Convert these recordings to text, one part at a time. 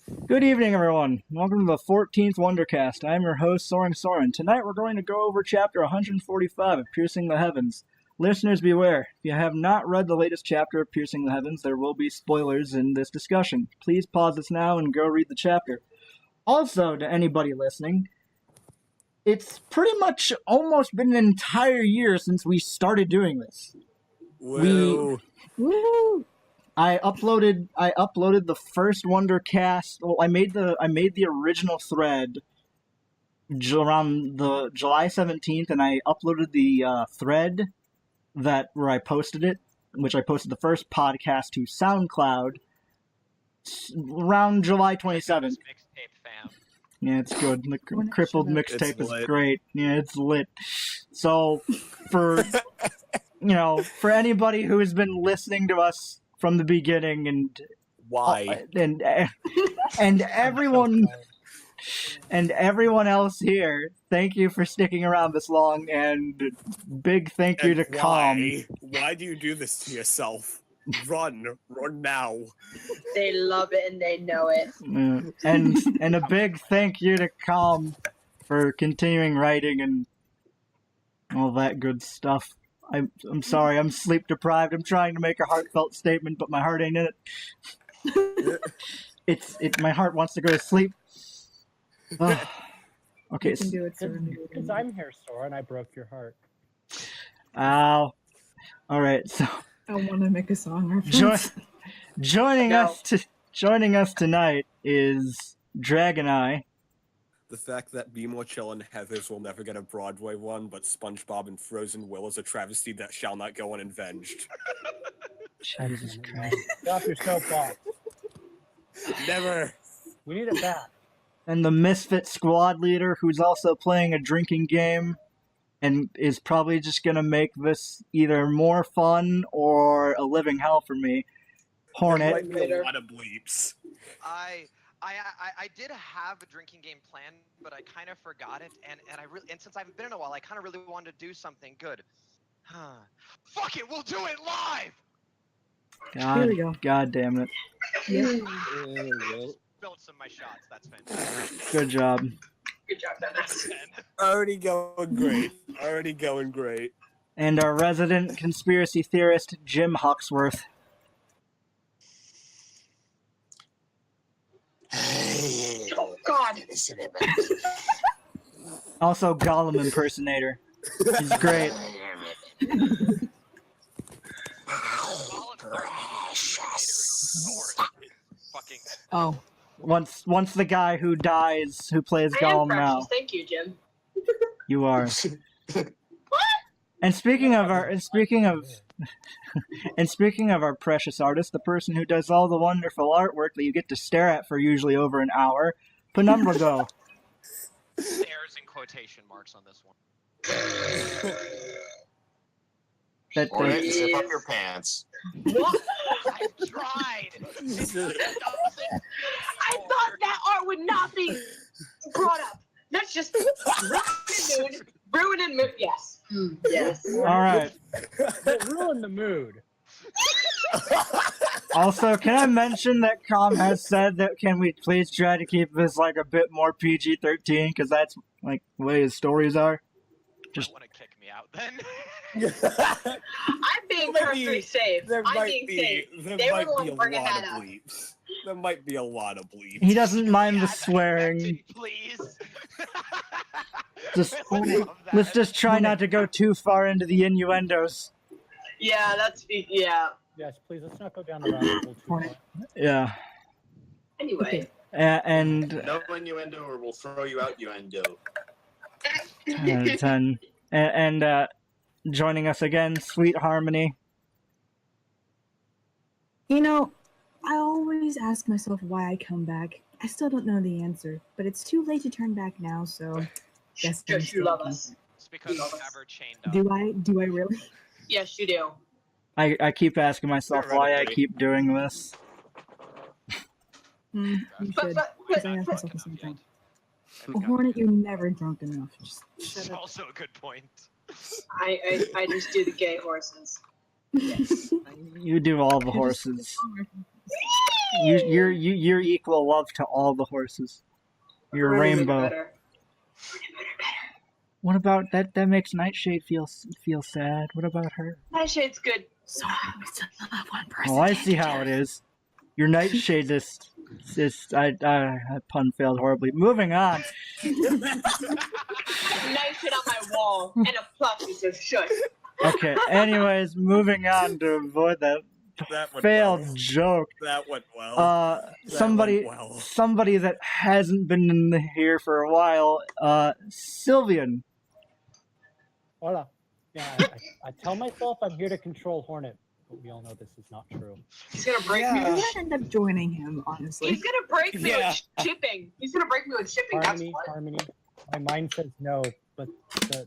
Good evening, everyone. Welcome to the 14th Wondercast. I am your host, Soarin. Tonight we're going to go over chapter 145 of Piercing the Heavens. Listeners, beware. If you have not read the latest chapter of Piercing the Heavens, there will be spoilers in this discussion. Please pause this now and go read the chapter. Also, to anybody listening, it's pretty much almost been an entire year since we started doing this. Woo. I uploaded the first Wondercast. Well, I made the original thread around the July 17th, and I uploaded the thread where I posted it, which I posted the first podcast to SoundCloud around July 27th. Mixtape fam. Yeah, it's good. The crippled mixtape is great. Yeah, it's lit. So for for anybody who has been listening to us from the beginning and everyone else here, thank you for sticking around this long, and big thank you to Calm. Why do you do this to yourself? Run now. They love it and they know it. And a big thank you to Calm for continuing writing and all that good stuff. I'm sorry, I'm sleep deprived. I'm trying to make a heartfelt statement, but my heart ain't in it. My heart wants to go to sleep. Okay. Because I'm here, Sora, and I broke your heart. Ow. Alright, so I want to make a song reference. Joining us tonight is Dragon Eye. The fact that Be More Chill and Heathers will never get a Broadway one, but SpongeBob and Frozen will is a travesty that shall not go unavenged. Jesus Christ. Get off your soapbox. Never. We need it back. And the Misfit squad leader, who's also playing a drinking game and is probably just going to make this either more fun or a living hell for me. Hornet. There might be a lot of bleeps. I did have a drinking game plan, but I kind of forgot it, and since I haven't been in a while, I kind of really wanted to do something good. Fuck it, we'll do it live. God damn it. Spilled some of my shots. That's fantastic. Good job. Good job, Dennis. Already going great. And our resident conspiracy theorist, Jim Hoxworth. Oh, God. Also Gollum impersonator. He's great. Fucking. Oh. Once the guy who dies, who plays Gollum now. Thank you, Jim. You are. And speaking of our precious artist, the person who does all the wonderful artwork that you get to stare at for usually over an hour, Penumbra Go. Stares in quotation marks on this one. Hornet, zip up your pants. What? I tried. I thought that art would not be brought up. That's just ruining mood. Yes. Yes. All right. Ruin the mood. Also, can I mention that Com has said that can we please try to keep this like a bit more PG-13, because that's like the way his stories are. Just want to kick me out then. I'm being perfectly safe. There I'm might being be safe. They were the ones a bringing lot that of up. bleeps. There might be a lot of bleeps. He doesn't mind the swearing. Please. Let's just try not to go too far into the innuendos. Yeah, yeah. Yes, please, let's not go down the rabbit hole too far. Yeah. Anyway. And No innuendo or we'll throw you out, uendo. 10. And joining us again, Sweet Harmony. You know, I always ask myself why I come back. I still don't know the answer, but it's too late to turn back now, so guess Just you love us. It's because we're never chained up. Do I really? Yes, you do. I keep asking myself why I keep doing this. You should. Because I ask myself the same thing. Well, Hornet, you're never drunk enough. Just That's also a good point. I just do the gay horses. Yes. You do all the horses. You're equal love to all the horses. You're Really rainbow. better. What about that? That makes Nightshade feel sad. What about her? Nightshade's good. So we still have one person. Oh, I to see how it is. Your Nightshade is that pun failed horribly. Moving on. Nightshade on my wall and a plush that says shush. Okay. Anyways, moving on to avoid that That went failed well. joke. That went well. Somebody went well. somebody that hasn't been in here for a while. Sylvian. Hola. Yeah, I tell myself I'm here to control Hornet, but we all know this is not true. He's gonna break I me. might end up joining him, honestly. He's gonna break me Yeah. with shipping. He's gonna break me with shipping. That's Harmony, what. harmony. My mind says no, but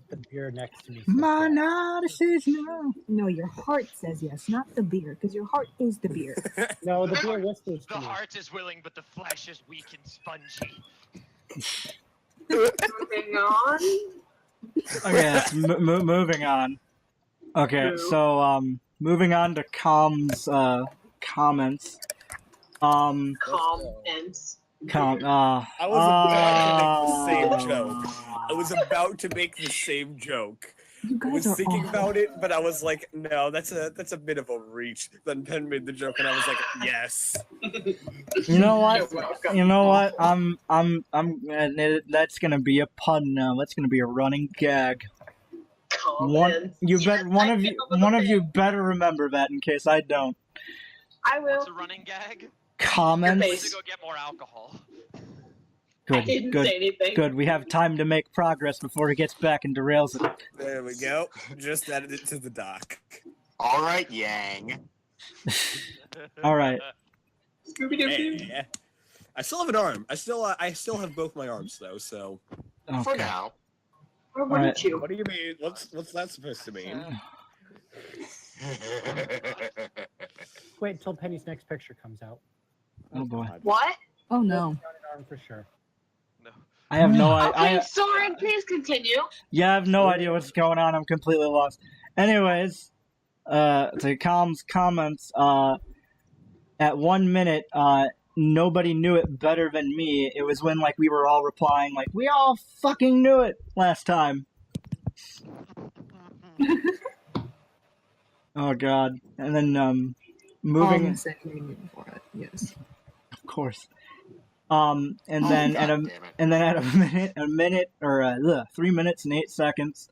the beer next to me says My yes. naughty says no. No, your heart says yes, not the beer, because your heart is the beer. No, the beer whispers The to me. heart is willing, but the flesh is weak and spongy. Moving on. Okay, moving on. Okay, so moving on to Com's comments. Comments. I was about to make the same joke. I was about to make the same joke. You I was guys are thinking awful. about it, but I was like, no, that's a bit of a reach. Then Penn made the joke, and I was like, yes. You know what? You're welcome. You know what? That's gonna be a pun now. That's gonna be a running gag. Comments. One of you better remember that in case I don't. I will. What's a running gag? Your Comments. Need face. to go get more alcohol. I didn't Good, say anything. good. We have time to make progress before he gets back and derails it. There we go. Just added it to the doc. All right, Yang. All right. Scooby-Doo. Yeah. I still have an arm. I still have both my arms though. So For Okay. now. Or wouldn't Alright. you? what do you mean? What's that supposed to mean? Wait until Penny's next picture comes out. Oh boy. God. What? Oh no. Got an arm for sure. No. I have no idea. Okay, Soarin, please continue. Yeah, I have no idea what's going on. I'm completely lost. Anyways, to Com's comments, at 1 minute, nobody knew it better than me. It was when, like, we were all replying, like, we all fucking knew it last time. Oh, God. And then, moving, On the second meeting for it, yes. of course. And then God at a damn it. and then at a minute or 3 minutes and 8 seconds,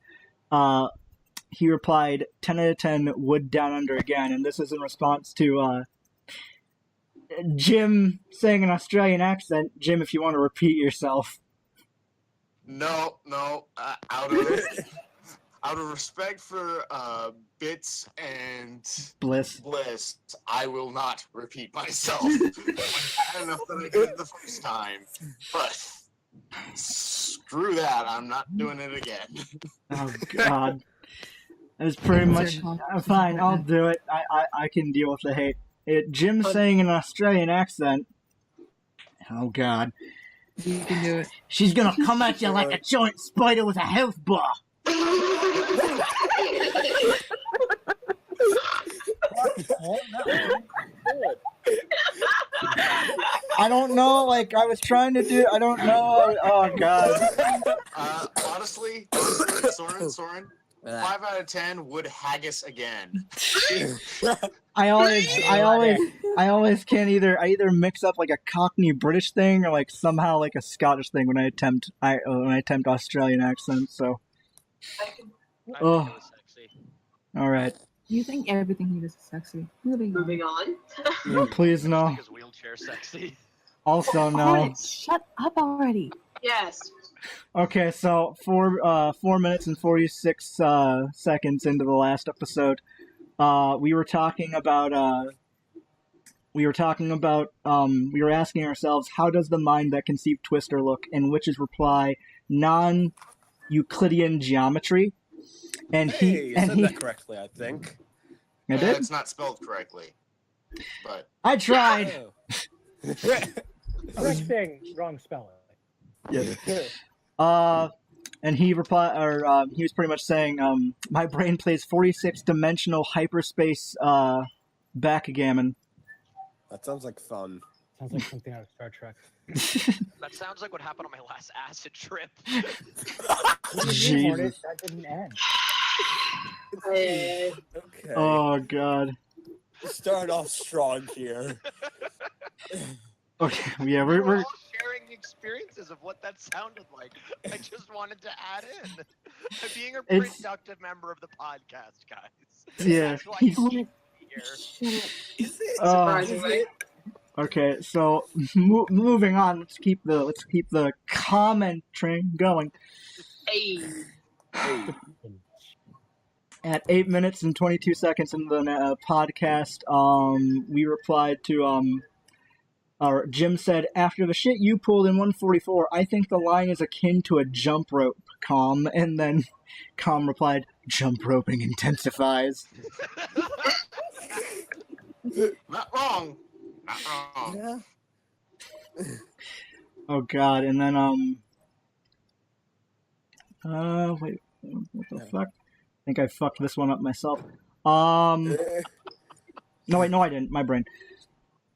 he replied 10 out of 10 would down under again, and this is in response to Jim saying an Australian accent. Jim, if you want to repeat yourself. No. Out of respect for Bits and Bliss. Bliss, I will not repeat myself. I don't know that I did the first time, but screw that. I'm not doing it again. Oh God, that's pretty much fine. I'll do it. I can deal with the hate. Jim saying an Australian accent. Oh God, You can do it. she's gonna come at you like a giant spider with a health bar. I don't know. Like I was trying to do. I don't know. Oh God. Honestly, Soarin, 5 out of 10 would haggis again. I always can either. I either mix up like a Cockney British thing or like somehow like a Scottish thing when I attempt Australian accents. So. I Oh. think it was sexy. All right. You think everything he does is sexy. Moving on. Moving on. Yeah, please I no. think his wheelchair sexy. Also no. Hornet, shut up already. Yes. Okay, so 4 minutes and 46 seconds into the last episode, we were talking about we were asking ourselves, how does the mind that conceived Twister look? And Witch's reply, non-Euclidean geometry. And Hey, you and said he, that correctly, I think. I did. It's not spelled correctly, but I tried. Oh. Correct thing, wrong spelling. And he replied, or he was pretty much saying, my brain plays 46-dimensional hyperspace backgammon. That sounds like fun. Sounds like something out of Star Trek. That sounds like what happened on my last acid trip. What do you mean, Hornet? Jesus. That didn't end. Okay. Oh god. Start off strong here. Okay, yeah, We're we're all sharing experiences of what that sounded like. I just wanted to add in. I'm being a It's- productive member of the podcast, guys. Yeah, That's why he's- you keep me here. Shut up. Is it? Surprisingly. okay. So moving on. Let's keep the comment train going. Hey. Hey, At 8 minutes and 22 seconds into the podcast, we replied to or Jim said, after the shit you pulled in 144, I think the line is akin to a jump rope, Com. And then Com replied, jump roping intensifies. Not wrong. Not wrong. yeah. Oh god, and then wait, what the fuck? I think I fucked this one up myself. No wait, no I didn't, my brain.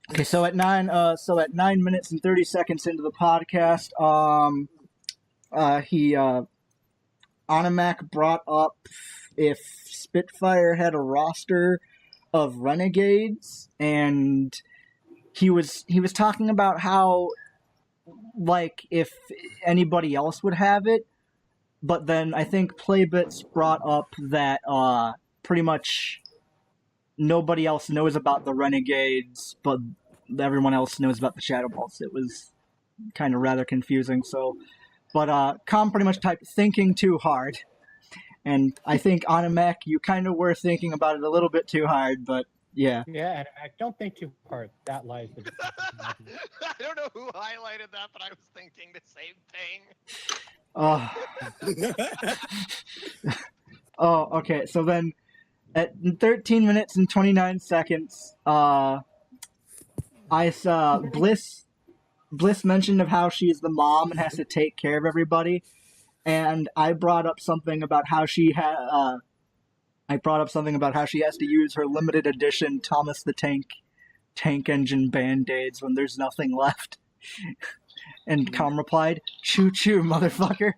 Okay, so at 9 minutes and 30 seconds into the podcast, Animac brought up if Spitfire had a roster of renegades, and he was talking about how, like, if anybody else would have it, but then I think Playbits brought up that pretty much nobody else knows about the renegades, but everyone else knows about the Shadow Bolts. It was kind of rather confusing. So, but Com pretty much typed "thinking too hard," and I think Animac, you kind of were thinking about it a little bit too hard, but yeah. Yeah, and I don't think too hard. That lies the I don't know who highlighted that, but I was thinking the same thing. Oh, okay. So then, at 13 minutes and 29 seconds, I saw Bliss mentioned of how she's the mom and has to take care of everybody, and I brought up something about how she has to use her limited edition Thomas the Tank Engine Band-Aids when there's nothing left. And Com replied, "Choo choo, motherfucker."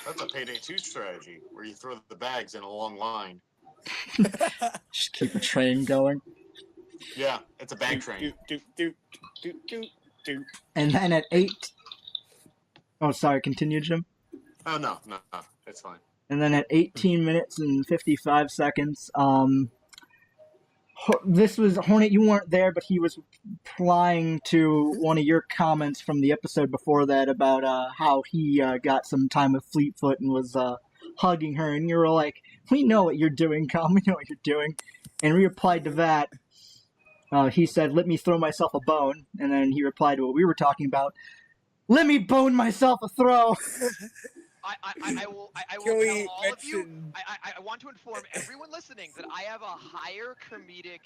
That's a Payday 2 strategy, where you throw the bags in a long line. Just keep a train going. Yeah, it's a bag train. And then at 8... Oh, sorry, continue, Jim. Oh, no, it's fine. And then at 18 minutes and 55 seconds, this was Hornet. You weren't there, but he was replying to one of your comments from the episode before that about how he got some time with Fleetfoot and was hugging her, and you were like, "We know what you're doing, Com. We know what you're doing." And we replied to that. He said, "Let me throw myself a bone," and then he replied to what we were talking about. "Let me bone myself a throw." I will Can tell we all of you. mention- I want to inform everyone listening that I have a higher comedic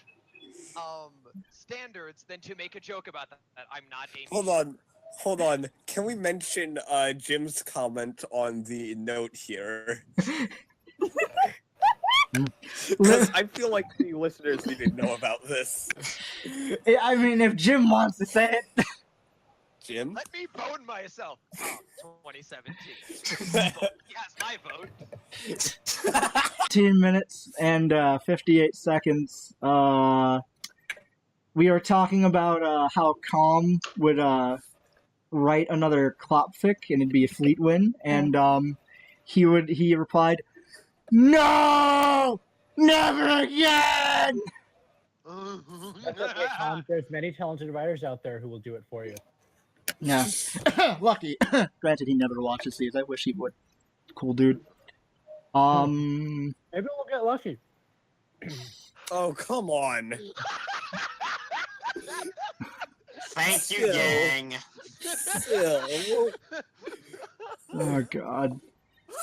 standards than to make a joke about that. I'm not aiming. Hold on. Can we mention Jim's comment on the note here? Because I feel like the listeners need to know about this. I mean, if Jim wants to say it. Jim? Let me bone myself. Oh, 2017. Yes, my vote. 15 minutes and 58 seconds. We were talking about how Com would write another Klopfic and it'd be a fleet win, and he replied, "No, never again." That's okay, Tom. There's many talented writers out there who will do it for you. Yeah, lucky. Granted, he never watches these. I wish he would. Cool dude. Maybe we'll get lucky. Oh, come on. Thank you, gang. Still. Oh God.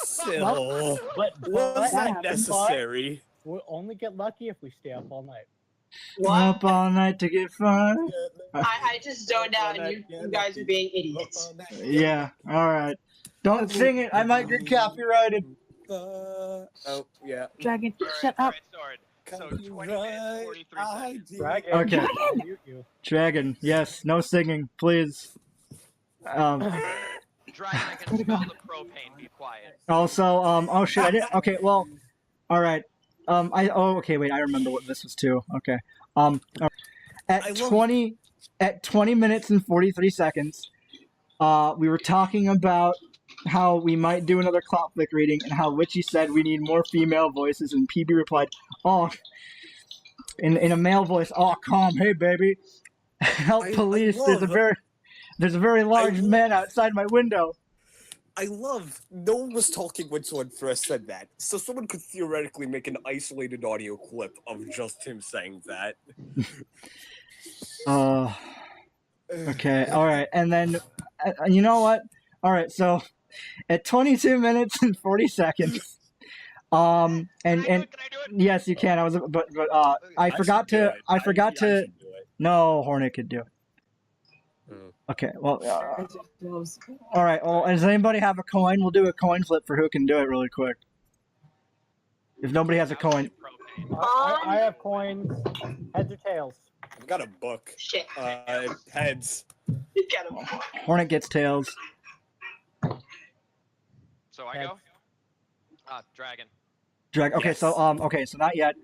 Still. But Was that happens, necessary? we'll only get lucky if we stay up all night. What? Up all night to get fun. I just zoned out and you guys are being idiots. Yeah. All right. Don't sing it. I might get copyrighted. Oh, yeah. Dragon, Alright, shut up. alright, Soarin. So 20 minutes, 43 seconds. Dragon. Okay. I'll mute you. Dragon, yes, no singing, please. Dragon, I can smell the propane. Be quiet. Also, oh shit, I didn't. Okay, well, all right. Okay, wait, I remember what this was too. Okay. At 20 minutes and 43 seconds, we were talking about how we might do another clock flick reading, and how Witchy said we need more female voices, and PB replied, "Oh," in a male voice, "Oh, calm, hey baby, help police. There's a very large man outside my window." I love. No one was talking when someone first said that, so someone could theoretically make an isolated audio clip of just him saying that. Okay, all right, and then you know what? All right, so at 22 minutes and 40 seconds, and Can I do it? yes, you can. I forgot to. No, Hornet could do it. Okay, well, all right. Well, does anybody have a coin? We'll do a coin flip for who can do it really quick. If nobody has a coin, I have coins. Heads or tails? I've got a book. Shit. Heads. Get him. Hornet gets tails. So I go. Dragon. Drag. Okay, Yes. so so not yet.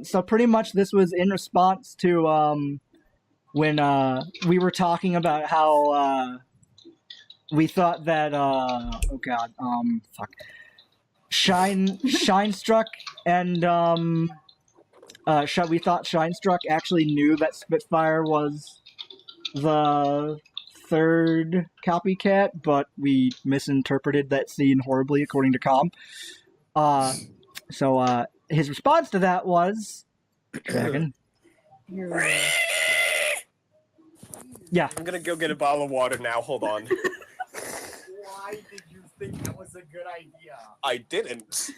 So pretty much this was in response to when we were talking about how we thought that Shinestruck and we thought Shinestruck actually knew that Spitfire was the third copycat, but we misinterpreted that scene horribly, according to Com. So his response to that was, Dragon. Yeah. I'm gonna go get a bottle of water now. Hold on. Why did you think that was a good idea? I didn't.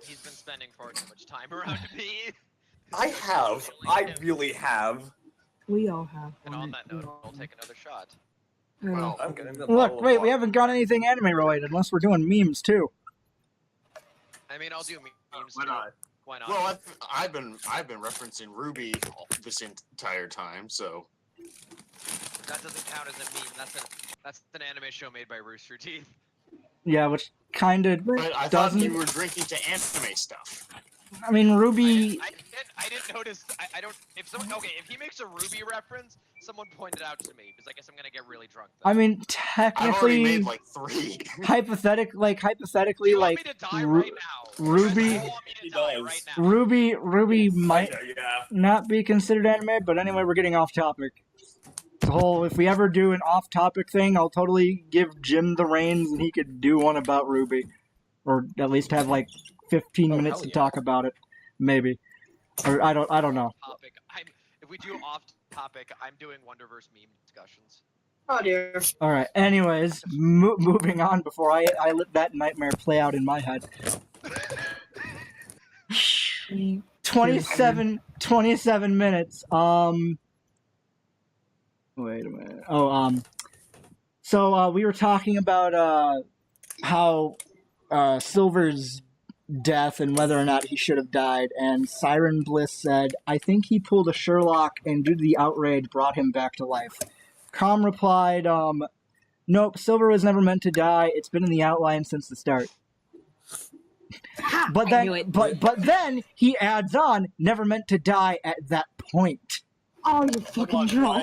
He's been spending far too much time around me. I have. I really have. We all have. And on Hornet. that note, I'll take another shot. Oh. I'm getting the Look, wait, we haven't got anything anime related unless we're doing memes too. I mean, I'll do memes. Why too. not? Why not? Well, I've been referencing Ruby this entire time, so. That doesn't count as a meme. That's an anime show made by Rooster Teeth. Yeah, which kind of But I thought doesn't. you were drinking to anime stuff. I mean, Ruby. I didn't notice. I don't. If someone, okay, if he makes a Ruby reference, someone pointed out to me because I guess I'm gonna get really drunk. Then. I mean, I've already technically, made like 3. hypothetically, you want like me to die right now? Ruby- You want me to die right now? Ruby might Yeah. not be considered anime, but anyway, we're getting off topic. The whole, if we ever do an off-topic thing, I'll totally give Jim the reins, and he could do one about Ruby, or at least have like 15 minutes to talk about it, maybe. Or I don't know. Topic. If we do off topic, I'm doing WonderVerse meme discussions. Oh dear. All right. Anyways, moving on before I let that nightmare play out in my head. 27 minutes. Wait a minute. So we were talking about how Silver's death and whether or not he should have died, and Siren Bliss said, "I think he pulled a Sherlock and due to the outrage brought him back to life." Com replied, "Nope, Silver was never meant to die. It's been in the outline since the start." But I knew then, it. but then he adds on, "Never meant to die at that point." Oh, you fucking troll.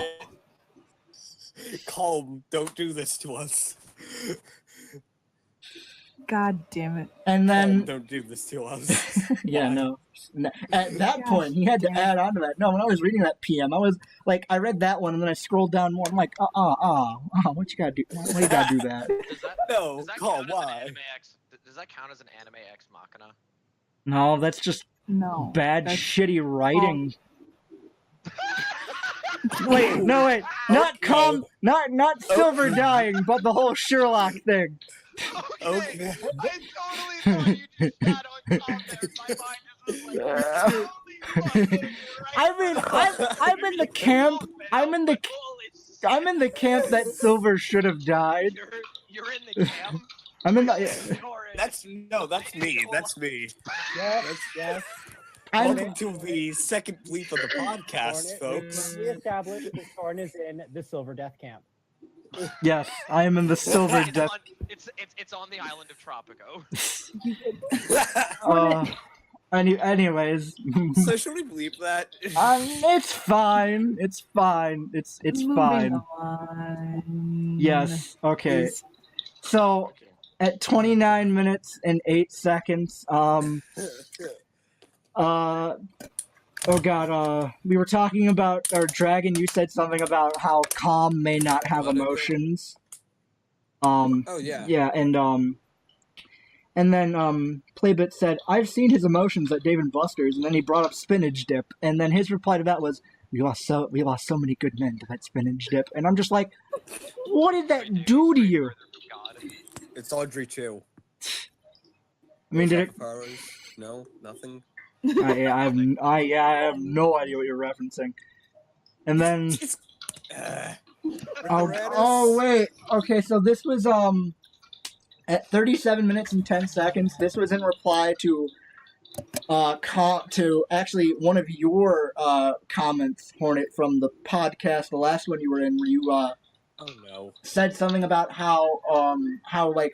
Calm. Don't do this to us. God damn it. And then, Calm, don't do this to us. yeah, no. At that point, he had to add on to that. No, when I was reading that PM, I was like, I read that one and then I scrolled down more. I'm like, what you gotta do? Why you gotta do that? No, Does that Calm, count as an why? anime does that count as an anime ex machina? No, that's just No. bad, that's- shitty writing. Wait, not calm, not Silver dying, but the whole Sherlock thing. Okay. I totally thought you just got on calm there. My mind just was like, holy fuck, I mean, I'm in the camp. I'm in the camp that Silver should have died. You're in the camp. I'm in the. You're in- That's me. That's me. Yes, yes. Welcome to the second bleep of the podcast, Hornet, folks. we established that Soarin is in the Silver Death Camp. Yes, I am in the Silver Death. It's on the island of Tropico. Anyways. So should we bleep that? It's fine. It's fine. It's Moving fine. on. Yes. Okay. Is- So at 29 minutes and 8 seconds, oh god, we were talking about, or Dragon, you said something about how Calm may not have emotions. Oh yeah. Yeah, and then Playbit said, I've seen his emotions at Dave & Buster's, and then he brought up spinach dip, and then his reply to that was, we lost so many good men to that spinach dip, and I'm just like, what did that do to you? God. It's Audrey too. I mean, did it? No, nothing. I have no idea what you're referencing. And then, oh wait, okay, so this was at 37 minutes and 10 seconds. This was in reply to actually one of your comments, Hornet, from the podcast, the last one you were in, where you Oh no. said something about how like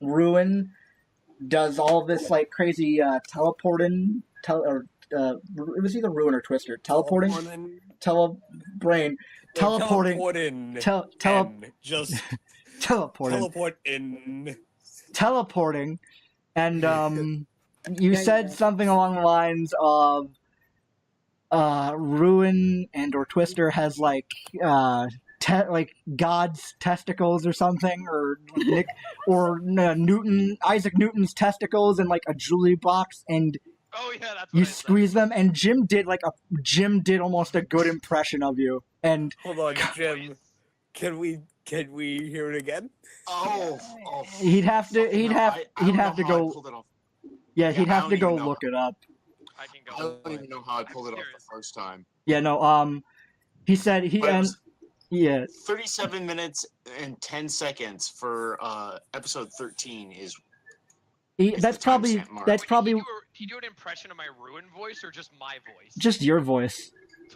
Ruin does all this like crazy teleporting, it was either Ruin or Twister, teleporting, teleporting, just teleporting, teleport in. teleporting, and you said something along the lines of Ruin and or Twister has like like God's testicles or something, or Isaac Newton's testicles in like a jewelry box, and Oh yeah, that's what you I said. squeeze them, and Jim did almost a good impression of you, and Hold on, Jim. Can we hear it again? he'd have to I don't know how I go pulled it off. yeah he'd I have don't to go even know. look it up. I can I go. don't even know how I pulled it off serious. the first time. Yeah, no, he said he But it was yeah 37 minutes and 10 seconds for episode 13 is that's the probably timestamp mark. that's probably Can you do an impression of my Ruin voice or just my voice? just your voice.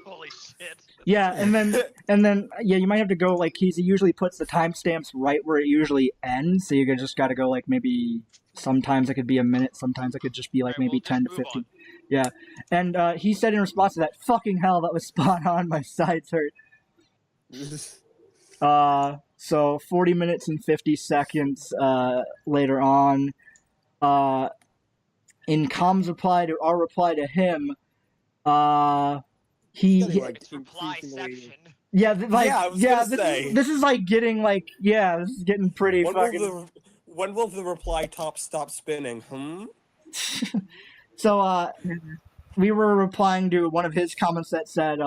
Holy shit. Yeah, and then yeah, you might have to go like he usually puts the timestamps right where it usually ends, so you just got to go like maybe sometimes it could be a minute, sometimes it could just be like Alright, maybe we'll 10 to just move 15. Yeah, and he said in response to that, "Fucking hell, that was spot on. My sides hurt." So 40 minutes and 50 seconds later on, in Com's reply to our reply to him, It's reply section. yeah, I was gonna say. this is like getting like this is getting pretty fucking. When will the reply top stop spinning? So we were replying to one of his comments that said,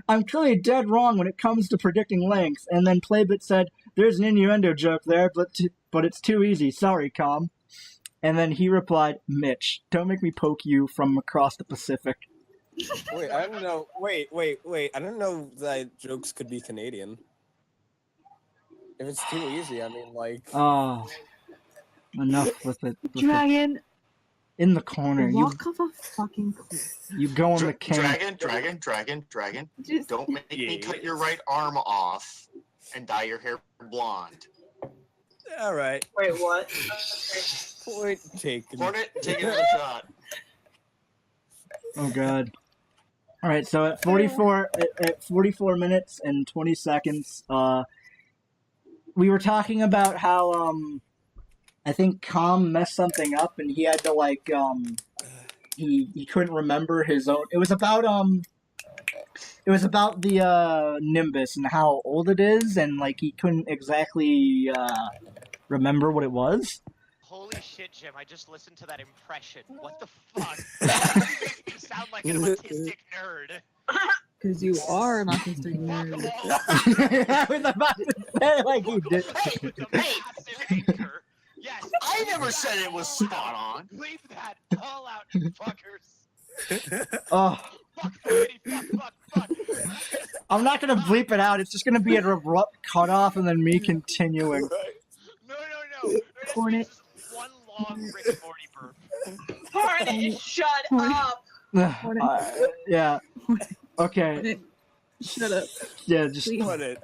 "I'm clearly dead wrong when it comes to predicting lengths," and then Playbit said, "There's an innuendo joke there, but it's too easy. Sorry, Com." And then he replied, "Mitch, don't make me poke you from across the Pacific." Wait, I don't know. Wait. I don't know that jokes could be Canadian. If it's too easy, I mean, like. Oh, enough with it. Dragon, In the corner, walk off a fucking cliff. you go in the can. Dragon. Just Don't make me cut your right arm off and dye your hair blonde. All right. Wait, what? Point taken. Hornet, take another shot. Oh god. All right, so at 44 minutes and 20 seconds, we were talking about how I think Com messed something up and he had to like he couldn't remember his own. It was about the Nimbus and how old it is, and like he couldn't exactly remember what it was. Holy shit, Jim, I just listened to that impression. What the fuck? You make me sound like an autistic nerd. because you are an autistic nerd. I was about to say like he did. With a massive anchor. Yes. I never said it was spot on. Leave that all out, you fuckers. Oh, Fuck. I'm not gonna bleep it out. It's just gonna be an abrupt cutoff and then me continuing. No. It's Hornet. just one long Rick and Morty burp. Hornet, shut up! Yeah. Okay. Shut up. Yeah, just Please. What it?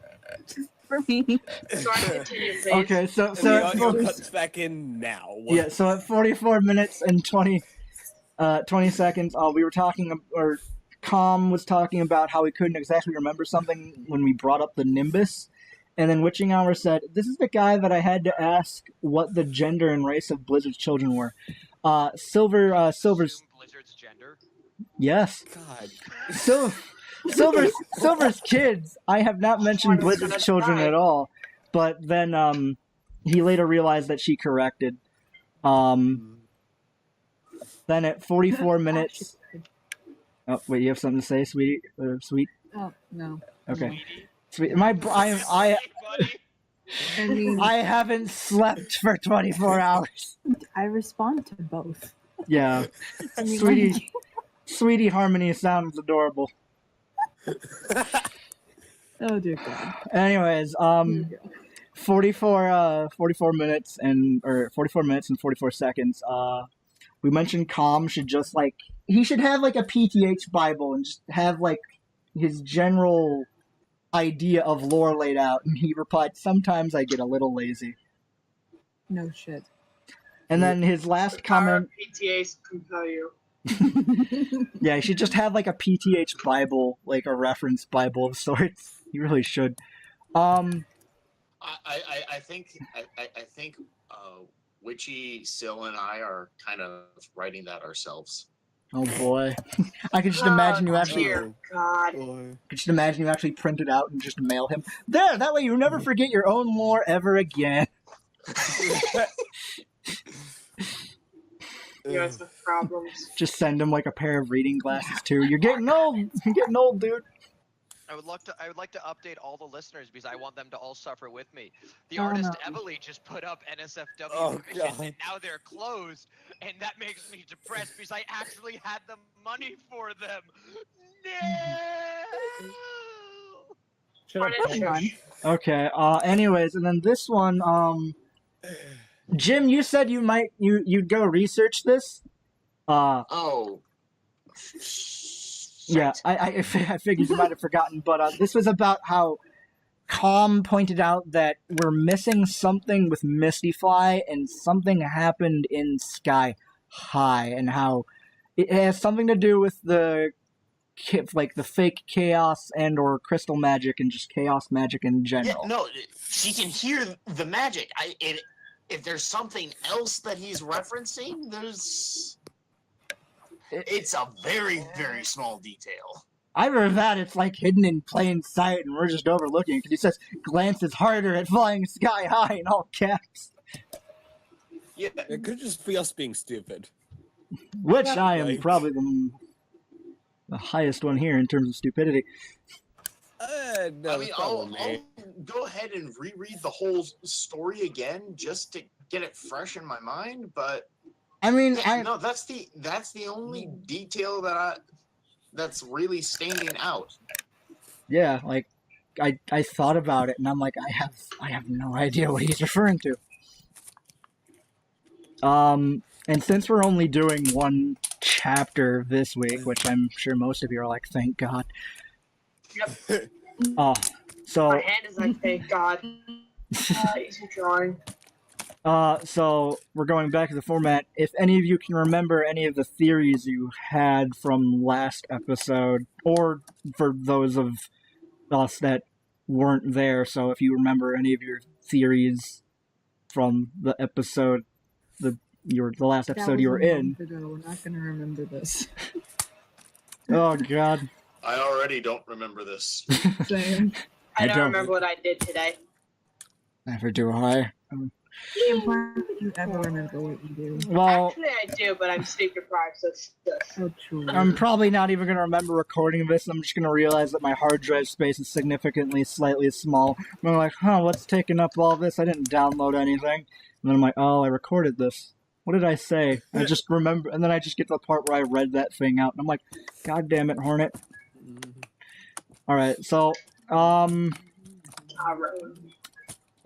For me. Sorry, continue, please. okay. So And the at audio four- cuts back in now. yeah. So at 44 minutes and 20 seconds, we were talking, or Com was talking about how we couldn't exactly remember something when we brought up the Nimbus. And then Witching Hour said, "This is the guy that I had to ask what the gender and race of Blizzard's children were." Silver's Assume Blizzard's gender. yes. God. Silver's kids. I have not mentioned Blizzard's children at all, but then he later realized that she corrected. Then at 44 minutes. Oh wait, you have something to say, sweetie? Sweet. Oh no. Okay. Sweet. I mean, I haven't slept for 24 hours. I respond to both. Yeah. I mean, Sweetie Harmony sounds adorable. oh dear God. Anyways, 44 minutes and 44 seconds. We mentioned Com should just he should have a PtH Bible and just have his general idea of lore laid out. And he replied, "Sometimes I get a little lazy." No shit. And then his last comment. PTAs compel you. Yeah, he should just have a PtH Bible, a reference Bible of sorts. He really should. I think Witchy, Sil, and I are kind of writing that ourselves. Oh boy, I could just imagine you actually. Dear God. Could just imagine you actually print it out and just mail him. There, that way you never forget your own lore ever again. You guys have problems. Just send him a pair of reading glasses too. You're getting old. You're getting old, dude. I would like to update all the listeners because I want them to all suffer with me. The Oh, artist no. Emily just put up NSFW Oh, commissions, God. and now they're closed, and that makes me depressed because I actually had the money for them. No. Shut up, Hang Paul. on. Okay. Anyways, and then this one. Jim, you said you'd go research this. Oh. Yeah, I figured you might have forgotten, but this was about how Com pointed out that we're missing something with Mistyfly, and something happened in Sky High, and how it has something to do with the fake chaos and or crystal magic and just chaos magic in Yeah, general. no, she can hear the magic. If there's something else that he's referencing, it's a very, very small detail. Either that, it's hidden in plain sight, and we're just overlooking it because he says glances harder at flying sky high in all caps. Yeah, it could just be us being stupid. Which I am Right. probably the highest one here in terms of stupidity. No, I mean, it's I'll probably me. go ahead and reread the whole story again just to get it fresh in my mind. But I mean, yeah, no, that's the only detail that's really standing out. yeah, I thought about it, and I'm like, I have no idea what he's referring to. And since we're only doing one chapter this week, which I'm sure most of you are like, thank God. Yep. So My hand is thank God. Easy drawing. So we're going back to the format. If any of you can remember any of the theories you had from last episode, or for those of us that weren't there, so if you remember any of your theories from the episode, the last episode you were in. We're not gonna remember this. Oh God. I already don't remember this. Same. I don't don't. remember what I did today. Never do I. Why don't you ever remember what you do? Well, Actually, I do, but I'm sleep deprived, so it's just. So true. I'm probably not even going to remember recording this. I'm just going to realize that my hard drive space is significantly slightly small. And I'm like, what's taking up all this? I didn't download anything. And then I'm like, oh, I recorded this. What did I say? I just remember, and then I just get to the part where I read that thing out, and I'm like, God damn it, Hornet. Alright, so,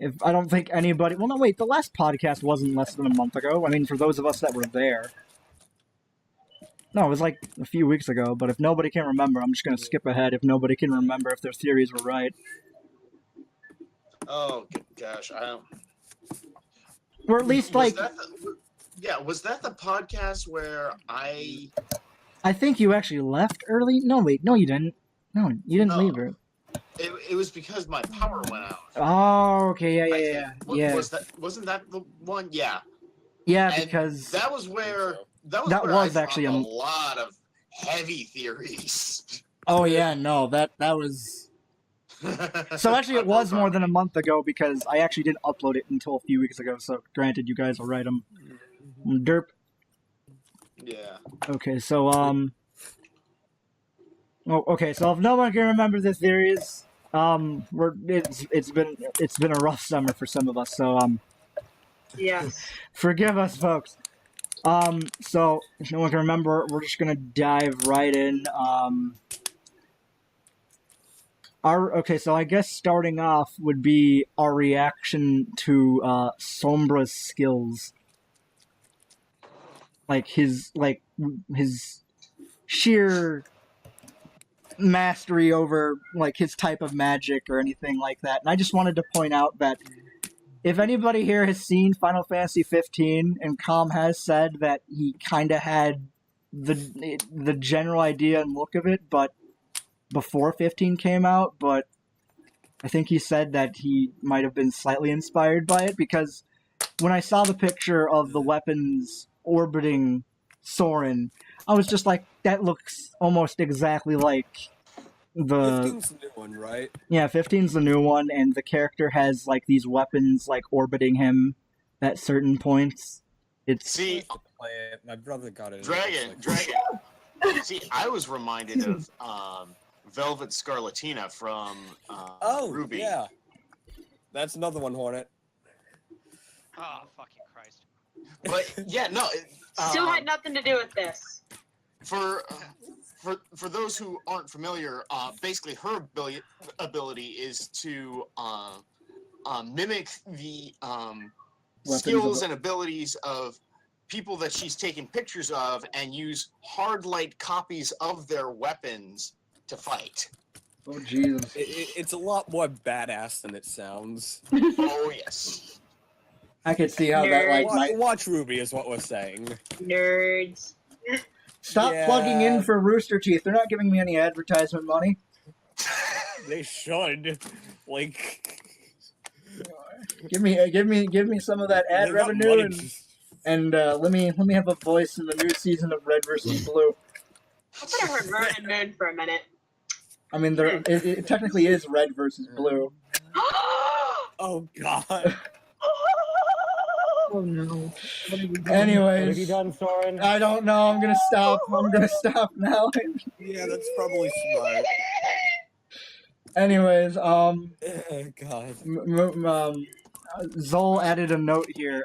if I don't think anybody... Well, no, wait, the last podcast wasn't less than a month ago. I mean, for those of us that were there. No, it was like a few weeks ago, but if nobody can remember, I'm just going to skip ahead if nobody can remember if their theories were right. Oh gosh, I don't. Or at least, like, Was that the podcast where I think you actually left early? No, wait, no, you didn't. No, you didn't No. leave early. it was because my power went out. Oh, okay, I yeah. think. Wasn't that the one? Yeah. Yeah, And because that was where That where was I actually dropped a lot of heavy theories. oh yeah, no, that was so actually it was more than a month ago because I actually didn't upload it until a few weeks ago. So granted, you guys will write them. Derp. Yeah. Okay, so okay, so if no one can remember the theories, it's been a rough summer for some of us. So Yes. forgive us, folks. So if no one can remember, we're just gonna dive right in. So I guess starting off would be our reaction to Sombra's skills, like his sheer mastery over like his type of magic or anything like that. And I just wanted to point out that if anybody here has seen Final Fantasy 15, and Calm has said that he kind of had the general idea and look of it, but before 15 came out, but I think he said that he might have been slightly inspired by it, because when I saw the picture of the weapons orbiting Soarin, I was just like, that looks almost exactly like the 15's the new one, right? Yeah, 15's the new one, and the character has like these weapons like orbiting him at certain points. It's See, My brother got it. Dragon. See, I was reminded of Velvet Scarlatina from Ruby. Yeah. That's another one, Hornet. Oh, fucking Christ. But yeah, no. Still had nothing to do with this. For those who aren't familiar, basically her ability is to mimic the skills and abilities of people that she's taken pictures of and use hard light copies of their weapons to fight. oh Jesus! It's a lot more badass than it sounds. Oh yes. I could see how that like might Watch Ruby is what we're saying. Nerds. stop plugging in for Rooster Teeth. They're not giving me any advertisement money. They should. Like, Give me some of that ad they got revenue money. and let me have a voice in the new season of Red vs. Blue. I could have heard Vernon Moon for a minute. I mean, it technically is Red versus Blue. Oh God. Oh no. Anyways, What have you done, Soarin? I don't know. I'm gonna stop. Now. Yeah, that's probably smart. Anyways, God. Zol added a note here.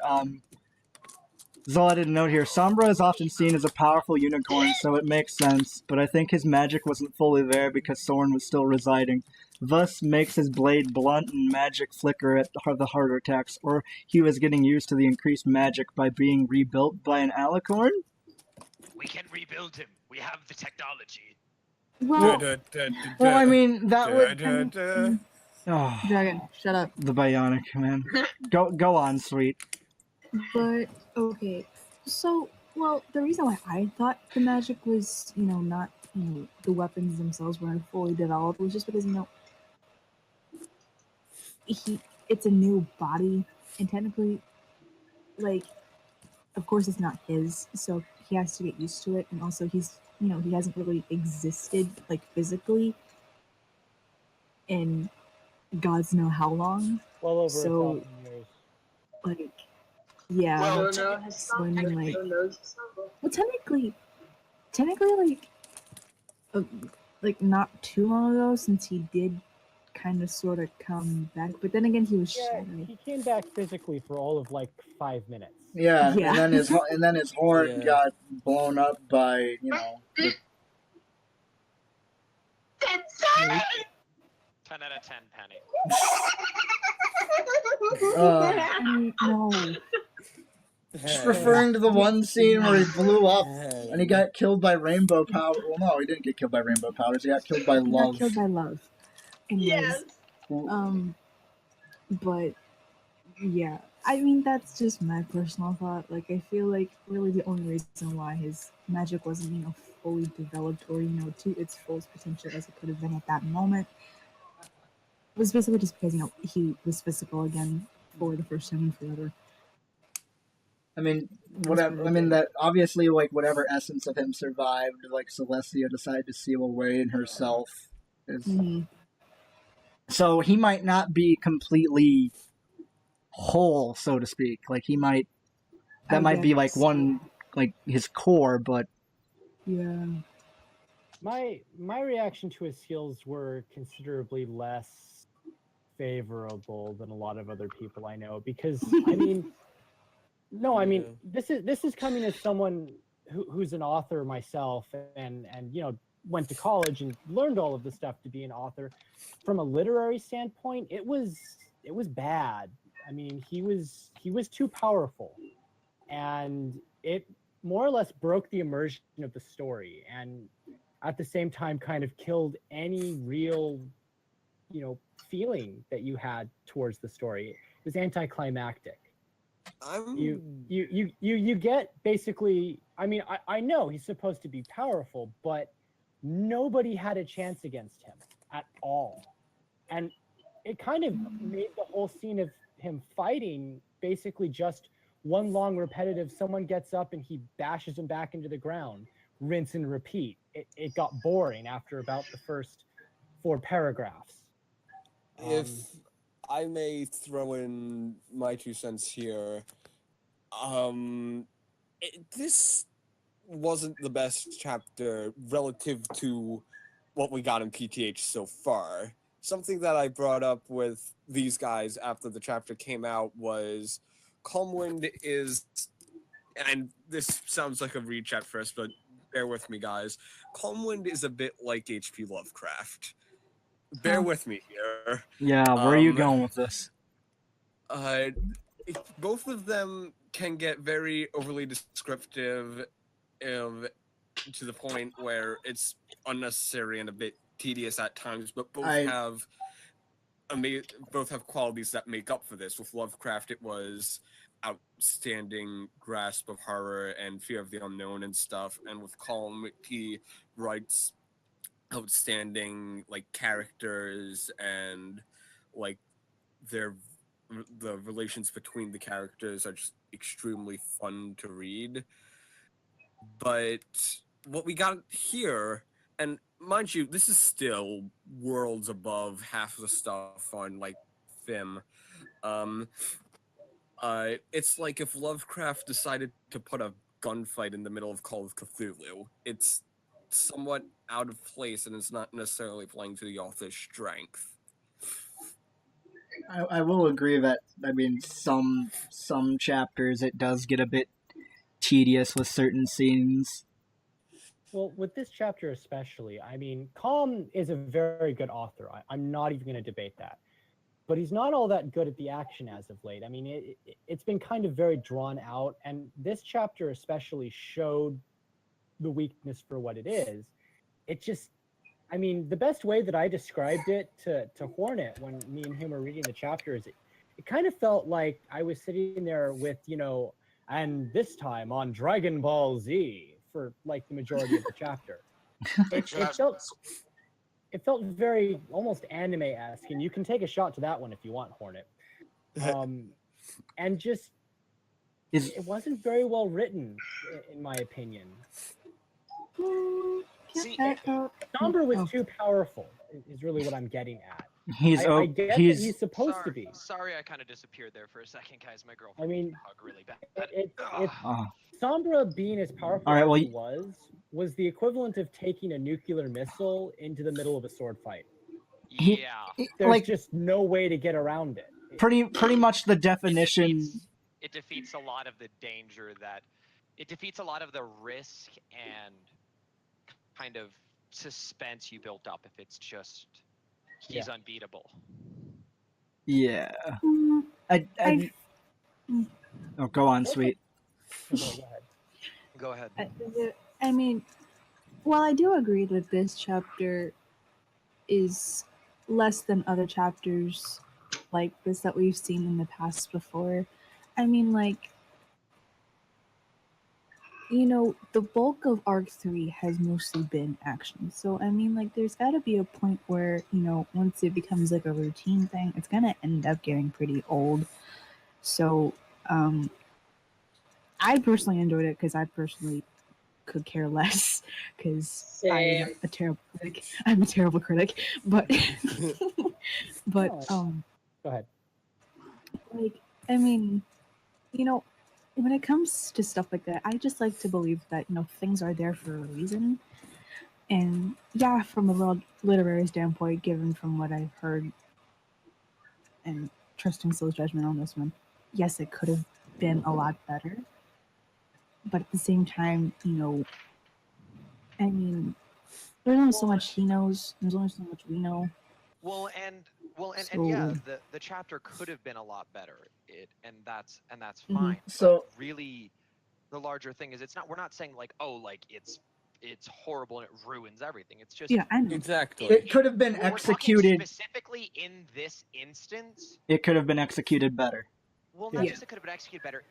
Sombra is often seen as a powerful unicorn, so it makes sense, but I think his magic wasn't fully there because Soarin was still residing. Thus makes his blade blunt and magic flicker at the harder attacks, or he was getting used to the increased magic by being rebuilt by an alicorn? We can rebuild him. We have the technology. Well, Well, I mean, that would... Oh, Dragon, shut up. the bionic, man. Go on, sweet. But okay, so the reason why I thought the magic was, not, the weapons themselves weren't fully developed was just because, it's a new body, and technically, like, of course it's not his, so he has to get used to it, and also he hasn't really existed like physically in God's know how long. Well over So, 1,000 years. like, yeah. Well, So I mean, like, well, technically, like not too long ago, since he did kind of sort of come back, but then again, he was Yeah, shattered. he came back physically for all of like 5 minutes. Yeah, Yeah. and then his horn Yeah. got blown up by, the 10 out of 10, Penny. No. Just referring to the one scene where he blew up and he got killed by rainbow powder. Well, no, he didn't get killed by rainbow powders. He got killed by He love. got killed by love. Anyways, Yes. but yeah, I mean that's just my personal thought. Like I feel like really the only reason why his magic wasn't fully developed or to its fullest potential as it could have been at that moment was basically just because he was physical again for the first time in forever. I mean, whatever. I mean that obviously, like whatever essence of him survived, like Celestia decided to seal away in herself. So he might not be completely whole, so to speak. Like he might. That might be like one, like his core, but yeah. My reaction to his heals were considerably less favorable than a lot of other people I know because I mean. No, I mean this is coming as someone who's an author myself, and went to college and learned all of the stuff to be an author. From a literary standpoint, it was bad. I mean, he was too powerful, and it more or less broke the immersion of the story, and at the same time, kind of killed any real, feeling that you had towards the story. It was anticlimactic. You get basically. I mean, I know he's supposed to be powerful, but nobody had a chance against him at all, and it kind of made the whole scene of him fighting basically just one long repetitive. Someone gets up and he bashes him back into the ground, rinse and repeat. It got boring after about the first 4 paragraphs. If I may throw in my 2 cents here, this wasn't the best chapter relative to what we got in PtH so far. Something that I brought up with these guys after the chapter came out was Calmwind is, and this sounds like a reach at first, but bear with me, guys. Calmwind is a bit like H.P. Lovecraft. Bear with me here. Yeah, where are you going with this? Both of them can get very overly descriptive, to the point where it's unnecessary and a bit tedious at times. But both have qualities that make up for this. With Lovecraft, it was outstanding grasp of horror and fear of the unknown and stuff. And with Calm, he writes outstanding characters and the relations between the characters are just extremely fun to read. But what we got here, and mind you, this is still worlds above half the stuff on Thim. It's like if Lovecraft decided to put a gunfight in the middle of Call of Cthulhu. It's somewhat out of place, and it's not necessarily playing to the author's strength. I will agree that, I mean, some chapters it does get a bit tedious with certain scenes. Well, with this chapter especially, I mean, Calm is a very good author. I'm not even going to debate that. But he's not all that good at the action as of late. I mean, it's been kind of very drawn out, and this chapter especially showed the weakness for what it is. It just, I mean, the best way that I described it to Hornet when me and him were reading the chapter is it kind of felt like I was sitting there with, and this time on Dragon Ball Z for the majority of the chapter. It felt very almost anime-esque, and you can take a shot to that one if you want, Hornet. And just, it wasn't very well written, in my opinion. Sombra was too powerful, is really what I'm getting at. I get that he's supposed to be. Sorry, I kind of disappeared there for a second, guys. My girlfriend. I mean, hug really bad. Sombra being as powerful as he was the equivalent of taking a nuclear missile into the middle of a sword fight. There's just no way to get around it. Pretty much the definition. It defeats a lot of the danger it defeats a lot of the risk and kind of suspense you built up if it's just he's unbeatable. Yeah. Oh, go on, sweet. Okay, go ahead. Go ahead. I mean, well, I do agree that this chapter is less than other chapters like this that we've seen in the past before. I mean, like, you know, the bulk of Arc 3 has mostly been action. So, I mean, like, there's got to be a point where, you know, once it becomes like a routine thing, it's going to end up getting pretty old. So, I personally enjoyed it because I personally could care less because I'm a terrible critic. I'm a terrible critic, but but go ahead. like, I mean, you know, when it comes to stuff like that, I just like to believe that, you know, things are there for a reason. And yeah, from a literary standpoint, given from what I've heard and trusting Syl's judgment on this one, yes, it could have been a lot better. But at the same time, you know, I mean, there's only so much he knows. There's only so much we know. And yeah, the chapter could have been a lot better. And that's fine. So- But really, the larger thing is we're not saying like, oh, like it's horrible and it ruins everything. It's just Yeah, I know. Exactly. It could have been we're talking executed. specifically in this instance. It could have been executed better. Well, not Yeah. just it could have been executed better.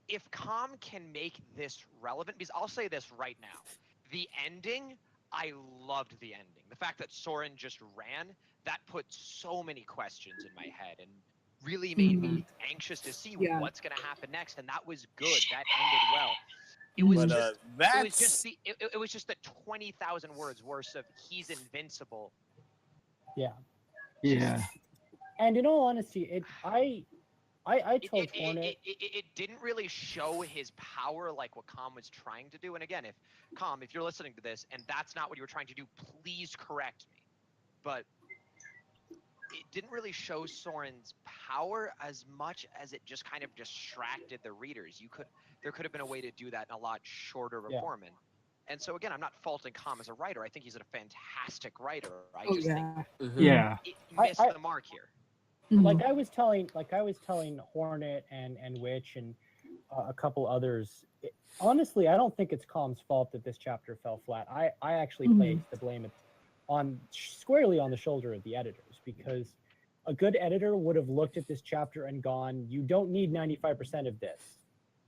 If Com can make this relevant, because I'll say this right now, the ending, I loved the ending. The fact that Soarin just ran, that put so many questions in my head and really made me anxious to see Yeah. what's going to happen next, and that was good. That ended well. It was But just, that's it was just it was just the 20,000 words worth of he's invincible. Yeah. Yeah. And in all honesty, I told It, Hornet. it didn't really show his power like what Com was trying to do. And again, if you're listening to this and that's not what you were trying to do, please correct me. But it didn't really show Soarin's power as much as it just kind of distracted the readers. There could have been a way to do that in a lot shorter of a Yeah. form. And so again, I'm not faulting Com as a writer. I think he's a fantastic writer. I Oh, just yeah. think Yeah. it missed I- the mark here. Like I was telling Hornet and Witch and a couple others. Honestly, I don't think it's Calm's fault that this chapter fell flat. I actually place the blame squarely on the shoulder of the editors, because a good editor would have looked at this chapter and gone, "You don't need 95% of this,"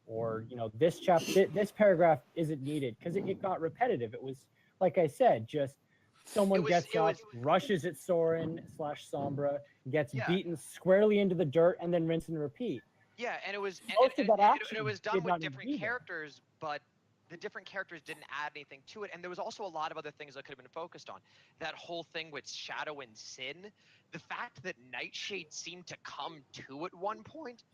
or this paragraph isn't needed, because it got repetitive. It was, like I said, just someone gets up, rushes at Soarin / Sombra, gets beaten squarely into the dirt, and then rinse and repeat. Yeah, and it was Most of that action it was did done not with different need to be there. characters, but the different characters didn't add anything to it, and there was also a lot of other things that could have been focused on. That whole thing with Shadow and Sin, the fact that Nightshade seemed to come to at one point,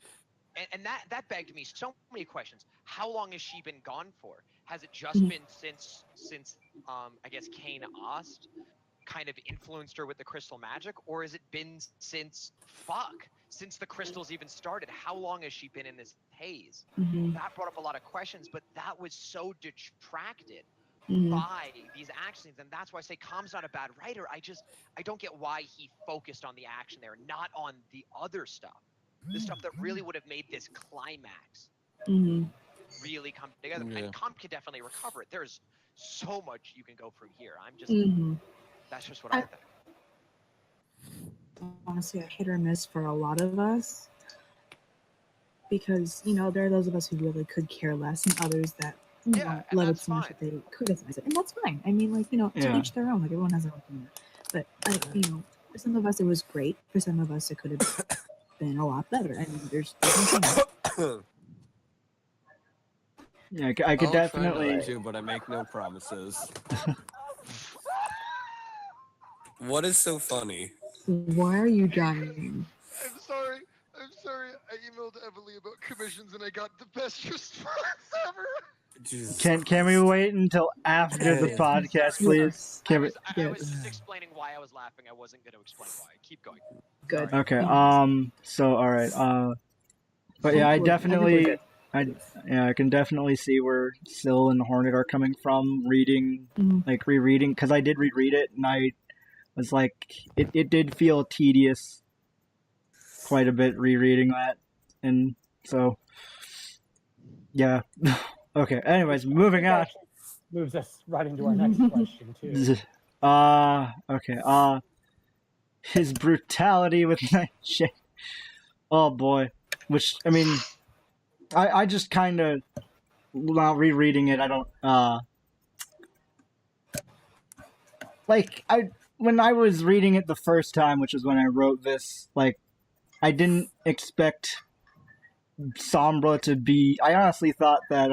and that begged me so many questions. How long has she been gone for? Has it just been since I guess Kane Ost kind of influenced her with the crystal magic, or has it been since the crystals even started? How long has she been in this haze? That brought up a lot of questions, but that was so detracted by these actions, and that's why I say Com's not a bad writer. I don't get why he focused on the action there, not on the other stuff, the stuff that really would have made this climax really come together. Yeah. And Com can definitely recover it. There's so much you can go from here. That's just what I think. Honestly, a hit or miss for a lot of us, because there are those of us who really could care less, and others that love it so much that they criticize it, and that's fine. I mean, to each their own. Like, everyone has their own opinion. But for some of us it was great. For some of us it could have been a lot better. I mean, there's Yeah, I could I'll try not definitely. to, but I make no promises. What is so funny? Why are you dying? I'm sorry. I emailed Emily about commissions and I got the best response ever. Jesus. Can we wait until after the podcast, please? I was just explaining why I was laughing. I wasn't going to explain why. Keep going. Good. Okay. So all right. But yeah, I can definitely see where Syl and Hornet are coming from. Rereading, because I did reread it, and I was like, it did feel tedious, quite a bit rereading that, and so Yeah. Okay. Anyways, moving on. Actually moves us right into our next question too. Okay. His brutality with Nightshade. Oh boy. Which I mean, I just kind of, while rereading it, I don't like when I was reading it the first time, which is when I wrote this. Like, I didn't expect Sombra to be. I honestly thought that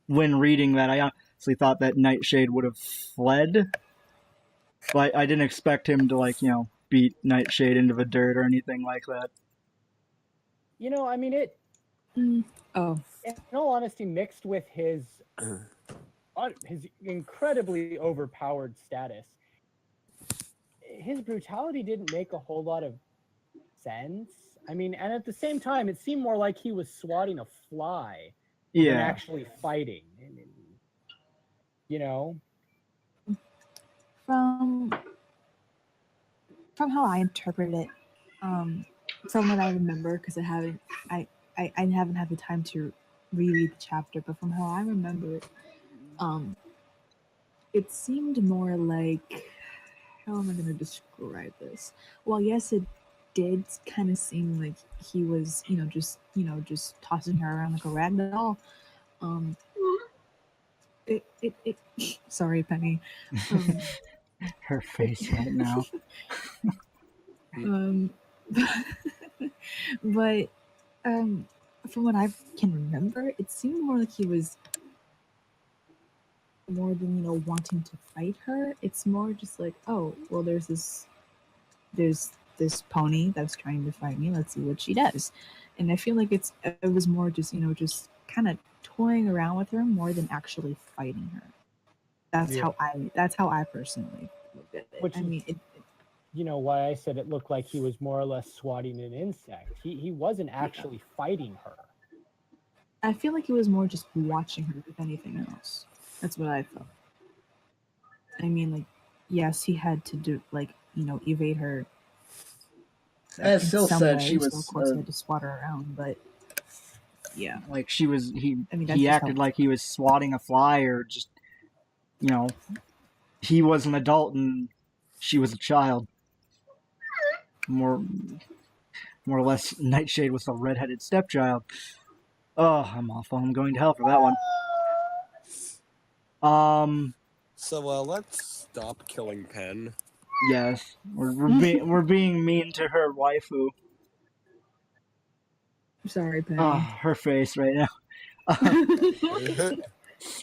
when reading that, I honestly thought that Nightshade would have fled. But I didn't expect him to, like, beat Nightshade into the dirt or anything like that. I mean, it. Oh, In all honesty, mixed with his incredibly overpowered status, his brutality didn't make a whole lot of sense. I mean, and at the same time, it seemed more like he was swatting a fly than Yeah. actually fighting. From how I interpret it, from what I remember, because I haven't had the time to reread the chapter, but from how I remember it, it seemed more like, how am I going to describe this? Well, yes, it did kind of seem like he was, just tossing her around like a rag doll. It sorry, Penny. Her face right now. But from what I can remember, it seemed more like he was more than wanting to fight her. It's more just like, oh well, there's this pony that's trying to fight me. Let's see what she does. And I feel like it was more just just kind of toying around with her more than actually fighting her. That's how I personally look at it. Which I mean, why I said it looked like he was more or less swatting an insect. He wasn't actually fighting her. I feel like he was more just watching her, if anything else. That's what I felt. I mean, like, yes, he had to do, like, evade her. As Syl said, she was. So of course, he had to swat her around, but yeah, like she was. He that's just acted like he was swatting a fly, or just, he was an adult and she was a child. More or less, Nightshade was a redheaded stepchild. Oh, I'm awful. I'm going to hell for that one. So let's stop killing Pen. Yes, we're being mean to her waifu. Sorry, Penny. Oh, her face right now.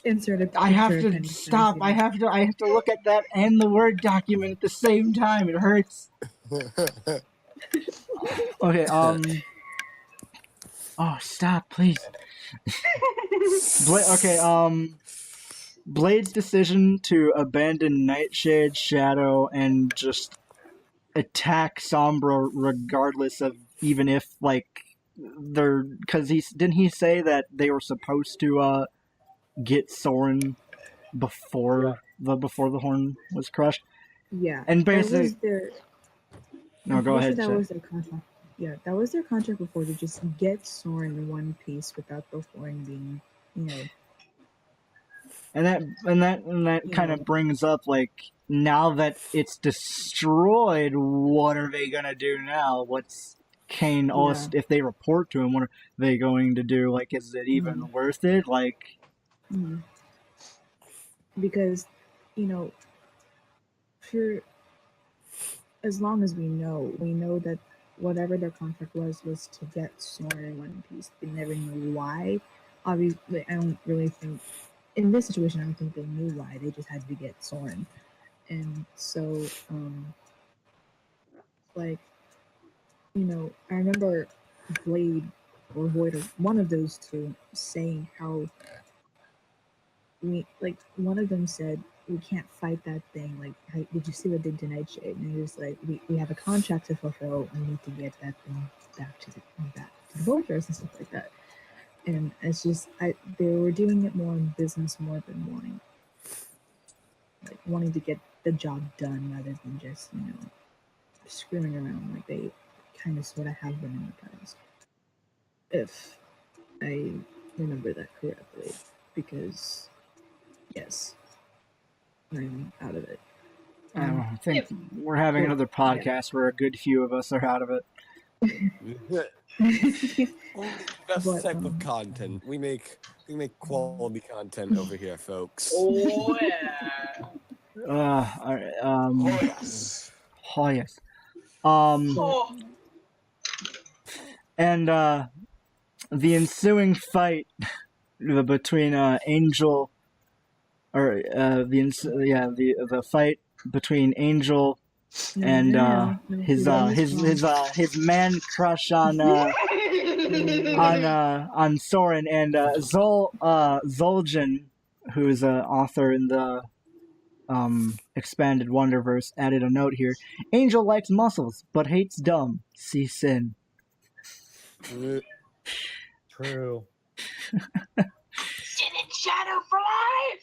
Insert a I have picture of to Penny stop. Fantasy. I have to look at that and the Word document at the same time. It hurts. Okay. Oh, stop, please. Blade's decision to abandon Nightshade, Shadow, and just attack Sombra regardless of, even if, like, they're, because didn't he say that they were supposed to get Soarin before the horn was crushed? Yeah, and basically, that was their. No, go ahead. That was their contract. Yeah, that was their contract before, to just get Soarin in one piece without the horn being, And that kind of brings up, like, now that it's destroyed, what are they gonna do now? What's Kane? Yeah. If they report to him, what are they going to do? Like, is it even worth it? Like, because, for as long as we know that whatever their contract was to get Soarin in one piece. They never knew why. Obviously, I don't really think in this situation. I don't think they knew why. They just had to get Soarin, and so like, I remember Blade or Void, or one of those two, saying how one of them said, we can't fight that thing. Like, did you see what they did to Nightshade? And he was like, we have a contract to fulfill. We need to get that thing back to the voters and stuff like that. And it's just, they were doing it more in business more than wanting to get the job done, rather than just, screwing around like they kind of sort of have been in the past. If I remember that correctly, because yes, I'm out of it. I think we're having another podcast where a good few of us are out of it. Best type of content. We make quality content over here, folks. Oh yeah. All right, Oh yes. oh yes. Oh. And the ensuing fight between Angel, or the fight between Angel and his man crush on Soarin, and Zul'jin, who's an author in the expanded WonderVerse, added a note here. Angel likes muscles, but hates dumb. See Sin. True. Sin and shadow for life.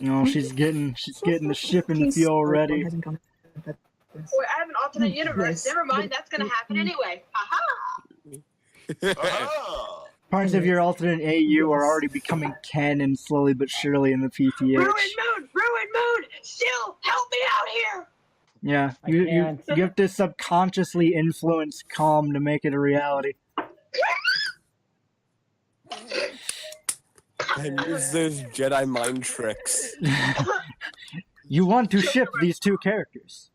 No, she's getting the ship in the fuel ready. Wait, I have an alternate universe. Yes. Never mind, that's gonna happen anyway. Aha! Oh. Parts of your alternate AU are already becoming canon slowly but surely in the PtH. Ruined moon! Still, help me out here! Yeah, I you can't. have to subconsciously influence Calm to make it a reality. And use those Jedi mind tricks. You want to ship these two characters.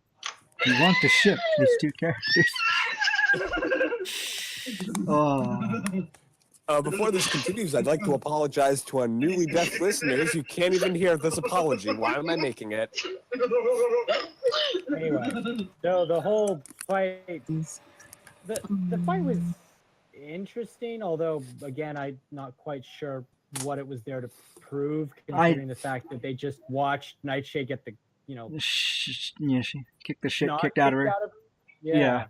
You want to ship these two characters. Before this continues, I'd like to apologize to our newly deaf listeners who can't even hear this apology. Why am I making it? Anyway, so the whole fight, the fight was interesting, although again, I'm not quite sure what it was there to prove, considering the fact that they just watched Nightshade get the, She kicked the shit snot kicked out of her. Yeah.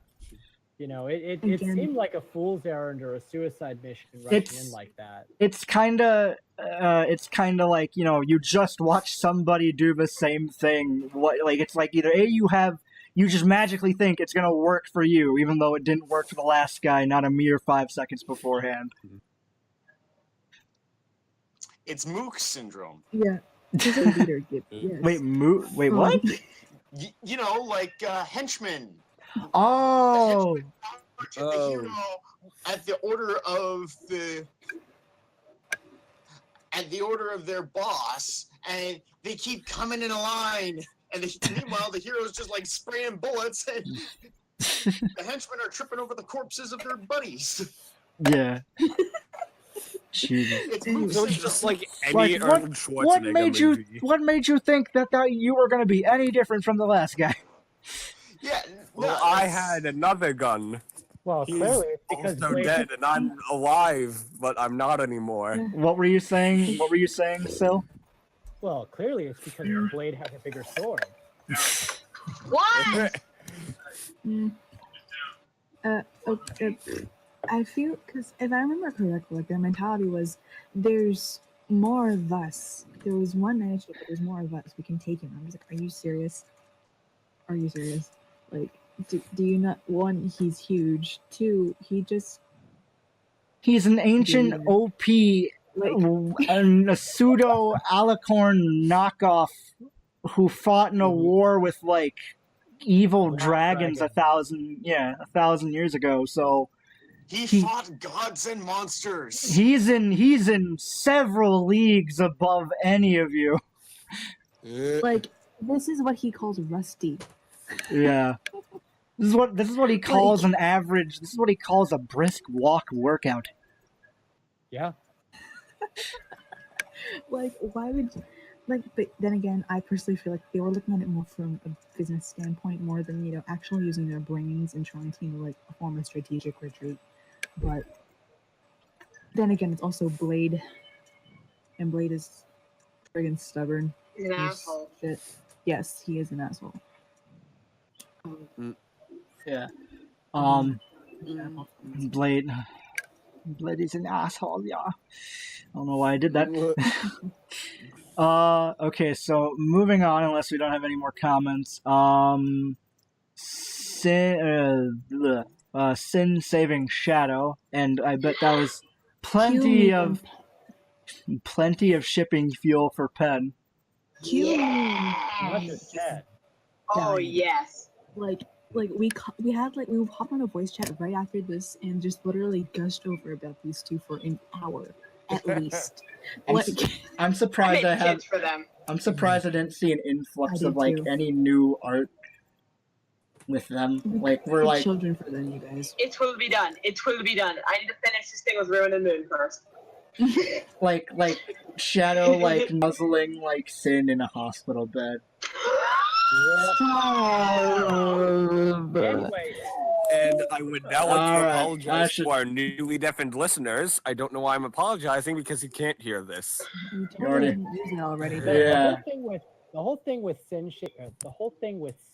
It Again. seemed like a fool's errand or a suicide mission rushing in like that. It's kind of like, you just watch somebody do the same thing. It's like either you just magically think it's going to work for you, even though it didn't work for the last guy not a mere 5 seconds beforehand. It's Mook syndrome. Yeah. Just a leader gift. Yes. Wait, what? Like henchmen. Oh! The hero at the order of their boss, and they keep coming in a line, and meanwhile the hero's just like spraying bullets, and the henchmen are tripping over the corpses of their buddies. Yeah. Jesus. It's Mook So it's syndrome. just like any Arnold Schwarzenegger what made movie. What made you think that you were going to be any different from the last guy? Yeah. Well, no, I it's- had another gun. Well, He's clearly it's because also Blade- dead, and I'm alive, but I'm not anymore. What were you saying? Sil? Well, clearly it's because Blade has a bigger sword. What? I feel, because if I remember correctly, like their mentality was, there's more of us. There was one Nightshade, but there's more of us. We can take him. I'm just like, are you serious? Are you serious? Like, do you not? One, he's huge. Two, He's an ancient OP, and a pseudo Alicorn knockoff who fought in a war with like evil dragons dragon. 1,000 years ago. So He fought gods and monsters. he's in several leagues above any of you. like, this is what he calls rusty. Yeah. This is what he calls an average. This is what he calls a brisk walk workout. Yeah. Like, why would but then again, I personally feel like they were looking at it more from a business standpoint more than, actually using their brains and trying to, form a strategic retreat. But then again, it's also Blade. And Blade is friggin' stubborn. He's an asshole. Shit. Yes, he is an asshole. Yeah. Blade is an asshole, yeah. I don't know why I did that. Okay, so moving on, unless we don't have any more comments. Sin saving Shadow, and I bet that was plenty of shipping fuel for Penn. Q Not just that. Oh dying. yes. Like we hopped on a voice chat right after this and just literally gushed over about these two for an hour at least. I'm surprised I made kids for them. I'm surprised I didn't see an influx I of did like too. any new art with them. Like we're like children for them, you guys. It will be done. It will be done. I need to finish this thing with Ruin and Moon first. like Shadow like nuzzling like Sin in a hospital bed. Anyway, And I would now like All to right, apologize to our newly deafened listeners. I don't know why I'm apologizing because he can't hear this. You You already- totally used it already. the Yeah. whole thing with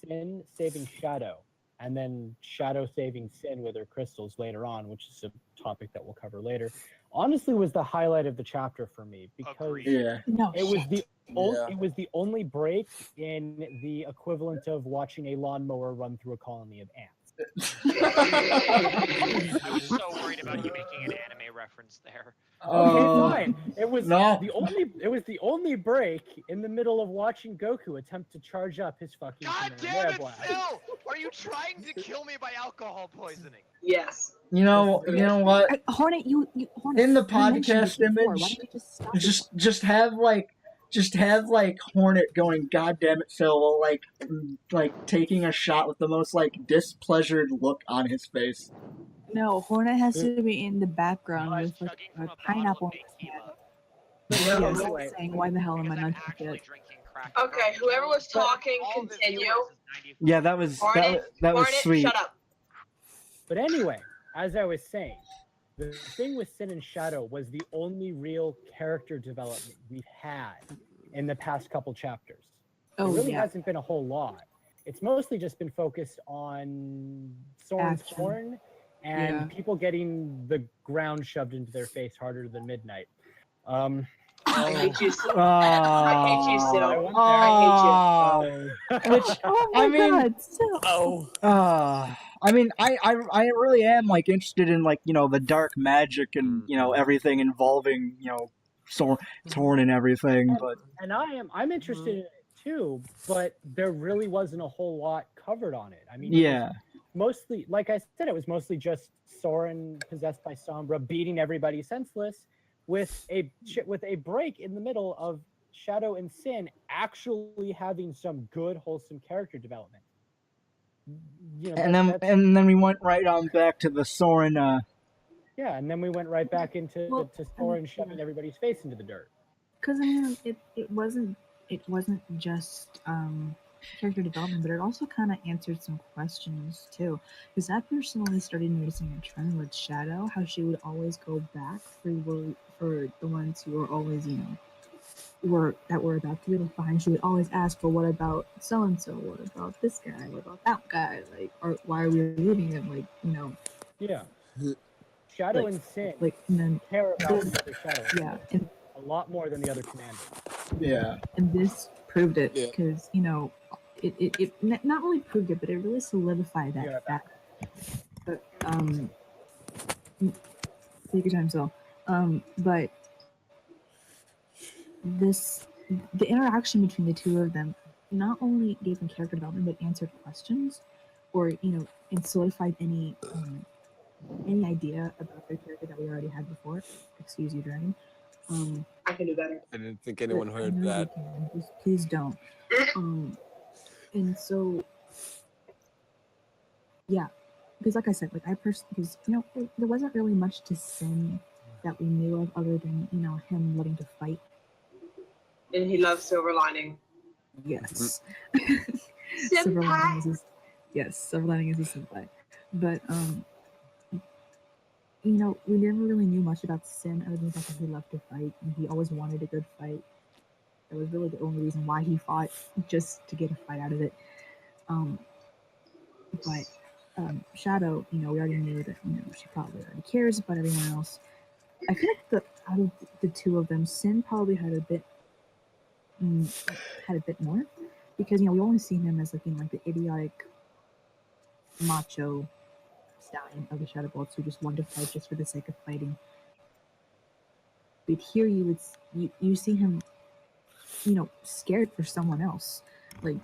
Sin saving Shadow, and then Shadow saving Sin with her crystals later on, which is a topic that we'll cover later, honestly was the highlight of the chapter for me because Agreed. Yeah. No, it was the Yeah. it was the only break in the equivalent of watching a lawnmower run through a colony of ants. I was so worried about you making an anime reference there. Okay, fine. It was no. the only break in the middle of watching Goku attempt to charge up his fucking God Kamehameha damn it, blast. Phil! Are you trying to kill me by alcohol poisoning? Yes. You know what? Hornet, Hornet. In the you mentioned podcast it before. Why image, don't you just stop it? just have like Hornet going, God damn it, Phil, like taking a shot with the most like displeasured look on his face. No, Hornet has to be in the background I was with like chugging a from a bottle pineapple of in his tequila hand. No, Yes, anyway. saying why the hell am I because I'm not drunk actually yet? drinking crack. Okay, whoever was talking, All the continue. viewers is 94. Yeah, that was Hornet, that was Hornet, sweet. shut up. But anyway, as I was saying, the thing with Sin and Shadow was the only real character development we've had in the past couple chapters. Oh, There really yeah. hasn't been a whole lot. It's mostly just been focused on Soarin's Action. horn and Yeah. people getting the ground shoved into their face harder than midnight. I hate you. Oh, I hate you, Sil. Oh, which Oh my I mean, god, so Oh. I mean, I really am like interested in like the dark magic and everything involving Soarin and everything, but And I'm interested in it too, but there really wasn't a whole lot covered on it. I mean, it was yeah, mostly, like I said, it was mostly just Soarin possessed by Sombra beating everybody senseless with a break in the middle of Shadow and Sin actually having some good wholesome character development. and then we went right on back to the Soarin. Yeah, and then we went right back into Well, to Soarin shoving everybody's face into the dirt. because I mean, it wasn't just character development, but it also kind of answered some questions too. Because I personally started noticing a trend with Shadow, how she would always go back for the ones who were always were about to get left behind. She would always ask for, what about so and so? What about this guy? What about that guy? Like, or why are we leaving them? Like, Yeah. Shadow Like- and Sin and then care about the other Shadow yeah, and a lot more than the other commanders. Yeah, and this proved it Yeah. because it not only proved it, but it really solidified that Yeah. fact. But take your time, so but the interaction between the two of them not only gave them character development, but answered questions, or and solidified any idea about their character that we already had before. Excuse you, Dragon. I can do better. I didn't think anyone I heard know you that. can. Just please don't. And so, yeah, because like I said, like I personally, because there wasn't really much to Sin that we knew of other than him wanting to fight. And he loves Silver Lining. Yes. Silver Lining is his, yes, Silver Lining is his senpai. But we never really knew much about Sin other than the fact that he loved to fight and he always wanted a good fight. That was really the only reason why he fought, just to get a fight out of it. But Shadow, we already knew that she probably already cares about everyone else. I feel like out of the two of them, Sin probably had a bit more, because we only see him as being like the idiotic macho stallion of the Shadow Bolts who just wanted to fight just for the sake of fighting. But here you see him, scared for someone else. Like,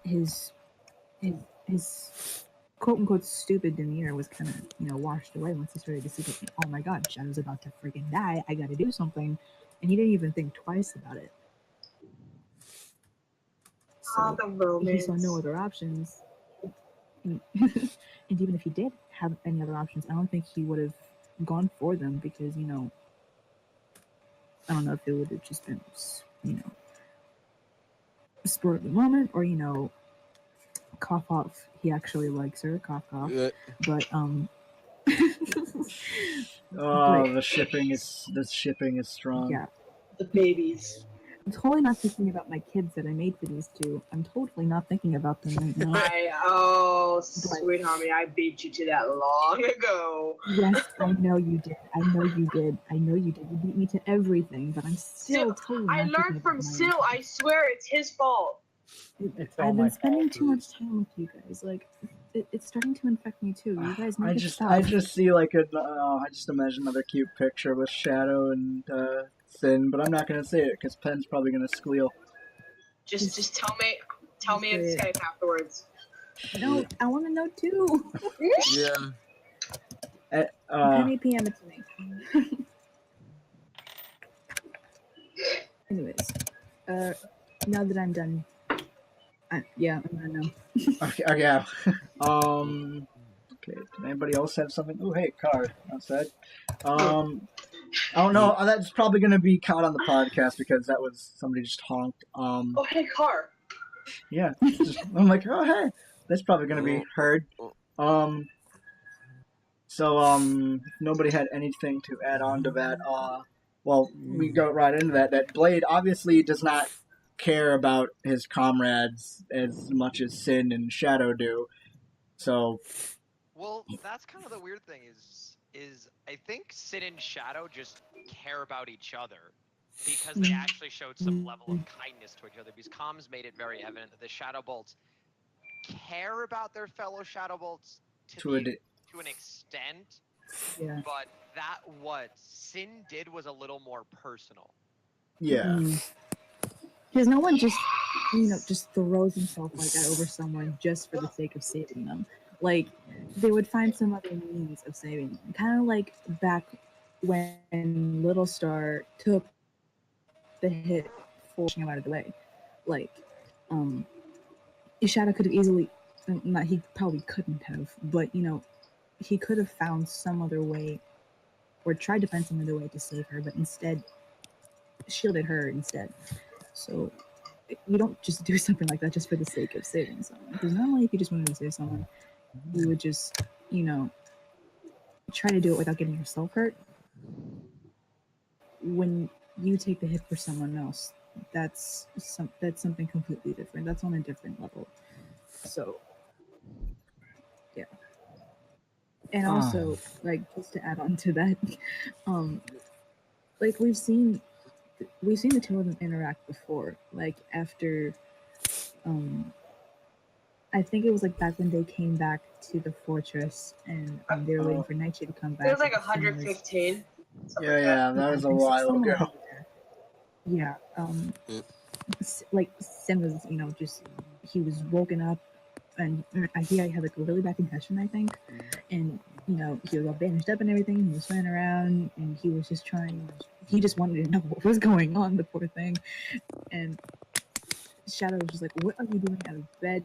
his quote unquote stupid demeanor was kind of, washed away once he started to see that, oh my god, Shadow's about to freaking die. I gotta do something. And he didn't even think twice about it. So the romance. he saw no other options. And even if he did have any other options, I don't think he would have gone for them because, I don't know if it would have just been, spur of the moment or, cough off. He actually likes her, cough cough. Yeah. But the shipping is strong. yeah, The babies. I'm totally not thinking about my kids that I made for these two. I'm totally not thinking about them right now. Sweet homie, I beat you to that long ago. Yes, I know you did. I know you did. You beat me to everything, but I'm still totally not I thinking learned from about my Sil. I swear it's his fault. It's all I've my been spending fault. too much time with you guys. Like, it's starting to infect me too. You guys I need to just stop. I just see like I just imagine another cute picture with Shadow and Sin, but I'm not gonna say it because Pen's probably gonna squeal. Just tell me in Skype afterwards. No, I want to know too. Yeah. Penny PM it to me. Anyways, now that I'm done, I'm gonna know. Okay, yeah. Okay. Did anybody else have something? Oh, hey, car outside. I don't know. That's probably gonna be caught on the podcast because that was somebody just honked. Oh, hey, car. Yeah. I'm like, oh, hey, that's probably gonna be heard. So if nobody had anything to add on to that. Well, we go right into that. That Blade obviously does not care about his comrades as much as Sin and Shadow do. So, Well, that's kind of the weird thing is I think Sin and Shadow just care about each other because they actually showed some level of kindness to each other because comms made it very evident that the Shadow Bolts care about their fellow Shadow Bolts to an extent, Yeah. but that what Sin did was a little more personal. yeah. Because no one just, just throws himself like that over someone just for the sake of saving them. Like, they would find some other means of saving them. Kind of like back when Little Star took the hit for pushing him out of the way. Like, Shadow could have easily, he probably couldn't have, but, he could have found some other way, or tried to find some other way to save her, but instead shielded her instead. So you don't just do something like that just for the sake of saving someone. Because normally if you just wanted to save someone, you would just, try to do it without getting yourself hurt. When you take the hit for someone else, that's something completely different. That's on a different level. So, yeah. And also, like, just to add on to that, like we've seen the two of them interact before. Like after, I think it was like back when they came back to the fortress and they were waiting for Nightshade to come back. It was like 115. Yeah, that was a while ago. Yeah, like Sin was, just he was woken up and he had like a really bad concussion, I think, and he was all bandaged up and everything. He was running around and he was just he just wanted to know what was going on, the poor thing. And Shadow was just like, "What are you doing out of bed?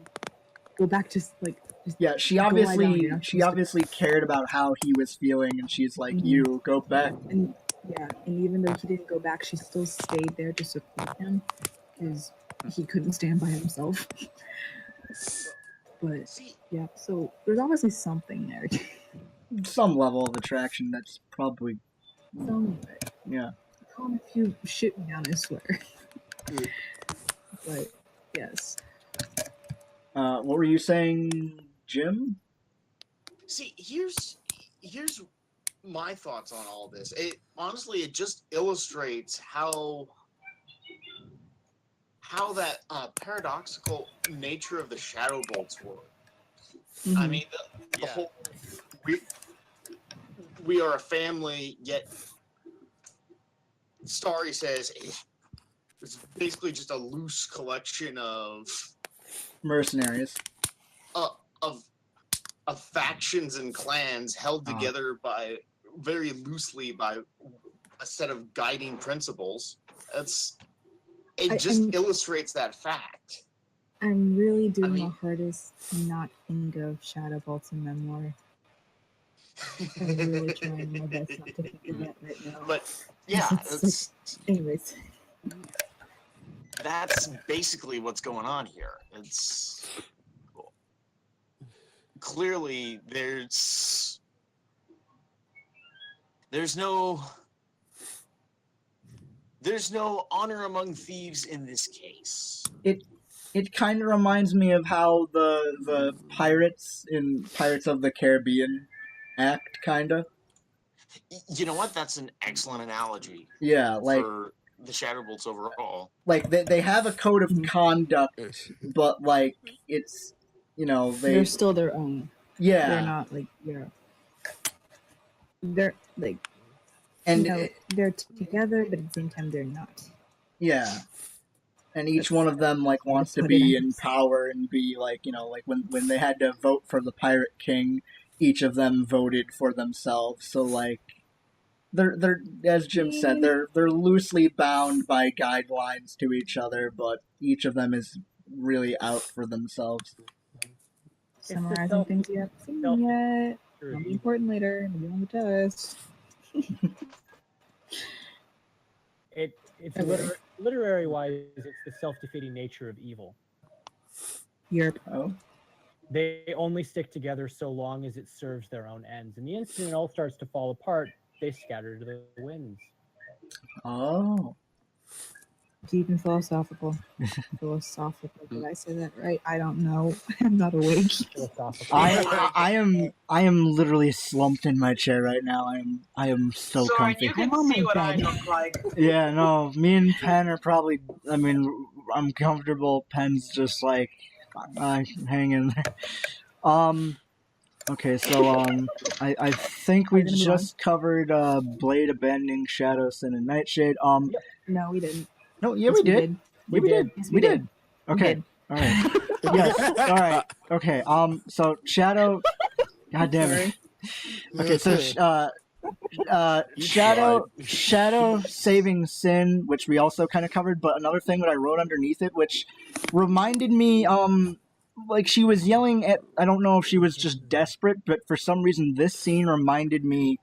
Go back to like." Yeah, she obviously cared about how he was feeling, and she's like, "You go back." And even though he didn't go back, she still stayed there to support him because he couldn't stand by himself. But yeah, so there's obviously something there. Some level of attraction that's probably yeah. Call him if you shoot me down, I swear. But yes. What were you saying, Jim? See, here's my thoughts on all this. It just illustrates how that paradoxical nature of the Shadow Bolts work. Mm-hmm. I mean, the whole we are a family, yet Starry says it's basically just a loose collection of Mercenaries. of factions and clans held together by very loosely by a set of guiding principles. It just illustrates that fact. I'm really doing my hardest to not think of Shadow Bolt's memoir. I'm really trying my best not to think of that right now. But yeah, anyways. That's basically what's going on here. It's clearly there's no honor among thieves in this case. It kind of reminds me of how the pirates in Pirates of the Caribbean act, kind of. You know what? That's an excellent analogy. Yeah, like for the Shadowbolts overall. Like they have a code of conduct, but like it's they're still their own. Yeah, they're not like they're like and they're together, but at the same time they're not. Yeah. And each one of them like wants to be in power and be like like when they had to vote for the Pirate King, each of them voted for themselves. So like they're as Jim said, they're loosely bound by guidelines to each other, but each of them is really out for themselves. Summarizing things you haven't seen yet. It'll be important later. Maybe on the test. It's literary wise, it's the self-defeating nature of evil. Europe. Oh. They only stick together so long as it serves their own ends. And the instant it all starts to fall apart, they scatter to the winds. Oh. Deep and philosophical. Did I say that right? I don't know. I'm not awake. I am literally slumped in my chair right now. I am so comfy. You can see what I look like. Yeah, no, me and Penn are probably. I mean, I'm comfortable. Penn's just like hanging there. Okay, so I think we just covered Blade abandoning Shadow, Sin, and Nightshade. No, we didn't. No, yeah, we did. We did. Yes, we did. Okay. All right. Yes. All right. Okay. So Shadow. God damn it. Okay. So Shadow saving Sin, which we also kind of covered, but another thing that I wrote underneath it, which reminded me, like she was yelling at. I don't know if she was just desperate, but for some reason this scene reminded me,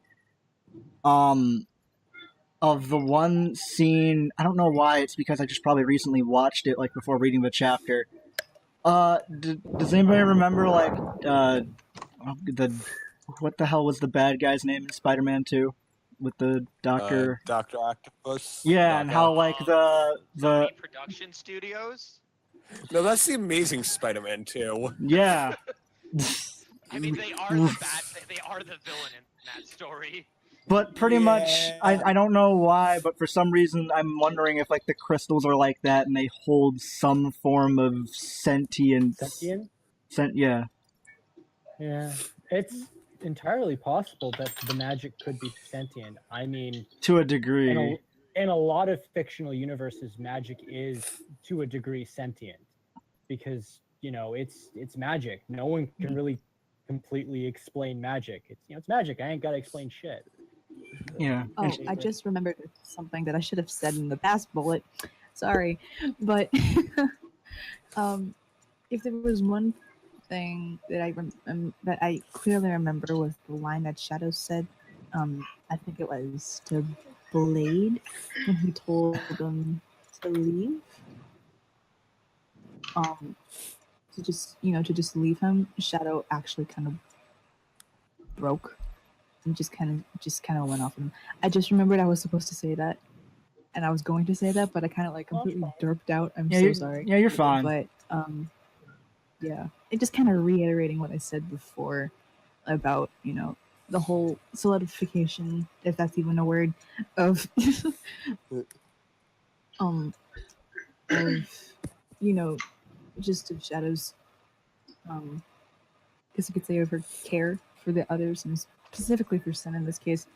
of the one scene. I don't know why. It's because I just probably recently watched it, like before reading the chapter. Does anybody remember like what the hell was the bad guy's name in Spider-Man 2 with the Doctor Dr. Octopus? Yeah, and how like the production studios. No, that's the Amazing Spider-Man 2. Yeah. I mean, they are the villain in that story. But pretty much, I don't know why, but for some reason, I'm wondering if, like, the crystals are like that and they hold some form of sentience. Sentient? Yeah. Yeah. It's entirely possible that the magic could be sentient. I mean... To a degree. In a lot of fictional universes, magic is, to a degree, sentient. Because, it's magic. No one can really completely explain magic. It's magic. I ain't got to explain shit. Yeah. Oh, I just remembered something that I should have said in the past bullet. Sorry, but if there was one thing that I clearly remember was the line that Shadow said. I think it was to Blade when he told them to leave. To just leave him. Shadow actually kind of broke. And just kind of went off him. I just remembered I was supposed to say that, and I was going to say that, but I kind of like completely derped out. I'm so sorry. Yeah, you're fine. But yeah, it just kind of reiterating what I said before about the whole solidification, if that's even a word, of just of Shadow's guess you could say of her care for the others and specifically for Sin in this case.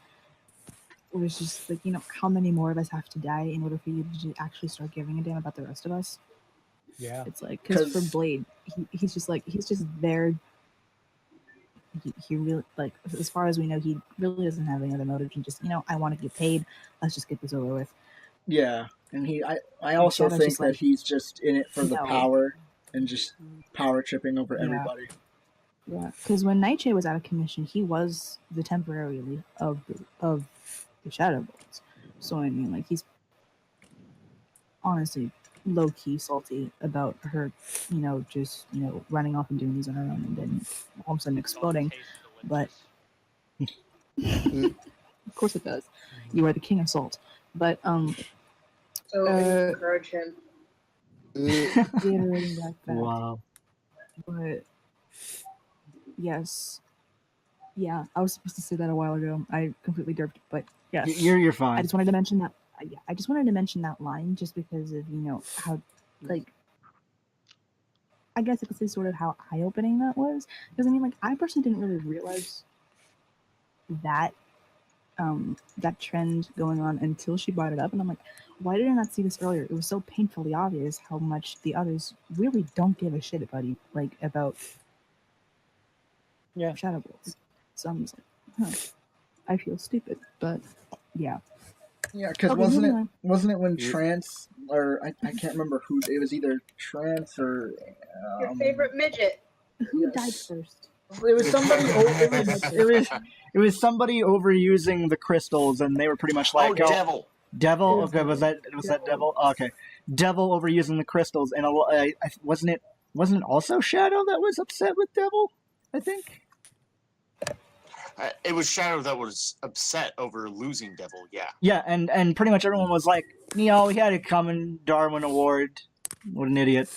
it was just like, how many more of us have to die in order for you to actually start giving a damn about the rest of us? Yeah. It's like, because for Blade, he's just there. He really, like, as far as we know, he really doesn't have any other motive than just, I want to get paid. Let's just get this over with. Yeah, and I also think that he's just in it for the power and just power tripping over everybody. Yeah, because when Nightshade was out of commission, he was the temporary lead of the Shadow Bolts. So I mean, like, he's honestly low key salty about her, just running off and doing these on her own, and then all of a sudden exploding. But of course it does. You are the king of salt. But So encourage him. reiterating that fact. Wow. But yes, yeah, I was supposed to say that a while ago. I completely derped, but yes, you're fine. I just wanted to mention that. Yeah, I just wanted to mention that line just because of how, like, I guess I could say sort of how eye-opening that was. Because I mean, like, I personally didn't really realize that that trend going on until she brought it up, and I'm like, why did I not see this earlier? It was so painfully obvious how much the others really don't give a shit about Shadow Bolts. So I'm just like, I feel stupid, but yeah. Yeah, because wasn't it when Trance, or I can't remember who, it was either Trance or Your favorite midget. Who died first? It was somebody. It was somebody overusing the crystals, and they were pretty much like, Devil. Devil. Okay, was that Devil? Oh, okay, Devil overusing the crystals, and wasn't it also Shadow that was upset with Devil? I think. It was Shadow that was upset over losing Devil, yeah. Yeah, and pretty much everyone was like, he had it coming, Darwin Award. What an idiot.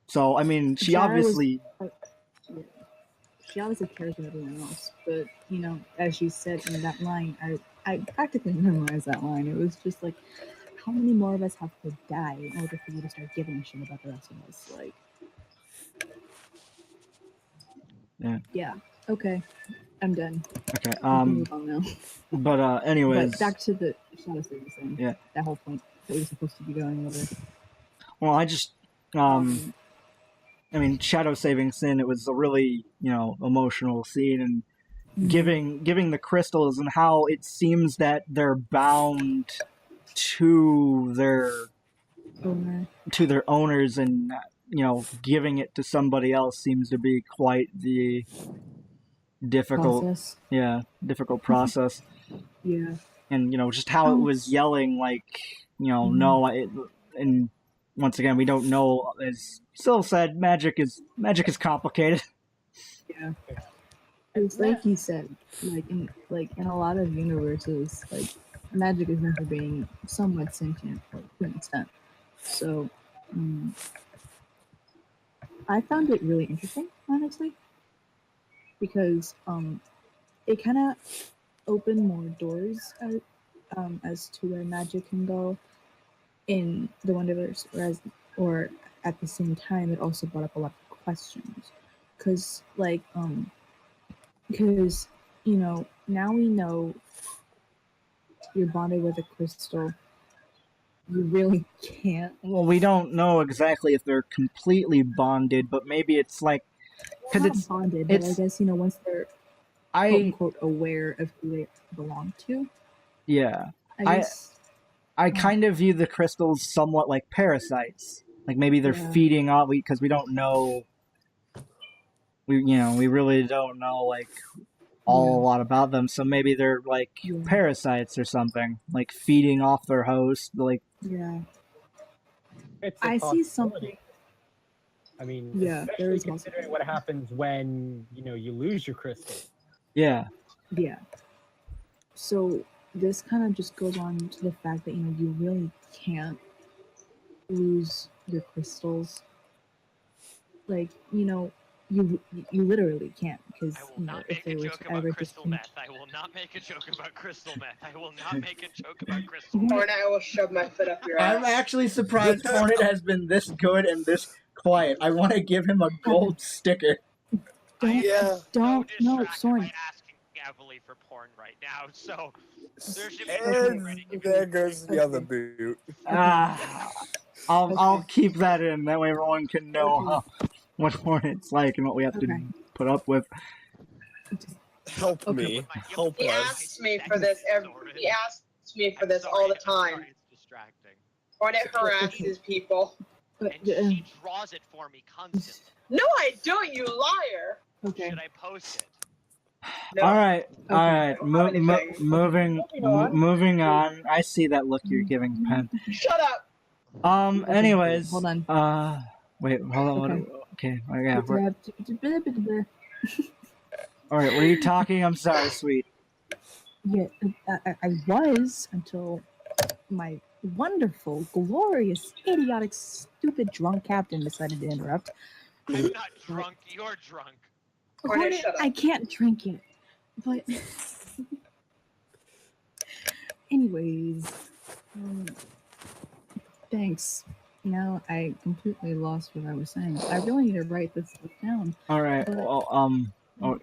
So, I mean, she obviously cares about everyone else, but, as you said in that line, I practically memorized that line. It was just like, how many more of us have to die in order for you to start giving a shit about the rest of us? Like, yeah, okay. I'm done. Okay. We can move on now. But anyways. But back to the Shadow Saving thing. Yeah. That whole point that we were supposed to be going over. Well, I just I mean, Shadow Saving Sin. It was a really emotional scene, and giving the crystals, and how it seems that they're bound to their owners, and giving it to somebody else seems to be quite the difficult process. Yeah. And just how it was yelling, like, no, and once again, we don't know, as Syl said, magic is complicated. Yeah. It's like you said, like in a lot of universes, like, magic is known for being somewhat sentient, like, to an extent. So I found it really interesting, honestly. Because it kind of opened more doors as to where magic can go in the WonderVerse, or at the same time, it also brought up a lot of questions. Because now we know you're bonded with a crystal. You really can't. Well, we don't know exactly if they're completely bonded, but maybe it's like, because it's bonded, but I guess once they're quote unquote aware of who they belong to. Yeah, I kind of view the crystals somewhat like parasites. Like, maybe they're feeding off, because we don't know. We really don't know, like, a lot about them. So maybe they're like parasites or something, like feeding off their host. Like, I see something. I mean, there is considering what happens when you lose your crystal. Yeah. So this kind of just goes on to the fact that you really can't lose your crystals. Like, you literally can't, because I will not make a joke about crystal meth. I will not make a joke about crystal meth. I will not make a joke about crystal meth. Or I will shove my foot up your ass. I'm actually surprised Hornet has been this good and this quiet. I want to give him a gold sticker. Don't, Soarin. Evely for porn right now, so there should be no And credit you there can goes the other boot. I'll keep that in. That way everyone can know what porn it's like and what we have to Okay. put up with. Help Okay. me. You Help He us. asks me for this he asks me for this all the time. Sorry, it's distracting. When it harasses people. But, And she draws it for me constantly. No, I don't, you liar. okay. Should I post it? No. All right. I don't have anything. Moving on. I see that look you're giving, Pen. Shut up. Anyways. Hold on. Wait. Hold on. Okay. Okay. Yeah. All right. Were you talking? I'm sorry, sweet. Yeah, I was until my wonderful, glorious, idiotic, stupid, drunk captain decided to interrupt. I'm not drunk. You're drunk. Cornet, shut up. I can't drink it. But anyways, thanks. Now I completely lost what I was saying. I really need to write this stuff down. All right. But- Well,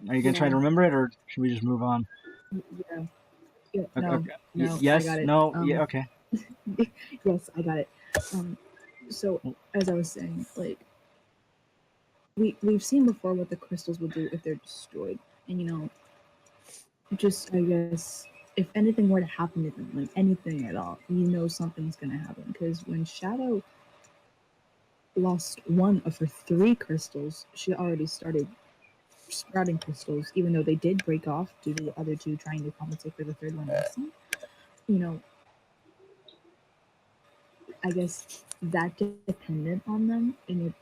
are you gonna try to remember it, or should we just move on? Yeah. Yeah, Okay, no, okay. no, Yes. I got it. No. Yeah. Okay. Yes, I got it. So as I was saying, like we've seen before what the crystals will do if they're destroyed, and just I guess if anything were to happen to them, like anything at all, something's gonna happen. Because when Shadow lost one of her 3 crystals, she already started sprouting crystals, even though they did break off due to the other 2 trying to compensate for the 3rd one missing. I guess that dependent on them, and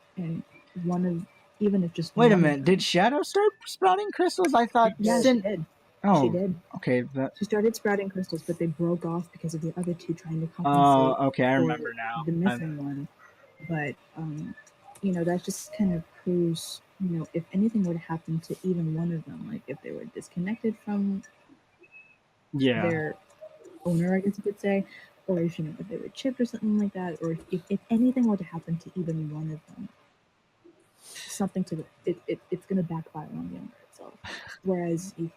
one of even if just Wait a one of minute. them- Did Shadow start sprouting crystals? I thought. Yeah, she did. Oh. She did. Okay. She started sprouting crystals, but they broke off because of the other 2 trying to compensate. Oh. Okay. I for remember now. the missing one. But that just kind of proves, if anything were to happen to even one of them, like if they were disconnected from Yeah. their owner, I guess you could say, or if if they were chipped or something like that, or if anything were to happen to even one of them, something to it's gonna backfire on the owner itself. Whereas if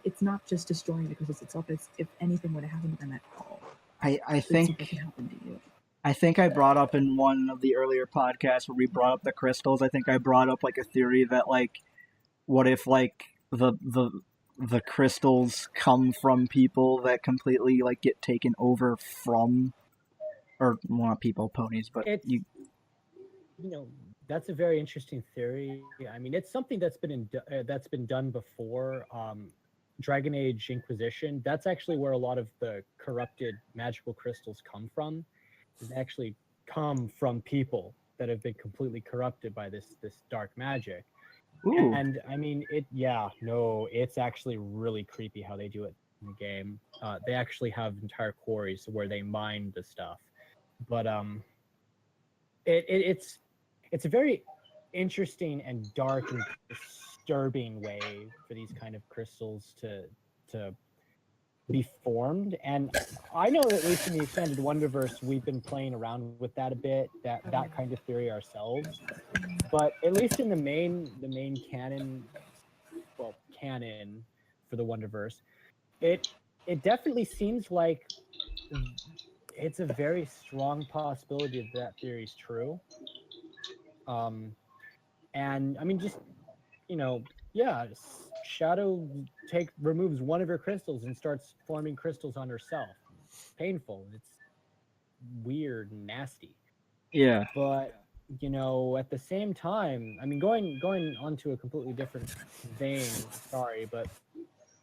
it's not just destroying the crystals itself, it's if anything were to happen to them at all. I think something could happen to you. I think I brought up in one of the earlier podcasts where we brought up the crystals. I think I brought up like a theory that like, what if like the crystals come from people that completely like get taken over from, or well, not people, ponies, but It's, that's a very interesting theory. I mean, it's something that's been done before. Dragon Age Inquisition. That's actually where a lot of the corrupted magical crystals come from. They actually come from people that have been completely corrupted by this dark magic. Ooh. And I mean, it's actually really creepy how they do it in the game. They actually have entire quarries where they mine the stuff. But it's a very interesting and dark and disturbing way for these kind of crystals to be formed. And I know that at least in the expanded WonderVerse, we've been playing around with that a bit, that kind of theory ourselves. But at least in the main canon for the WonderVerse, it definitely seems like it's a very strong possibility that theory is true. And I mean, just Shadow removes one of her crystals and starts forming crystals on herself. Painful. It's weird and nasty. Yeah. But at the same time, I mean, going onto a completely different vein. Sorry, but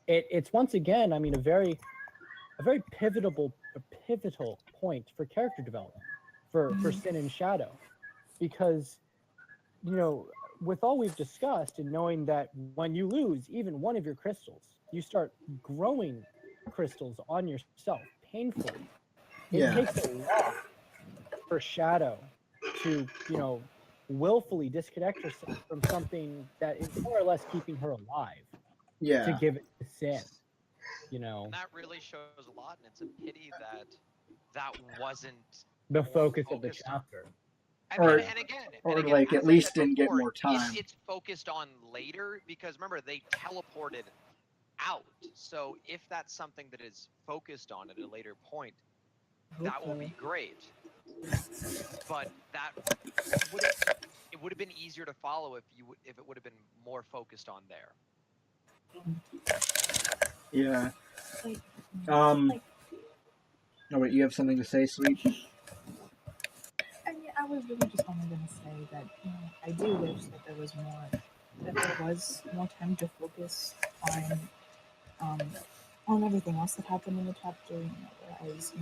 it's once again, I mean, a very pivotal point for character development for Sin and Shadow, because with all we've discussed and knowing that when you lose even one of your crystals, you start growing crystals on yourself painfully. It takes a lot for Shadow to, willfully disconnect herself from something that is more or less keeping her alive. Yeah. To give it to Sin. And that really shows a lot, and it's a pity that wasn't the focus of the chapter. I Or- mean, and again, or, and again, like, as at I least said didn't get before, more time. It's focused on later because remember they teleported out. So if that's something that is focused on at a later point, that will be great. But that would it would have been easier to follow if it would have been more focused on there. Yeah. Like, Oh wait, you have something to say, sweet? I mean, I was really just only gonna say that I do wish that there was more time to focus on everything else that happened in the chapter. Whereas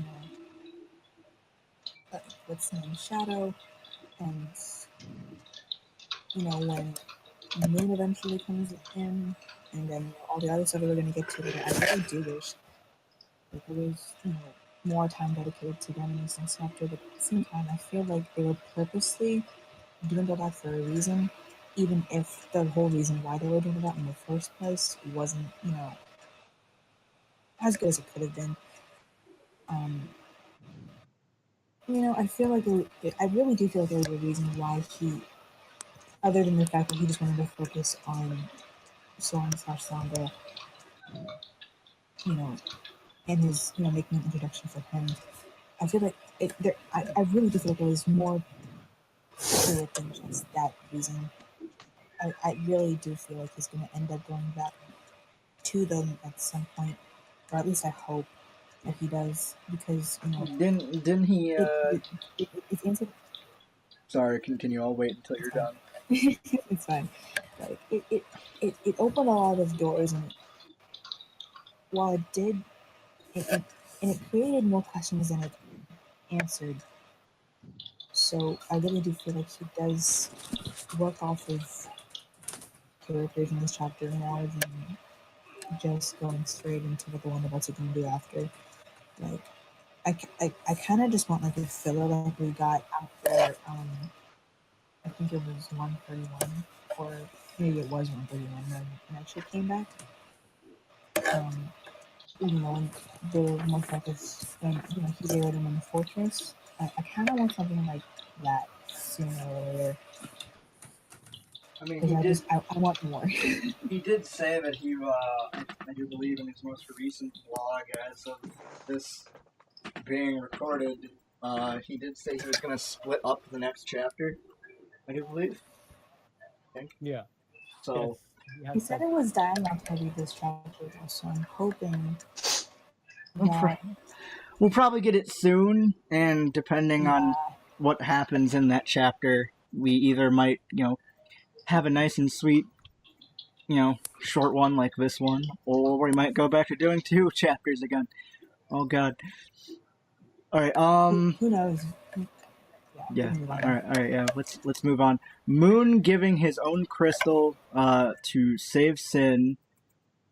what's named Shadow, and when Moon eventually comes in, and then all the other stuff that we're gonna get to later. I really do wish that there was more time dedicated to them in this next chapter. But at the same time, I feel like they were purposely doing that for a reason, even if the whole reason why they were doing that in the first place wasn't, as good as it could have been. I feel like I really do feel like there was a reason why he, other than the fact that he just wanted to focus on Soarin/Sandra, and his, making an introduction for him. I feel like I really do feel like there was more to it than just that reason. I really do feel like he's going to end up going back to them at some point, or at least I hope that he does, because Didn't he? it answered. Sorry, continue. I'll wait until you're done. It's fine. Like it opened a lot of doors, and while it did, and it created more questions than it answered. So I really do feel like he does work off of characters in this chapter more than just going straight into what the Wonderverse are going to do after. Like, I kind of just want like a filler like we got after, I think it was 131, or maybe it was 131 when Nightshade came back. When they were more focused, when he dared him in the fortress. I kind of want something like that sooner or later. I mean, Because I want more. he did say that he, I do believe in his most recent blog, as of this being recorded, he did say he was going to split up the next chapter, I do believe. I think. Yeah. So, Yes. He said it was dialogue heavy this chapter, though, so I'm hoping that we'll probably get it soon, and depending on what happens in that chapter, we either might, have a nice and sweet, short one like this one, or we might go back to doing 2 chapters again. Oh god. Alright, who knows? Yeah. Alright, yeah, let's move on. Moon giving his own crystal to save Sin.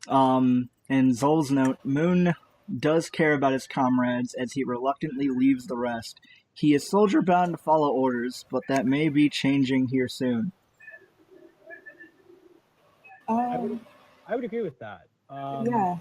And Zol's note, Moon does care about his comrades as he reluctantly leaves the rest. He is soldier bound to follow orders, but that may be changing here soon. I would agree with that. Yeah.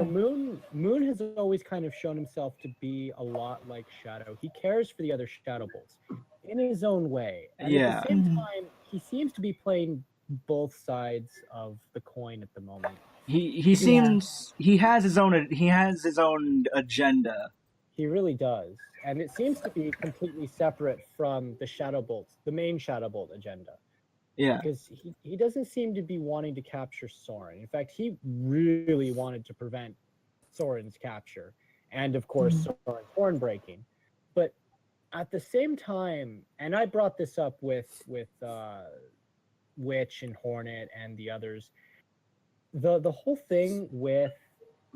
Moon has always kind of shown himself to be a lot like Shadow. He cares for the other Shadow Bolts in his own way. And at the same time, he seems to be playing both sides of the coin at the moment. He seems he has his own agenda. He really does. And it seems to be completely separate from the Shadow Bolts, the main Shadow Bolt agenda. Yeah. Because he doesn't seem to be wanting to capture Soarin. In fact, he really wanted to prevent Soarin's capture. And of course, Soarin's horn breaking. But at the same time, and I brought this up with Witch and Hornet and the others, the whole thing with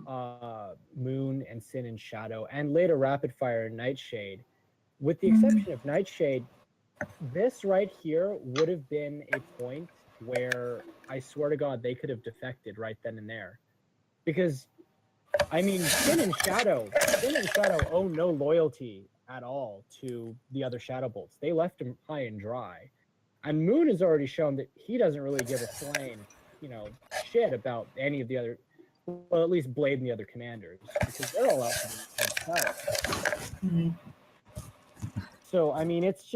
Moon and Sin and Shadow, and later Rapid Fire and Nightshade, with the exception of Nightshade, this right here would have been a point where I swear to God they could have defected right then and there. Because, I mean, Sin and Shadow owe no loyalty at all to the other Shadow Bolts. They left him high and dry. And Moon has already shown that he doesn't really give a flying, shit about any of the other, well, at least Blade and the other commanders, because they're all out for themselves. So, I mean, it's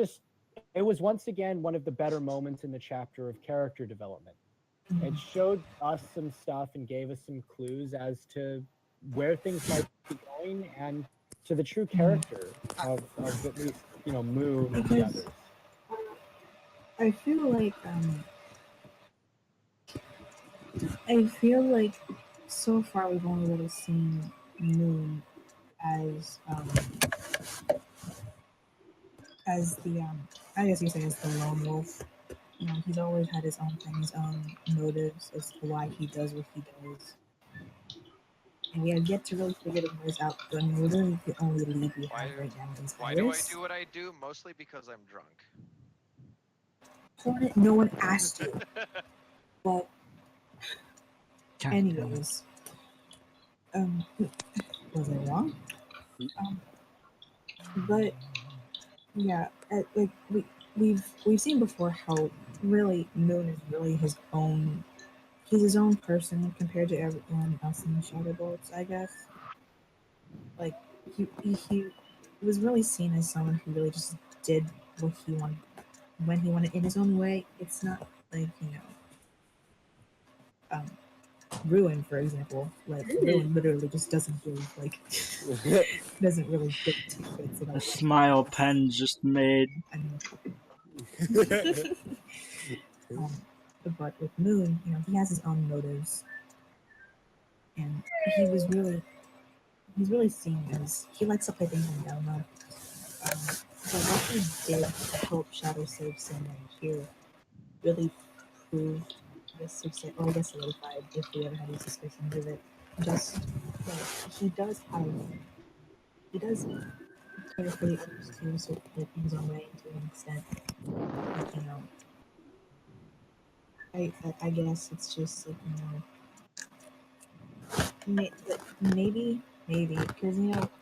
it was once again one of the better moments in the chapter of character development. It showed us some stuff and gave us some clues as to where things might be going and to the true character of at least, Moon and the Because others. I feel like so far we've only really seen Moon as the I guess you say as the lone wolf. He's always had his own thing, his own motives as to why he does what he does. And we have yet to really figure those out. I mean, literally the only lead we have right now is Why do I Iris. do what I do? Mostly because I'm drunk. Hornet, no one asked you. But anyways, was I wrong? But yeah, we've seen before how really Moon is really his own. He's his own person compared to everyone else in the Shadow Bolts, I guess. Like he was really seen as someone who really just did what he wanted when he wanted in his own way. It's not like Ruin, for example. Like Ruin literally just doesn't give doesn't really give two fits about A smile Pen's just made. But with Moon, he has his own motives, and he's really seen as he likes to play things in down low. So what he did to help Shadow save Sin and here really proved this success, or I guess solidified if we ever had any suspicions of it. Just that he does care for the others too, so in his own way to an extent. I guess it's just maybe because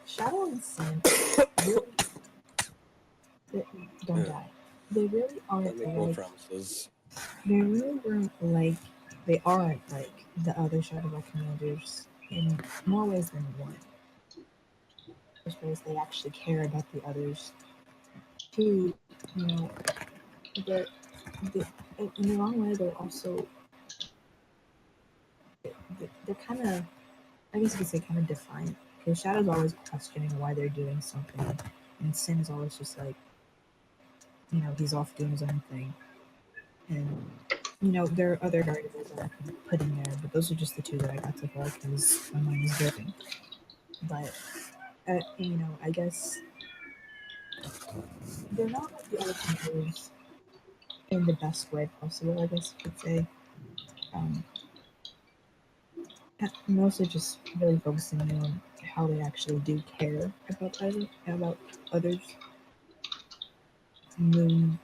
Shadow and Sin really, don't die. They really aren't like. They really weren't like. They aren't like the other Shadow Ball commanders in more ways than one. As far as they actually care about the others. Two, but in the wrong way, they're also they're kind of, I guess you could say, kind of defiant. Because Shadow's always questioning why they're doing something, and Sin is always just like, he's off doing his own thing. And there are other variables that I could put in there, but those are just the two that I got so far because my mind is dripping. But I guess they're not like the other commanders in the best way possible, I guess you could say. Mostly just really focusing on how they actually do care about others. Moon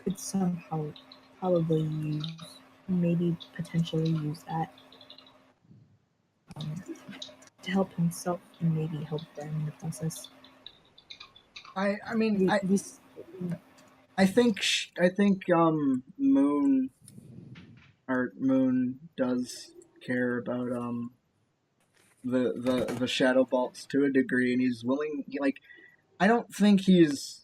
could somehow probably potentially use that to help himself and maybe help them in the process. I think Moon does care about the Shadow Bolts to a degree, and he's willing. I don't think he's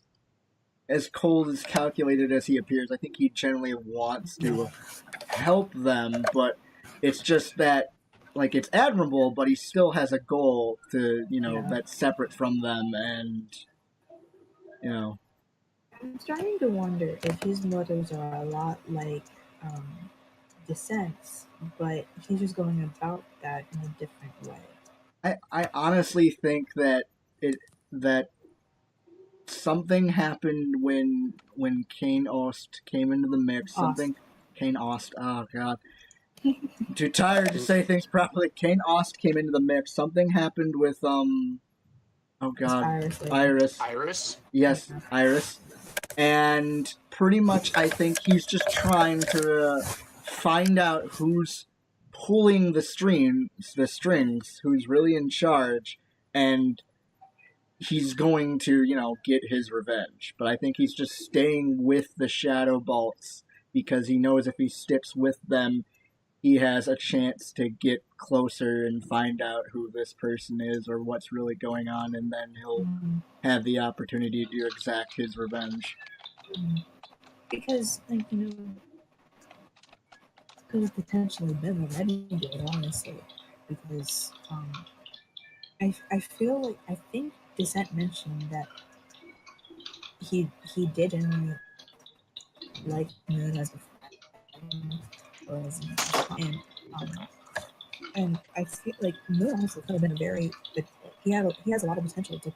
as cold as calculated as he appears. I think he generally wants to help them, but it's just that it's admirable, but he still has a goal to that's separate from them, and I'm starting to wonder if his motives are a lot like Descent's, but he's just going about that in a different way. I honestly think that something happened when Kane Ost came into the mix. Kane Ost. Oh god, too tired to say things properly. Kane Ost came into the mix. Something happened with oh god, Iris. Yes, Iris. And pretty much, I think he's just trying to find out who's pulling the strings, who's really in charge, and he's going to, get his revenge. But I think he's just staying with the Shadow Bolts because he knows if he sticks with them, he has a chance to get closer and find out who this person is or what's really going on, and then he'll have the opportunity to exact his revenge. because, like, you know, could have potentially been a renegade, honestly. Because, I feel like, I think Dissent mentioned that he didn't like Moon as a friend, or as um, and I feel like Moon also could have been a very, but he has a lot of potential to,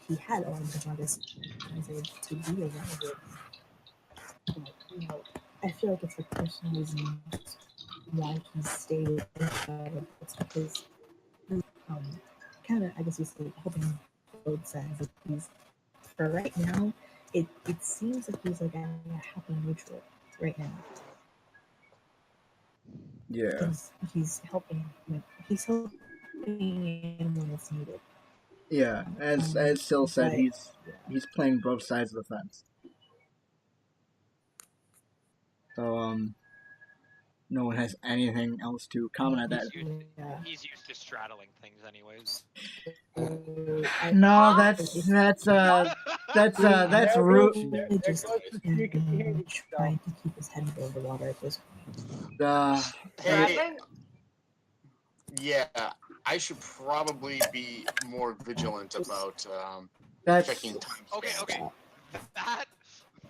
he had a lot of potential, I guess, to be a renegade. But, you know, I feel like it's the personal reason why he stayed with Shadow. It's because, um, kind of, I guess you say, helping both sides. Like he's, for right now, it seems like he's like a happy neutral right now. Yeah. He's helping when it's needed. Yeah. As Syl said, but, he's playing both sides of the fence. So no one has anything else to comment on that. He's used to straddling things, anyways. No, that's root. Really just trying to keep his head above the water at this point. Hey, yeah, I should probably be more vigilant about checking time. Okay.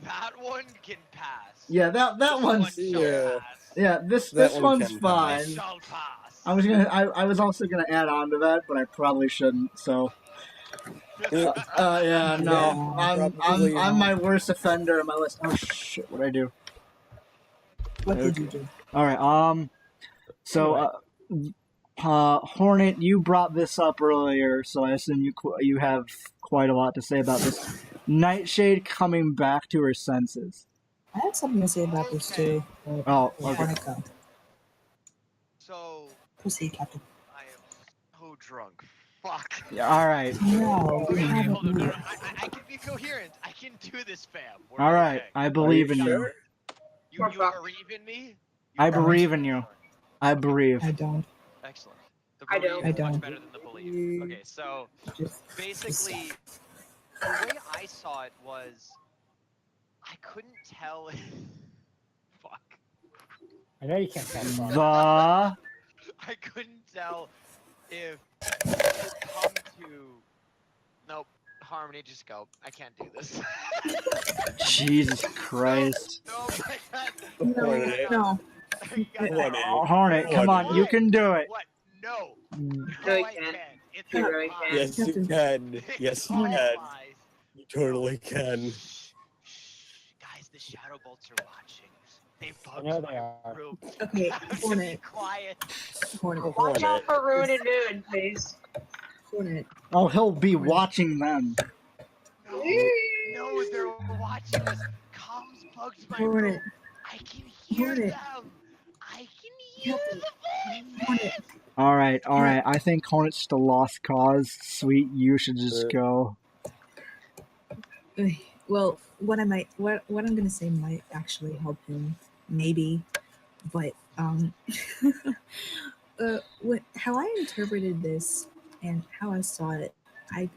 That one can pass. Yeah, that one's yeah. This one's fine. I was also gonna add on to that, but I probably shouldn't. So. Yeah, no, I'm my worst offender on my list. Oh shit, what'd I do? What did you do? All right, so Hornet, you brought this up earlier, so I assume you have quite a lot to say about this. Nightshade coming back to her senses. I had something to say about this too. Oh, okay. So proceed, Captain. I am so drunk. Fuck. Yeah, all right. No, okay, hold on. I can be coherent. I can do this, fam. All right, okay. I believe in you. You bereave in me? I bereave in you. I bereave. I don't. Excellent. The I believe don't. is much better than the believe. Okay, so basically, the way I saw it was, I couldn't tell. Fuck. I know you can't tell. The. I couldn't tell if it come to. Nope. Harmony, just go. I can't do this. Jesus Christ. No. Hornet, come on, you can do it. What? No. No, you can't. It's You really can't. Yes, you can. Yes, you can. You totally can. Guys, the shadow bolts are watching. They I know they are. room. Okay, Hornet. Quiet. Hornet. Watch out for Ruined Moon, please. Hornet. Oh, he'll be watching them. No, they're watching us. Comms bugs my Hornet. room. I can hear them. I can hear the voices. All right. I think Hornet's just a lost cause. Sweet, you should just go. Well, what I'm gonna say might actually help him, maybe, but how I interpreted this and how I saw it, I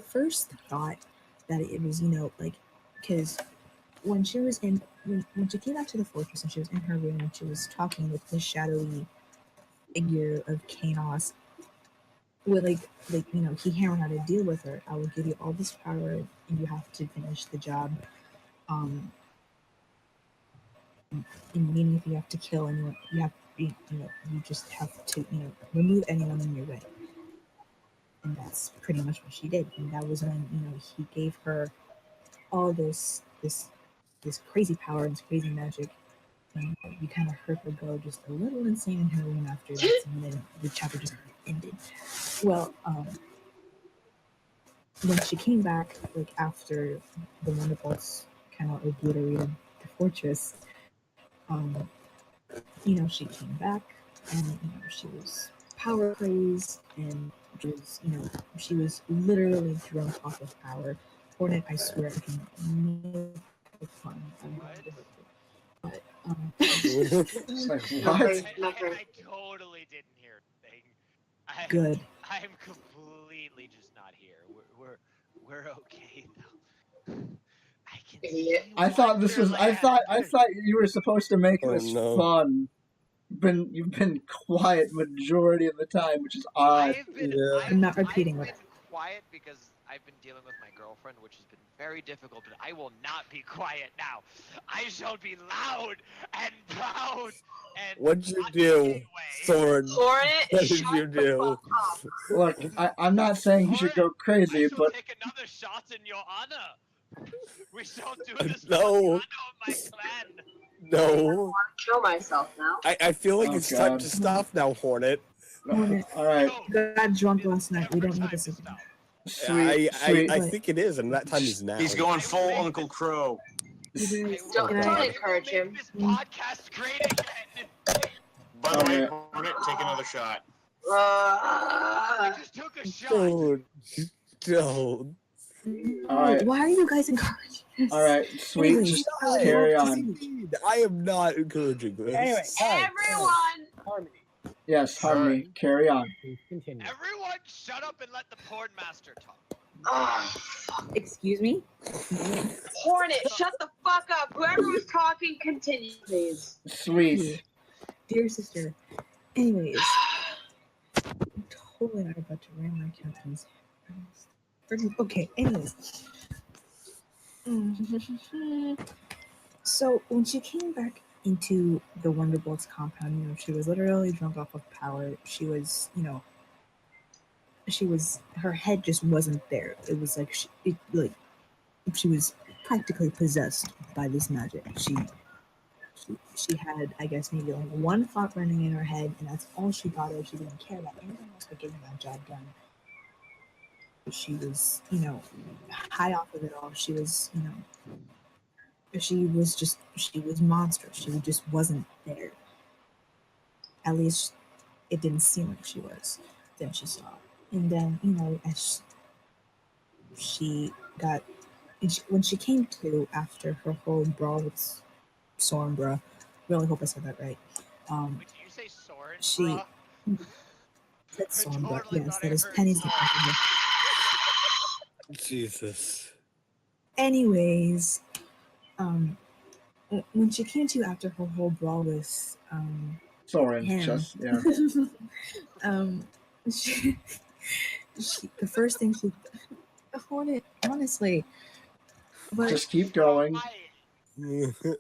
first thought that it was, because when she was when she came back to the fortress and she was in her room and she was talking with the shadowy figure of Chaos, with he hammered how to deal with her. I will give you all this power and you have to finish the job. Meaning if you have to kill anyone, you just have to remove anyone in your way. And that's pretty much what she did. And that was when he gave her all this crazy power and this crazy magic. And you kind of heard her go just a little insane in her room after that, and then the chapter just ended. Well, when she came back, after the Wonderbolts kind of obliterated the fortress, she came back and she was power crazed and she was literally thrown off of power. Hornet, I swear I can make fun. But I totally didn't hear a thing. Good. I'm completely just not here. We're okay though. I Idiot. I thought this was. I thought you were supposed to make this fun. You've been quiet majority of the time, which is odd. I'm not repeating I've what. been quiet because I've been dealing with my girlfriend, which has been very difficult, but I will not be quiet now. I shall be loud and proud and What'd you do, Soarin? Hornet, What did shut you the do? fuck up. Look, I'm not saying you should go crazy, I shall but take another shot in your honor. We shall do this No. for the honor of my clan. No. Kill myself now. I feel like Oh, it's time God. to stop now, Hornet. Hornet, all right. you got drunk last night. We don't need this again. Sweet, sweet. I think it is, and that time is now. He's going full Uncle Crow. You guys, Don't can I- encourage him. This podcast great again. By the way, Alright. Hornet, take another shot. I just took a shot. Don't. All right. Why are you guys encouraging this? All right, sweet. Anyways, Just I carry love to on. see- I am not encouraging this. Anyway, Everyone! Harmony. Yes, Harmony, carry on. Please continue. Everyone, shut up and let the porn master talk. Excuse me? Hornet, shut the fuck up. Whoever was talking, continue, please. Sweet. Dear sister. Anyways. I'm totally not about to ram my captain's. Okay, anyways. So when she came back into the Wonderbolt's compound, you know, she was literally drunk off of power. She was, you know, her head just wasn't there. It was like she was practically possessed by this magic. She had, I guess, maybe like one thought running in her head, and that's all she thought of. She didn't care about anything else but getting that job done. She was, you know, high off of it all. She was, you know, she was monstrous. She just wasn't there. At least it didn't seem like she was. Then she saw. And then, you know, as she got, when she came to after her whole brawl with Soarin, bruh, really hope I said that right. Wait, did you say Soarin? She Bruh? said Soarin, bruh. totally Yes, thought that I is heard Penny's Soarin. name. Jesus. Anyways, when she came to after her whole brawl with Soarin, him, just, yeah. she, the first thing she Hornet, honestly, but Just keep going.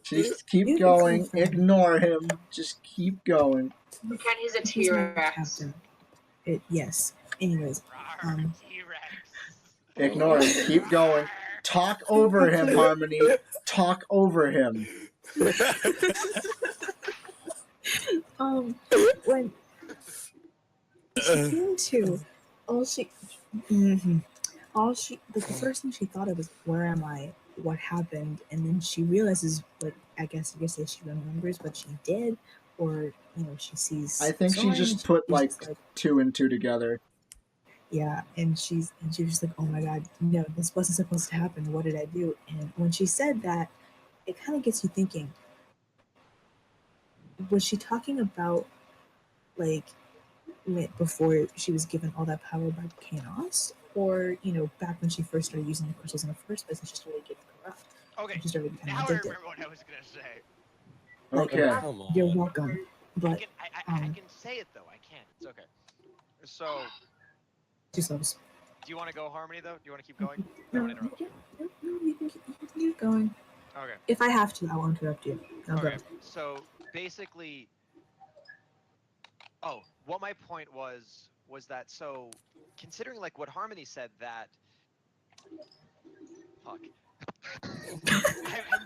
Just keep You can going. confirm. Ignore him. Just keep going. Ken, he's a he's my T-Rex. captain. Anyways, T-Rex. Ignore him. Keep going. Talk over him, Harmony. Talk over him. When she came to, the first thing she thought of was, where am I? What happened? And then she realizes, like, I guess you could say she remembers what she did, or, you know, she sees. I think she Soarin, just put she's like just 2 and 2 together. yeah, and she was just like, oh my god, no, this wasn't supposed to happen. What did I do? And when she said that, it kind of gets you thinking, was she talking about, like, before she was given all that power by Chaos, or, you know, back when she first started using the crystals in the first place and she started getting corrupt? Okay, She started becoming now I addicted. remember what I was gonna say. Okay. Come on. You're welcome. But I can say it though. I can. It's okay. So, just loves. do you want to go Harmony though? Do you want to keep going? No, I don't interrupt you. you can keep going. Okay. If I have to, I won't interrupt you. No, Okay. go. So basically, what my point was that, so considering like what Harmony said, that fuck. I'm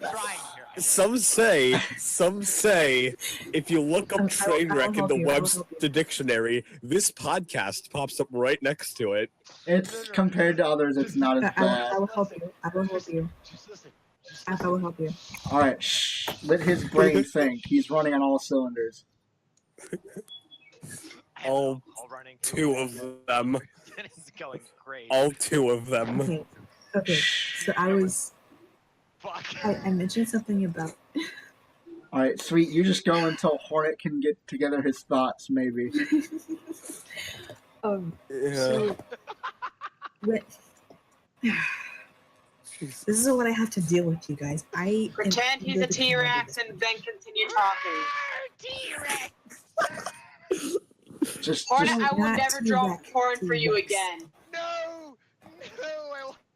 trying here. Some say, if you look up train wreck in the Webster dictionary, this podcast pops up right next to it. It's compared to others, it's not as I bad. will help you. I will help you. Just listen. I will help you. All right, shh. Let his brain think. He's running on all cylinders. All running. 2 of them. It's going great. All 2 of them. Okay. So Fuck. I mentioned something about. All right, sweet. You just go until Hornet can get together his thoughts, maybe. Yeah. So, when, This is what I have to deal with, you guys. Pretend he's a T-Rex and then continue talking. Just Hornet, I will Not never draw T-Rex, porn for you T-Rex. again. No,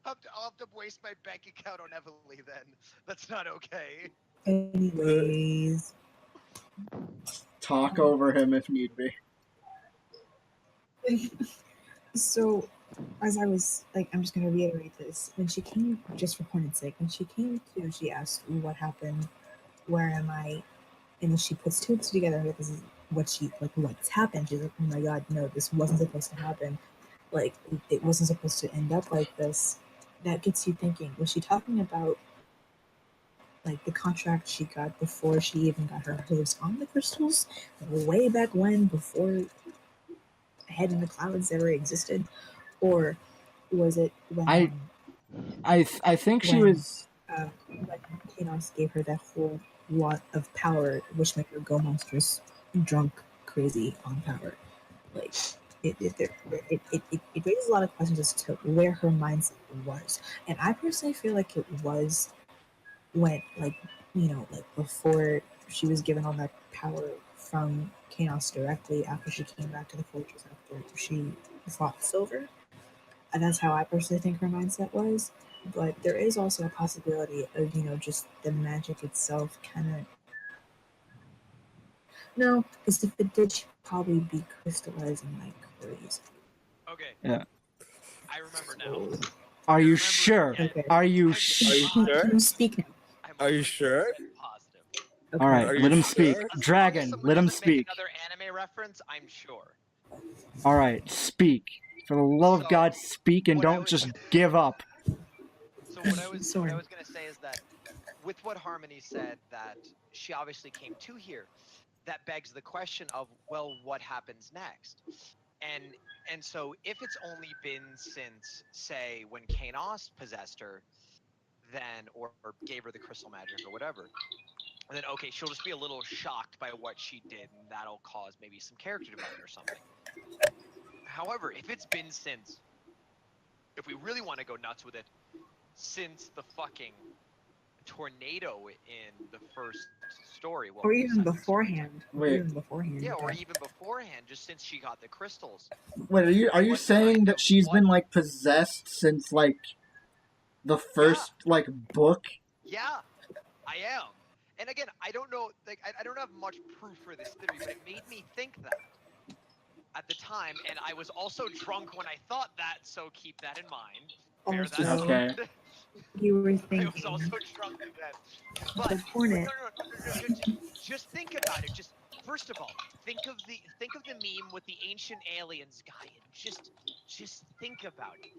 I'll have to waste my bank account on Emily then. That's not okay. Anyways, talk over him if need be. so as I was like, I'm just gonna reiterate this. When she came, just for Hornet's sake, when she came to, she asked, "What happened? Where am I?" And then she puts two and two together. Like, this is what's happened. She's like, "Oh my god, no, this wasn't supposed to happen. Like, it wasn't supposed to end up like this." That gets you thinking. Was she talking about like the contract she got before she even got her hooves on the crystals, way back when, before Head in the Clouds ever existed, or was it when I think she when, was. when Thanos gave her that whole lot of power, which made her go monstrous, drunk, crazy on power? Like it raises a lot of questions as to where her mindset was, and I personally feel like it was when, like, before she was given all that power from Chaos directly after she came back to the fortress after she fought Silver. And that's how I personally think her mindset was. But there is also a possibility of, just the magic itself kind of. No, because if it did, she'd probably be crystallizing like crazy. Okay. Yeah. I remember now. Are you sure? Okay. Are you Are sure? you sure? Can you speak now? Are you sure? Positive. Okay. All right, Are let you him speak. sure? As long as Dragon, someone let him doesn't make speak. Another anime reference, I'm sure. All right, speak. For the love of So, God, speak and what I don't was- just give up. So what I was Sorry. gonna say is that with what Harmony said, that she obviously came to here, that begs the question of, well, what happens next? And so if it's only been since, say, when Kanos possessed her, then or gave her the crystal magic or whatever, then okay, she'll just be a little shocked by what she did, and that'll cause maybe some character development or something. However, if it's been since, if we really want to go nuts with it, since the fucking tornado in the first story, well, Or the even second story, beforehand. Wait. Even beforehand. yeah, or okay. even beforehand, just since she got the crystals. Wait, are you What saying kind that of- she's what- been like possessed since like the first like book? Yeah, I am. And again, I don't know, like, I don't have much proof for this theory, but it made me think that at the time, and I was also drunk when I thought that, so keep that in mind. Bear that in Also, Okay. mind. You were I thinking. was also drunk then. But The Hornet. no, just think about it. Just first of all, think of the meme with the ancient aliens guy, and just think about it.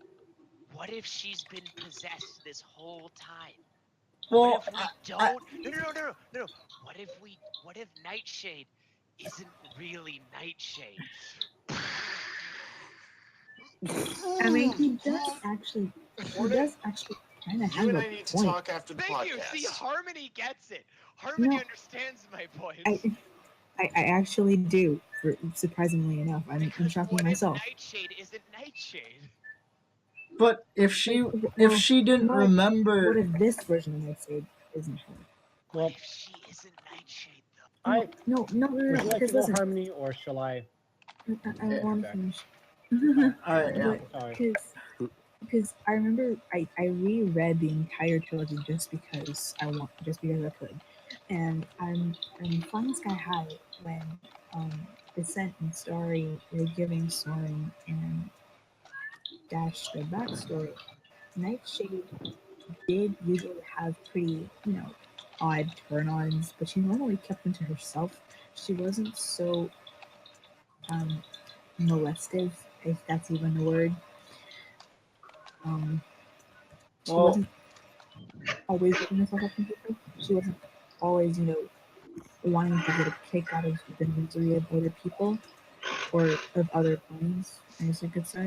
What if she's been possessed this whole time? Well, What if we don't? No. What if Nightshade isn't really Nightshade? I mean, he does actually kind of You have and a I need to point. talk after the Thank you. podcast. See, Harmony gets it. Harmony No. understands my points. I actually do. Surprisingly enough, I'm Because shocking what myself. if Nightshade isn't Nightshade? but if she Well, didn't what remember, if this version of Nightshade isn't her? What Well, if she isn't Nightshade though? No, would you like to because go listen, Harmony, or shall I? I want to Back. finish. all right, yeah. Sorry. Because I remember I reread the entire trilogy just because I could, and I'm flying sky high when Descent and Starry were giving Soaring and Dash their backstory. Nightshade did usually have pretty odd turn-ons, but she normally kept them to herself. She wasn't so molestive, if that's even the word. She Well, wasn't always giving herself up to people. She wasn't always, wanting to get a kick out of the misery of other people or of other planes, I guess I could say.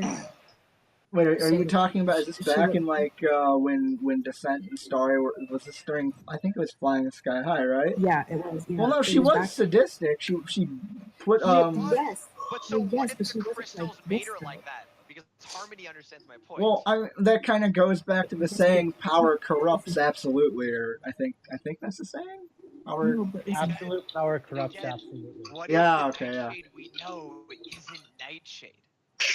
wait, are you So, talking about, is this she back wa- in like when Descent and Starry was this during? I think it was Flying Sky High, right? Yeah, it was. Yeah, Well, no, it she was back- sadistic. She put Yes, But so yes, what if but the she wasn't crystals like made this her though. like that? Because Harmony understands my point. Well, that kind of goes back to the saying "power corrupts absolutely," or I think that's the saying. Power. No, but listen, Absolute power corrupts Again, absolutely. What Yeah, if the okay, yeah. Nightshade we know isn't Nightshade?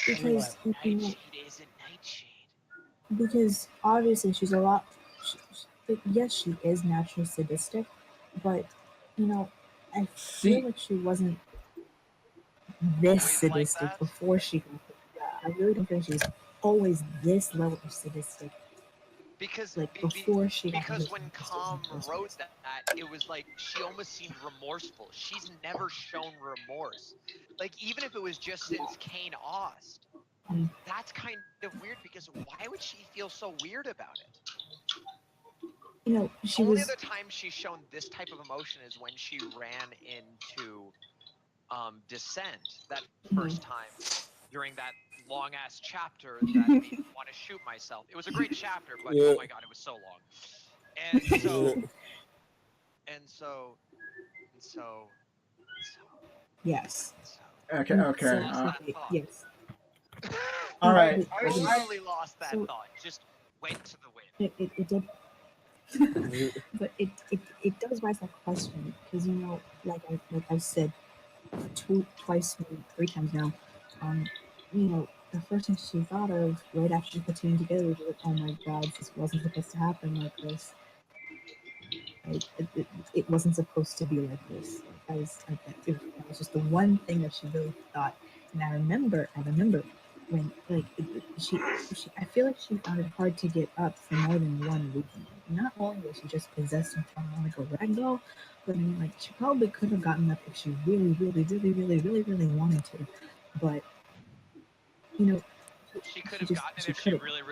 because you know, Nightshade isn't Nightshade. because obviously she's a lot. Like, yes, she is naturally sadistic, but you know, I See- feel like she wasn't this Always like sadistic that? before she got. I really don't think she was always this level of sadistic. Because Like, before she got because the when business Com person. wrote that, it was like she almost seemed remorseful. She's never shown remorse. Like even if it was just since Kane Ost, Mm. that's kind of weird because why would she feel so weird about it? You know, she The only was. other time she's shown this type of emotion is when she ran into Descent that first time during that long ass chapter that made me want to shoot myself. It was a great chapter, but oh my god, it was so long. And so Yes. Okay. So, Okay. yes. All right. I totally lost that So- thought. Just went to the wind. It did. But it does raise that question because, you know, like I've said twice, maybe 3 times now, you know, the first thing she thought of right after she put 2 and 2 together was like, oh my god, this wasn't supposed to happen like this. Like, it wasn't supposed to be like this. That was just the one thing that she really thought. And I remember when, like, she I feel like she found it hard to get up for more than one reason. Not only was she just possessed and trying like a ragdoll, but I mean, like, she probably could have gotten up if she really wanted to. But, you know, She could have gotten it if she really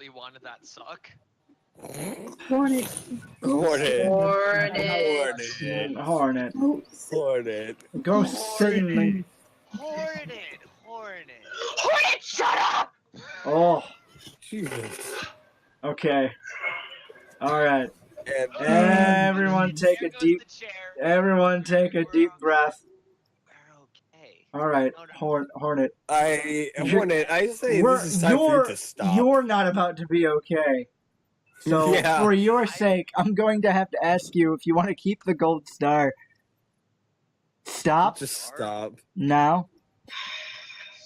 wanted that suck. Hornet. Go sit in the. Hornet, shut up! Oh. Jesus. Okay. All right. And Everyone take a deep. Everyone take a deep breath. All right, Hornet. Hornet, I say this is time for you to stop. You're not about to be okay. So Yeah. for your sake, I'm going to have to ask you if you want to keep the gold star. Stop. Just stop. Now.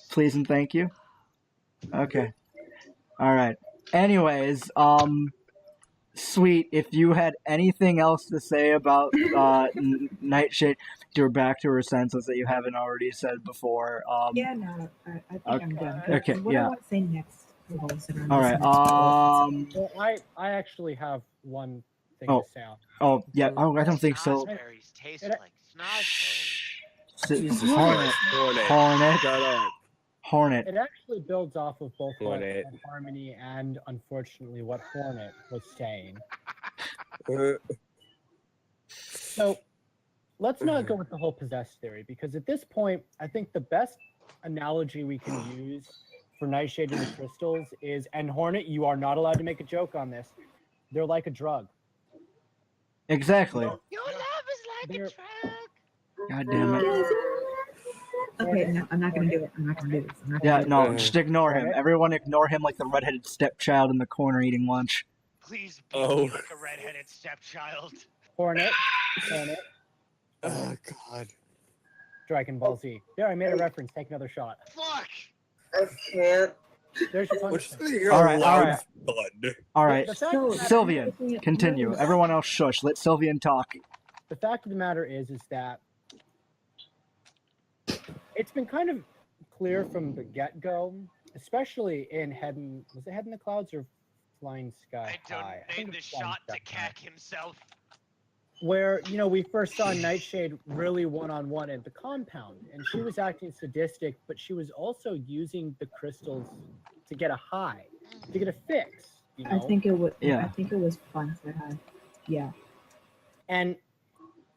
Please and thank you. Okay. All right. Anyways, Sweet, if you had anything else to say about Nightshade, to her back to her senses that you haven't already said before. Yeah, no, I think I'm done. Okay, What yeah. do I want to say next? All right. Well, I actually have one thing to say. Oh, yeah. Oh, I don't think so. Snozberries taste like snozberries. Jesus Hornet. Christ, Hornet. Shut up. Hornet. It actually builds off of both what Hornet. Harmony and, unfortunately, what Hornet was saying. So, let's not go with the whole possessed theory, because at this point, I think the best analogy we can use for Nightshade and the crystals is, and Hornet, you are not allowed to make a joke on this, they're like a drug. Exactly. Your love is like a drug. God damn it. Okay, no, I'm not gonna do it. I'm not gonna do this. I'm not Yeah, gonna no, do it. just ignore him. Everyone ignore him like the redheaded stepchild in the corner eating lunch. Please be like a redheaded stepchild. Hornet. Oh, God. Dragon Ball Z. There, I made a reference. Take another shot. Fuck! I can't. There's your punishment. All right. Bud. All right. The fact of the matter- Sylvian, continue. Everyone else shush. Let Sylvian talk. The fact of the matter is that it's been kind of clear from the get-go, especially in Head in the Clouds or Flying Sky High? I think Donate the it's Flying shot Sky to Cack himself. where, you know, we first saw Nightshade really one-on-one at the compound, and she was acting sadistic, but she was also using the crystals to get a high, to get a fix, you know? I think it was. Yeah. I think it was fun for her. Yeah. And,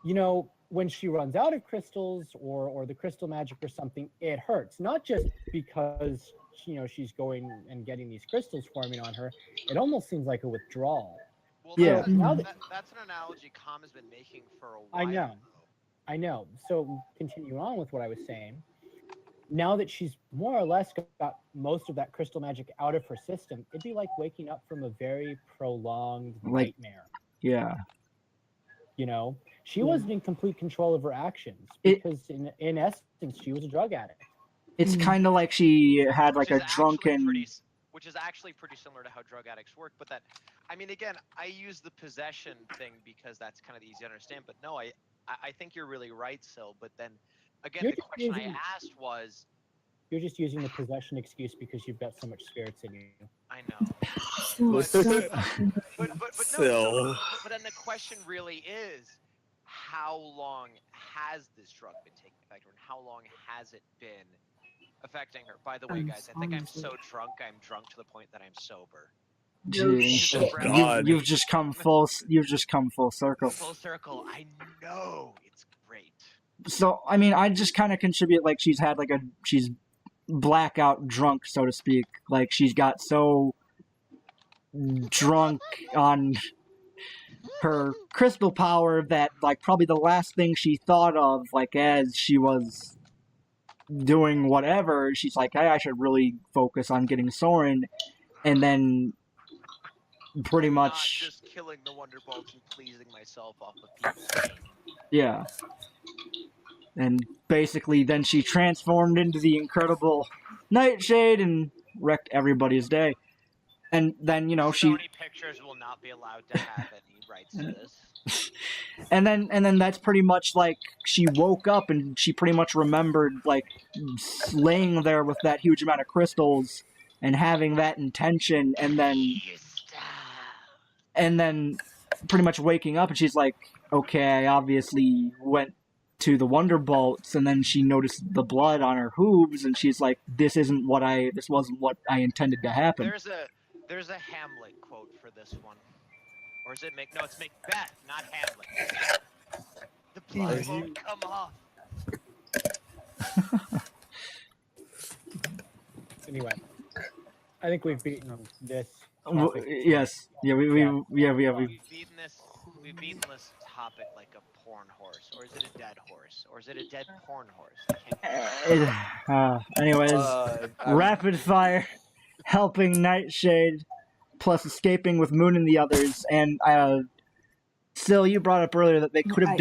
you know, when she runs out of crystals or the crystal magic or something, it hurts. Not just because, you know, she's going and getting these crystals forming on her. It almost seems like a withdrawal. Well, Yeah. that's, Now that's an analogy Com has been making for a while. I know. So continue on with what I was saying. now that she's more or less got most of that crystal magic out of her system, it'd be like waking up from a very prolonged nightmare. Yeah. You know, she wasn't in complete control of her actions because in essence, she was a drug addict. It's kind of like she had like a drunken... Which is actually pretty similar to how drug addicts work, but that, I mean, again, I use the possession thing because that's kind of easy to understand, but no, I think you're really right, Sil, but then, again, the question I asked was... You're just using the possession excuse because you've got so much spirits in you. I know. But then the question really is, how long has this drug been taking effect, or how long has it been affecting her? By the way, guys, I think I'm so drunk, I'm drunk to the point that I'm sober. You've just come full circle. Full circle. I know. It's great. So, I mean, I just kind of contribute like she's blackout drunk, so to speak. Like she's got so drunk on her crystal power that like probably the last thing she thought of, like as she was doing whatever, she's like, hey, I should really focus on getting Soarin, and then pretty much not just killing the Wonderbolts and pleasing myself off of people. Yeah. And basically then she transformed into the incredible Nightshade and wrecked everybody's day. And then, you know, Sony Pictures will not be allowed to have any rights to this. And then that's pretty much like she woke up and she pretty much remembered like laying there with that huge amount of crystals and having that intention, and then pretty much waking up and she's like, okay, I obviously went to the Wonderbolts, and then she noticed the blood on her hooves and she's like, this wasn't what I intended to happen. There's a Hamlet quote for this one. Or is it it's Macbeth, not Hamlet. The blood won't come off. Anyway, I think we've beaten this. Yes. Yeah, we've beaten this topic like a porn horse. Or is it a dead horse? Or is it a dead porn horse? Anyways, rapid fire, helping Nightshade, plus escaping with Moon and the others, and Sil, you brought up earlier that they could have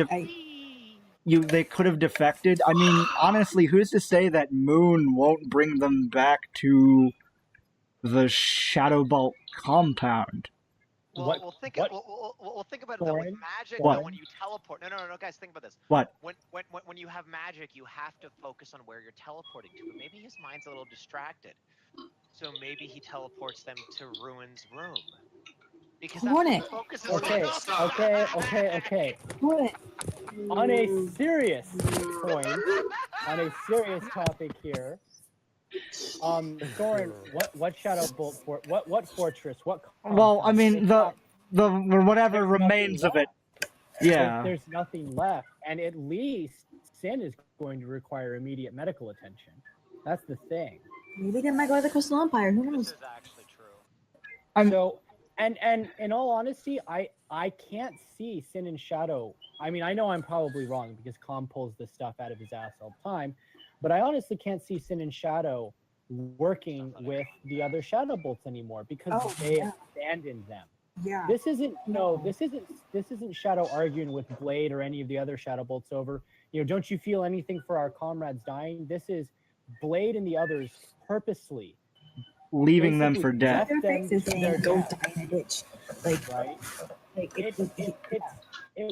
they could have defected. I mean, honestly, who's to say that Moon won't bring them back to the Shadow Bolt compound? We'll think about it though. With magic, What? when you teleport, no, guys, think about this. What? When you have magic, you have to focus on where you're teleporting to. But maybe his mind's a little distracted, so maybe he teleports them to Ruin's room. Because that's Hornet. what focus is Okay. Hornet. On a serious point, on a serious topic here, Soarin, what Shadow Bolt what fortress? What? Well, I mean the whatever remains of it. Yeah. There's nothing left, and at least Sin is going to require immediate medical attention. That's the thing. Maybe they might go to the Crystal Empire. Who knows? This is actually true. So, and in all honesty, I can't see Sin and Shadow. I mean, I know I'm probably wrong because Calm pulls this stuff out of his ass all the time, but I honestly can't see Sin and Shadow working with the other Shadow Bolts anymore because they abandoned them. Yeah. This isn't Shadow arguing with Blade or any of the other Shadow Bolts over, don't you feel anything for our comrades dying? This is Blade and the others purposely leaving them for death. Their faces saying, "Go die in a ditch." Like, right? Like it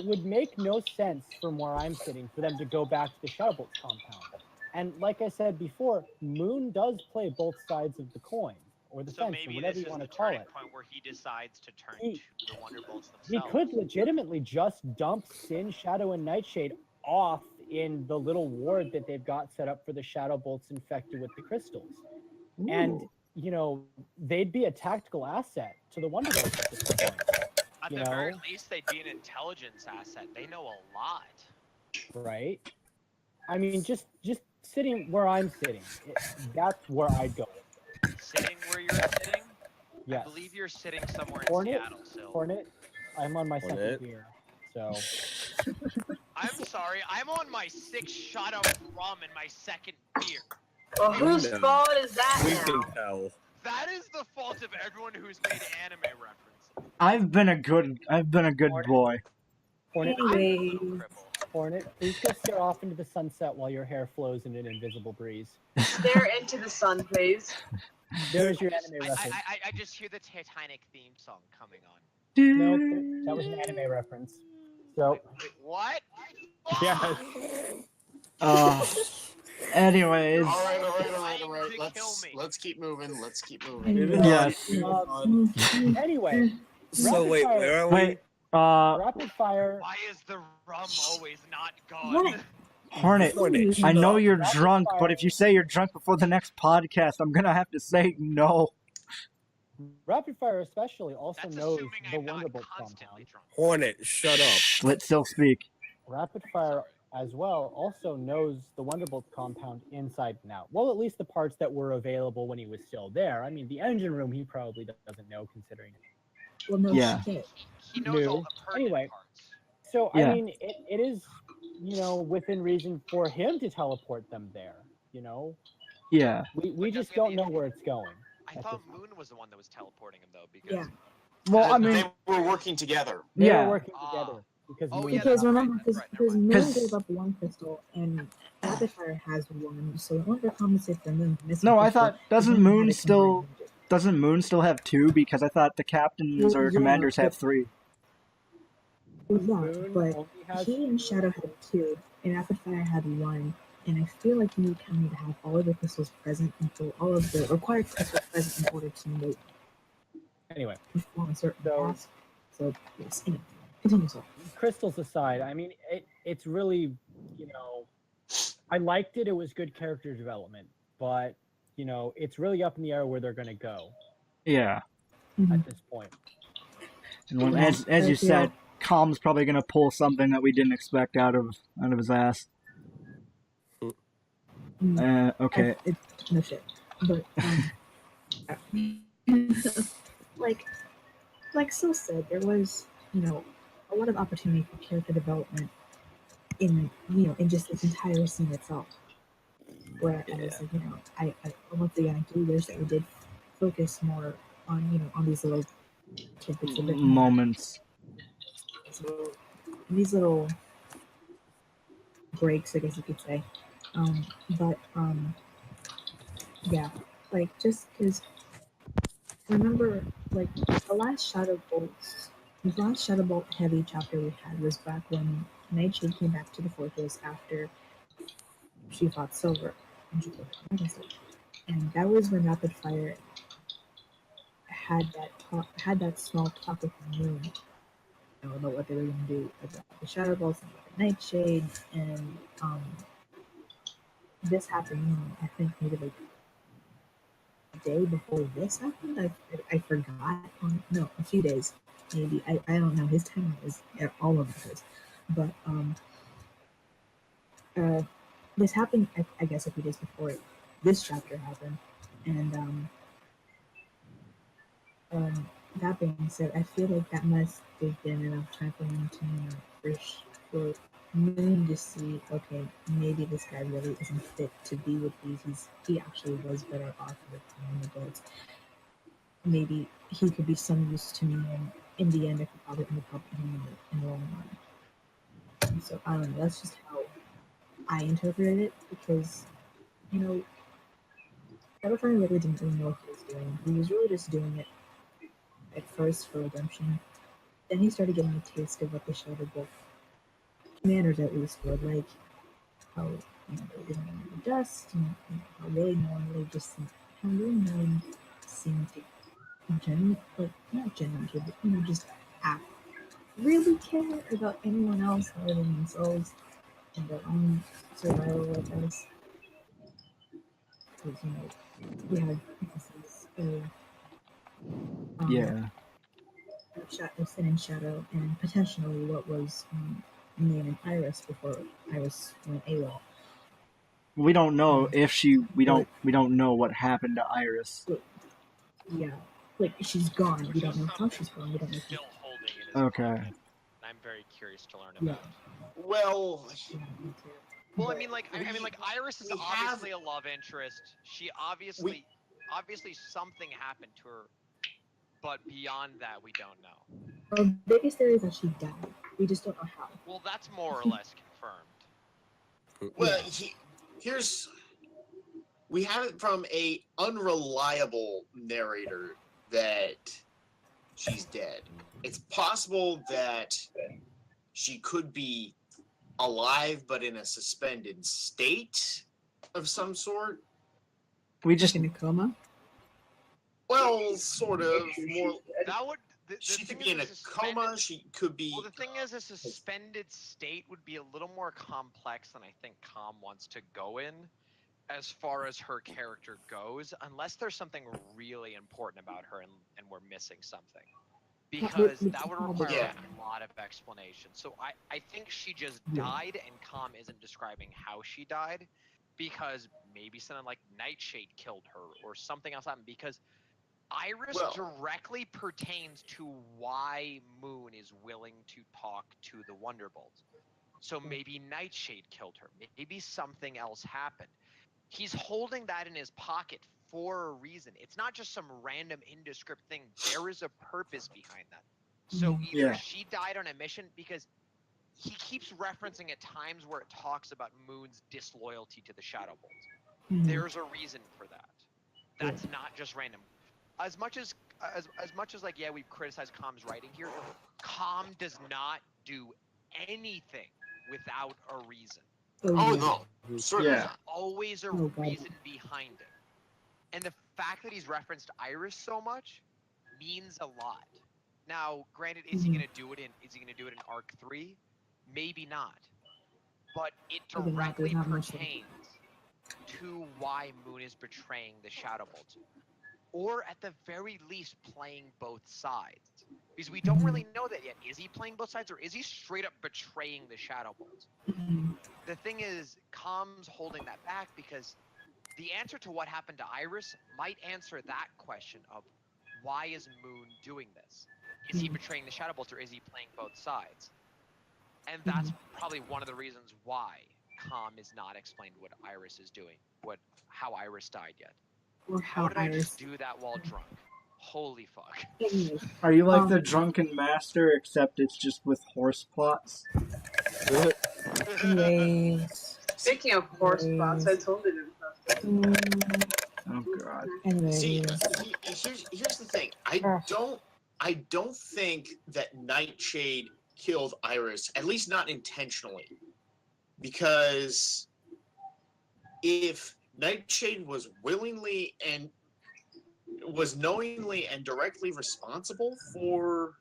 would make no sense from where I'm sitting for them to go back to the Shadow Bolts compound. And like I said before, Moon does play both sides of the coin, or the fence, or whatever you want to call it. Point where he decides to turn to the Wonderbolts themselves. He could legitimately just dump Sin, Shadow, and Nightshade off in the little ward that they've got set up for the Shadow Bolts infected with the crystals. Ooh. And, they'd be a tactical asset to the Wonderbolts at this point. At the very least, they'd be an intelligence asset. They know a lot. Right? I mean, just sitting where I'm sitting, that's where I'd go. Sitting where you're sitting? Yes. I believe you're sitting somewhere in Seattle, Sil. Hornet, I'm on my second beer, so... I'm sorry, I'm on my 6th shot of rum and my second beer. Well, whose know. fault is that We now? can tell. That is the fault of everyone who's made anime references. I've been a good boy. Hornet, Anyways, Hornet, please go stare off into the sunset while your hair flows in an invisible breeze. Stare into the sun, please. There's your anime reference. I just hear the Titanic theme song coming on. Nope, that was an anime reference. So, Wait, what? yes. Anyways. All right. To kill me. Let's keep moving. Let's keep moving. Yes. Anyway, So wait, where are we? Wait. rapid fire. Why is the rum always not gone? Hornet, Hornet, I know stop. you're Rapid drunk, fire. but if you say you're drunk before the next podcast, I'm gonna have to say no. Rapid fire especially also That's knows assuming the I'm not Wonderbolt constantly compound. drunk. Hornet, shut up. Let still speak. Rapid fire as well also knows the Wonderbolt compound inside and out. Well, at least the parts that were available when he was still there. I mean, the engine room he probably doesn't know, considering. well, no Yeah. shit. He knows all No. the pertinent Anyway. parts. So Yeah. I mean, it is, within reason for him to teleport them there. Yeah. We just don't know where it's going. I at thought this point. Moon was the one that was teleporting him though, because Yeah. Well, I mean, They were working together. They yeah. were working together because. Oh, Moon yeah, Because that's remember, right, because never mind. Moon 'Cause- gave up one crystal and Rapid Fire has one, so in order to compensate for Moon's missing No, I crystal, thought doesn't Moon had Moon to still combine them. doesn't Moon still have two? Because I thought the captains or Yeah, commanders have but- three. Well, yeah, Moon but only has he and Shadow had two, and Rapid Fire had one. And I feel like you kind of need to have all of the crystals present until all of the required crystals present in order to make Anyway, perform a certain So- task. So yes, anyway, continue. So crystals aside, I mean, it's really, I liked it. It was good character development, but it's really up in the air where they're going to go Yeah. at this point. And when, Yeah, as you but, yeah. said, Calm's probably gonna pull something that we didn't expect out of his ass. Okay. No shit. But like So said, there was a lot of opportunity for character development in in just this entire scene itself. Where I was like, I once again I do wish that we did focus more on on these little tidbits of it. Moments. So these little breaks, I guess you could say. Yeah, like just because remember, like the last Shadow Bolt heavy chapter we had was back when Nightshade came back to the fortress after she fought Silver, and that was when Rapid Fire had that small talk with the Moon. I don't know what they were gonna do about the Shadow Bolts and the Nightshade, and this happened. I think maybe like a day before this happened. I forgot. No, a few days maybe. I don't know. His timeline is all over the place. But this happened. I guess a few days before this chapter happened, and that being said, I feel like that must have been enough time for him to for Moon to see, okay, maybe this guy really isn't fit to be with these. He actually was better off with the adults. Maybe he could be some use to me, and in the end, I could probably end up helping him in the long run. And so I don't know. That's just how I interpreted it, because Butterfly really didn't really know what he was doing. He was really just doing it at first for redemption. Then he started getting a taste of what the Shadow Bolt commanders at least were like. How they didn't want to adjust, and how really no one seemed to not genuinely, but just act really care about anyone else other than themselves and their own survival, I guess. Because we had instances of Sin and Shadow, and potentially what was Main and Iris before Iris went AWOL. We don't know if she. We don't know what happened to Iris. Yeah, like she's gone. We don't know how she's gone. We don't know. Still holding in his Okay. pocket. I'm very curious to learn about. Well, Well, I mean, like Iris is we have- obviously a love interest. She obviously something happened to her, but beyond that, we don't know. Our biggest theory is that she died. We just don't know how. Well, that's more or less confirmed. Well, we have it from a unreliable narrator that she's dead. It's possible that she could be alive, but in a suspended state of some sort. We just In a coma? Well, sort of. More. That would. She could be in a coma. She could be. Well, the thing is, a suspended state would be a little more complex than I think Calm wants to go in, as far as her character goes, unless there's something really important about her and we're missing something. Because that would require a lot of explanation. So I think she just died, and Calm isn't describing how she died, because maybe something like Nightshade killed her or something else happened. Because Iris directly pertains to why Moon is willing to talk to the Wonderbolt. So maybe Nightshade killed her. Maybe something else happened. He's holding that in his pocket for a reason. It's not just some random indescript thing. There is a purpose behind that. So either she died on a mission, because he keeps referencing at times where it talks about Moon's disloyalty to the Shadow Bolt. There's a reason for that. That's not just random. As much as like, yeah, we've criticized Calm's writing here, Calm does not do anything without a reason. Oh no, certainly There's not. always a reason behind it. And the fact that he's referenced Iris so much means a lot. Now, granted, is he gonna do it in Arc 3? Maybe not. But it directly pertains to why Moon is betraying the Shadow Bolt. Or at the very least playing both sides. Because we don't really know that yet. Is he playing both sides, or is he straight up betraying the Shadow Bolt? The thing is, Calm's holding that back because the answer to what happened to Iris might answer that question of why is Moon doing this? Is he betraying the Shadow Bolt, or is he playing both sides? And that's probably one of the reasons why Calm is not explained what Iris is doing, how Iris died yet. Or how did I just do that while drunk? Holy fuck. Are you like the drunken master, except it's just with horse plots? Anyways. Speaking of horse plots, I told you to Oh god. See, here's the thing. I don't think that Nightshade killed Iris, at least not intentionally. Because if Nightshade was knowingly and directly responsible for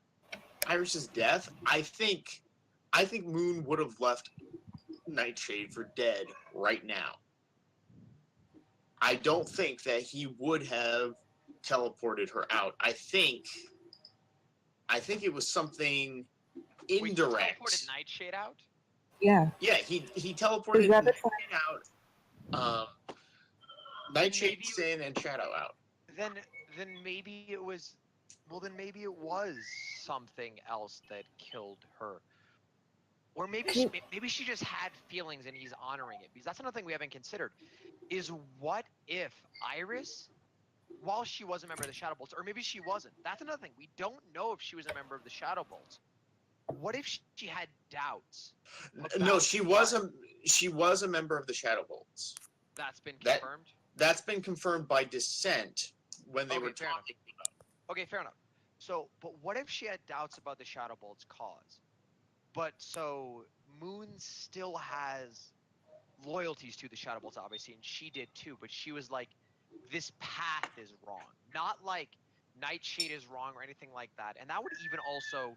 Iris's death, I think Moon would have left Nightshade for dead right now. I don't think that he would have teleported her out. I think it was something indirect. Wait, he teleported Nightshade out? Yeah. Yeah, he teleported Nightshade out. Nightshade, Sin, and Shadow out. Then maybe it was. Well, then maybe it was something else that killed her. Or maybe she just had feelings and he's honoring it. Because that's another thing we haven't considered. Is what if Iris, while she was a member of the Shadow Bolts, or maybe she wasn't. That's another thing. We don't know if she was a member of the Shadow Bolts. What if she had doubts? No, she was a member of the Shadow Bolts. That's been confirmed? That's been confirmed by Descent when they were talking about it. Okay, fair enough. So, but what if she had doubts about the Shadow Bolt's cause? But so Moon still has loyalties to the Shadow Bolts, obviously, and she did too, but she was like, this path is wrong. Not like Nightshade is wrong or anything like that. And that would even also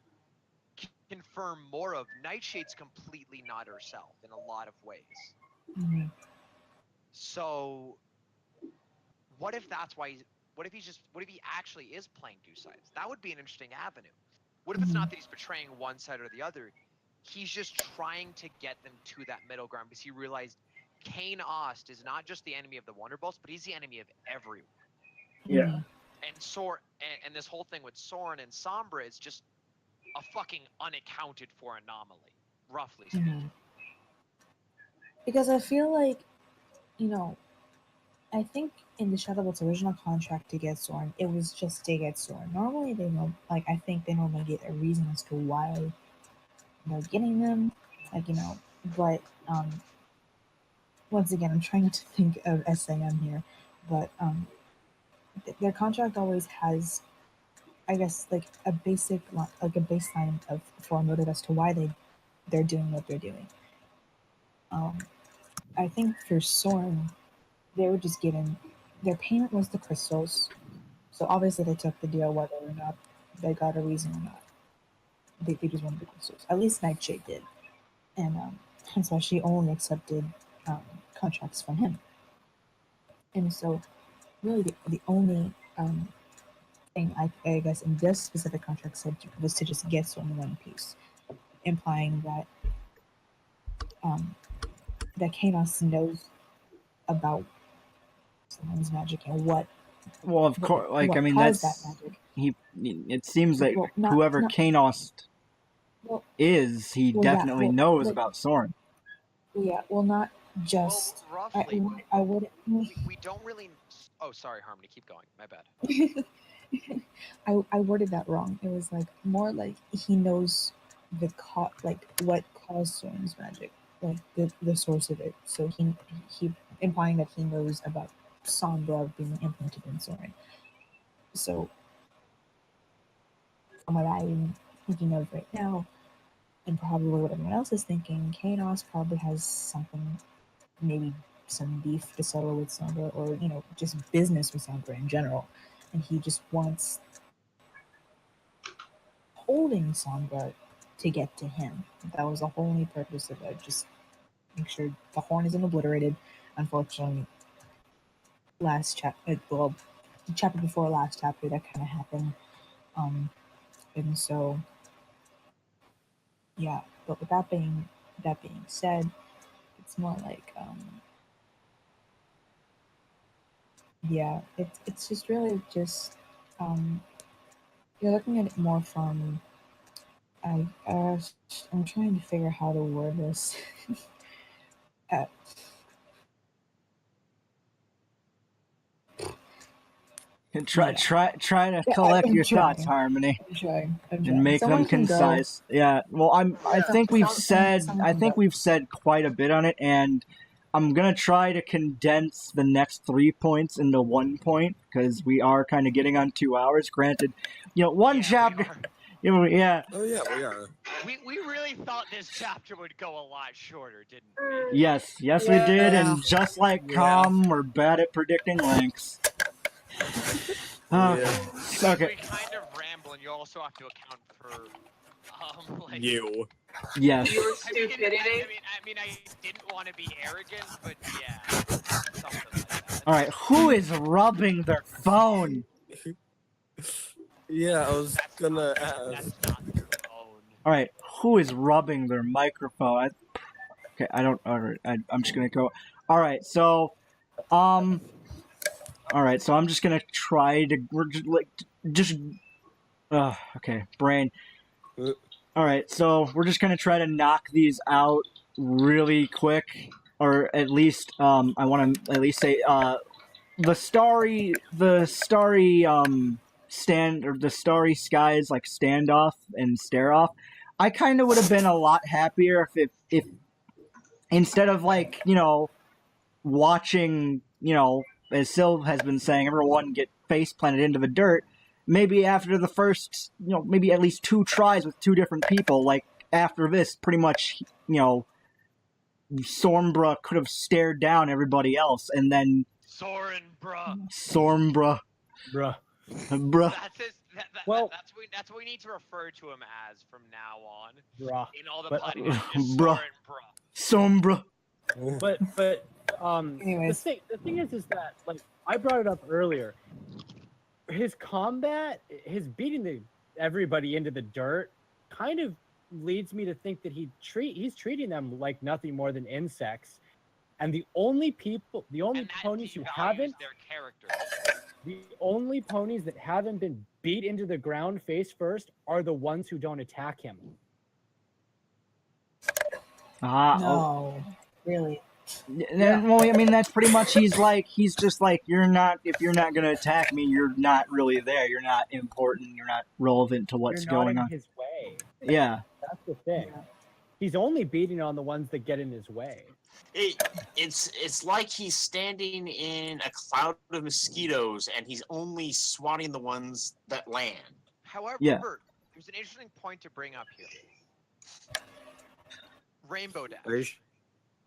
confirm more of Nightshade's completely not herself in a lot of ways. So what if that's why what if he actually is playing two sides? That would be an interesting avenue. What if it's not that he's betraying one side or the other? He's just trying to get them to that middle ground because he realized Kane Ost is not just the enemy of the Wonderbolts, but he's the enemy of everyone. Yeah. And this whole thing with Soarin and Sombra is just a fucking unaccounted for anomaly, roughly speaking. Because I feel like, I think in the Shadowbolt's original contract to get Soarin, it was just to get Soarin. Normally, I think they normally get a reason as to why they're getting them, but once again, I'm trying to think of SAM here, but their contract always has, I guess, like a baseline of for a motive as to why they're doing what they're doing. I think for Soarin, they were just given their payment was the crystals, so obviously they took the deal whether or not they got a reason or not. They just wanted the crystals. At least Nightshade did, and hence why she only accepted contracts from him. And so, really, the only thing I guess in this specific contract said was to just get Soarin one piece, implying that that Kanos knows about someone's magic and what. Well, of course, like, what I mean, caused that's that magic. it seems that Well, whoever Kanos well, is, he well, yeah, definitely well, knows like- about Soarin. Yeah, well, not just. Well, roughly, I would. we don't really. Oh, sorry, Harmony. Keep going. My bad. I worded that wrong. It was like more like he knows like what caused Soarin's magic, like the source of it. So he implying that he knows about Sombra being implemented in Soarin. So from what I'm thinking of right now, and probably what everyone else is thinking, Kanos probably has something, maybe some beef to settle with Sombra, or just business with Sombra in general, and he just wants holding Sombra to get to him. That was the only purpose of it. Just make sure the horn isn't obliterated. Unfortunately, the chapter before last chapter, that kind of happened. And so, yeah. But with that being said, it's more like, yeah, it's just really just, you're looking at it more from, I'm trying to figure how to word this. And try to collect I'm your trying. thoughts, Harmony, I'm trying. and make Someone them can go. concise. Yeah. Well, I think we've said we've said quite a bit on it, and I'm gonna try to condense the next 3 points into 1 point because we are kind of getting on 2 hours. Granted, one chapter. Yeah. Oh yeah, we are. We really thought this chapter would go a lot shorter, didn't we? Yes, we did, and just like Calm, we're bad at predicting lengths. Okay. We kind of ramble, and you also have to account for, like... You. Yes. Your stupidity. I mean, I didn't want to be arrogant, but yeah, something like that. All right, who is rubbing their phone? Yeah, I was gonna That's ask. not their phone. All right, who is rubbing their microphone? Okay, I don't. All right, I'm just gonna go. All right, so, all right, so I'm just gonna try to. We're just. Okay, brain. All right, so we're just gonna try to knock these out really quick, or at least, I want to at least say, the starry the starry skies like standoff and stare off. I kind of would have been a lot happier if instead of like watching as Sylv has been saying, everyone get face planted into the dirt. Maybe after the first maybe at least 2 tries with 2 different people, like after this, pretty much Sombra could have stared down everybody else, and then Soarin, bruh. Sombra. Bruh. Bruh. That's what we need to refer to him as from now on. Bruh. In all the But- plotting, Bruh. Soarin, bruh. Sombra. But Anyways. the thing is that, like, I brought it up earlier. His combat, his beating everybody into the dirt, kind of leads me to think that he's treating them like nothing more than insects. And the only ponies who haven't, their character. the only ponies that haven't been beat into the ground face first are the ones who don't attack him. No, really. Well, I mean, that's pretty much. He's just like, you're not. If you're not gonna attack me, you're not really there. You're not important. You're not relevant to what's You're not going in on. his way. Yeah. That's the thing. He's only beating on the ones that get in his way. It's like he's standing in a cloud of mosquitoes and he's only swatting the ones that land. However, Yeah. there's an interesting point to bring up here. Rainbow Dash.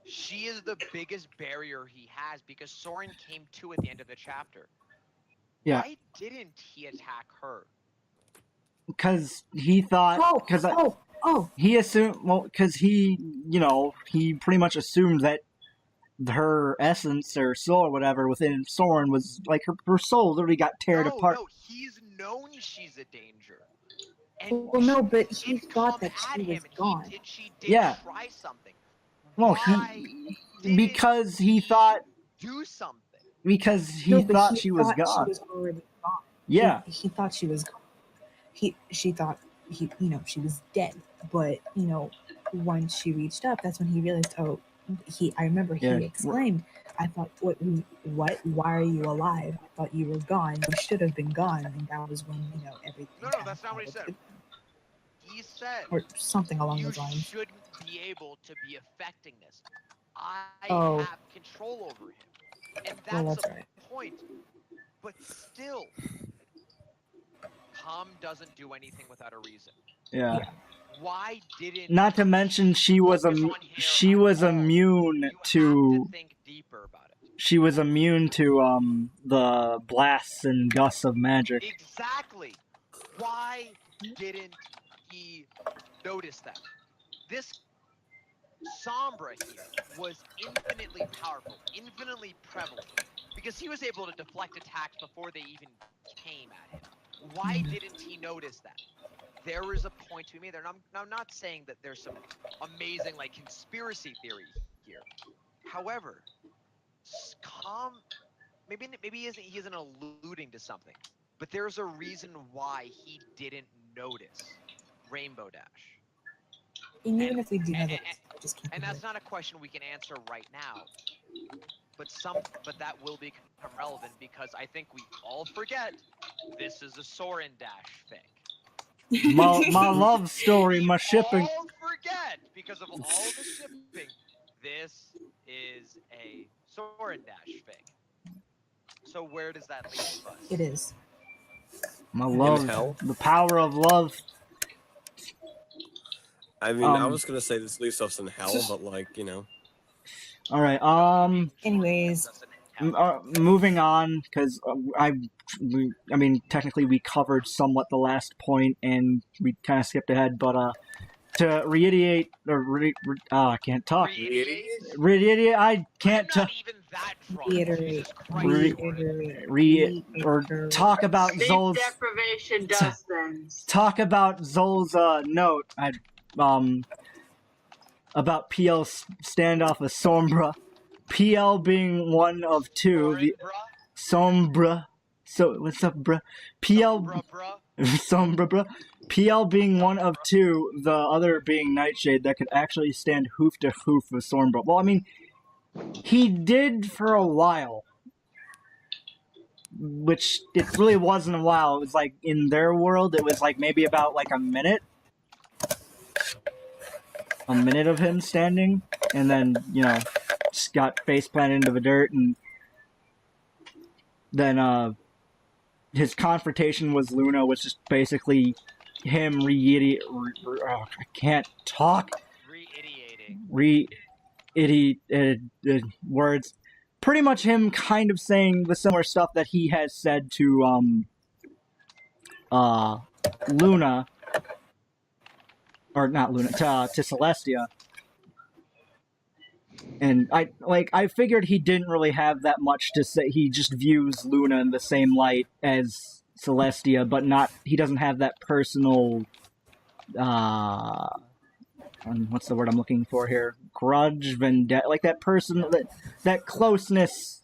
She is the biggest barrier he has because Soarin came to at the end of the chapter. Yeah. Why didn't he attack her? Because he thought. He assumed. Well, because he pretty much assumed that her essence or soul or whatever within Soarin was like her soul literally got teared apart. No, he's known she's a danger. Well, no, but he thought that she was gone. She did Yeah. try something. Well, because he thought. Do something. Because he No, but thought he she was thought gone. She was already gone. Yeah. He thought she was gone. She thought she was dead. But once she reached up, that's when he realized. Oh, I remember he exclaimed, "I thought, what? Why are you alive? I thought you were gone. You should have been gone." And that was when everything. No, that's not what he said. He said, or something along you those lines. shouldn't be able to be affecting this. I have control over him. And that's that's the right. point. But still, Tom doesn't do anything without a reason. Yeah. Why didn't... Not to mention she was immune to... think deeper about it. She was immune to the blasts and gusts of magic. Exactly. Why didn't he notice that? This Sombra here was infinitely powerful, infinitely prevalent, because he was able to deflect attacks before they even came at him. Why didn't he notice that? There is a point to be made there, and I'm not saying that there's some amazing conspiracy theory here. However, maybe he isn't alluding to something, but there's a reason why he didn't notice Rainbow Dash. And even if we do know that, just keep and that's not a question we can answer right now. But that will become relevant because I think we all forget this is a Soarin Dash thing. My love story, my shipping. We all forget because of all the shipping. This is a Soarin Dash thing. So where does that leave us? It is. My love, the power of love. I mean, I was gonna say this leaves us in hell, but All right. Anyways. Moving on, because I mean, technically we covered somewhat the last point, and we kind of skipped ahead. But to reiterate, I can't talk. Reiterate. I can't talk. Or talk about Zol's deprivation does things. Talk about Zol's note. About PL's standoff with Sombra. PL being one of two. Sombra. So what's up, bruh? PL. Sombra, bruh. PL being one of two, the other being Nightshade, that could actually stand hoof to hoof with Sombra. Well, I mean, he did for a while. Which it really wasn't a while. It was like in their world, it was like maybe about like a minute. A minute of him standing, and then just got face planted into the dirt, and then his confrontation with Luna was just basically him I can't talk. Words. Pretty much him kind of saying the similar stuff that he has said to Luna. Or not Luna, to Celestia. And I figured he didn't really have that much to say. He just views Luna in the same light as Celestia, but he doesn't have that personal, what's the word I'm looking for here? Grudge, vendetta, like that that closeness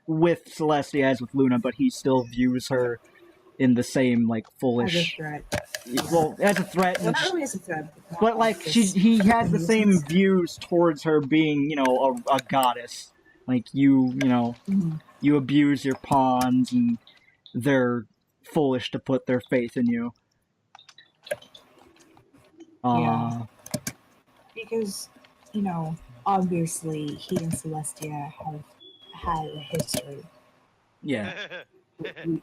with Celestia as with Luna, but he still views her in the same like As a foolish. threat. Well, as a threat, Well, not really as a threat, but like he has the same views towards her being, a goddess. Like you abuse your pawns, and they're foolish to put their faith in you. Yeah. Because, obviously he and Celestia have had a history. Yeah.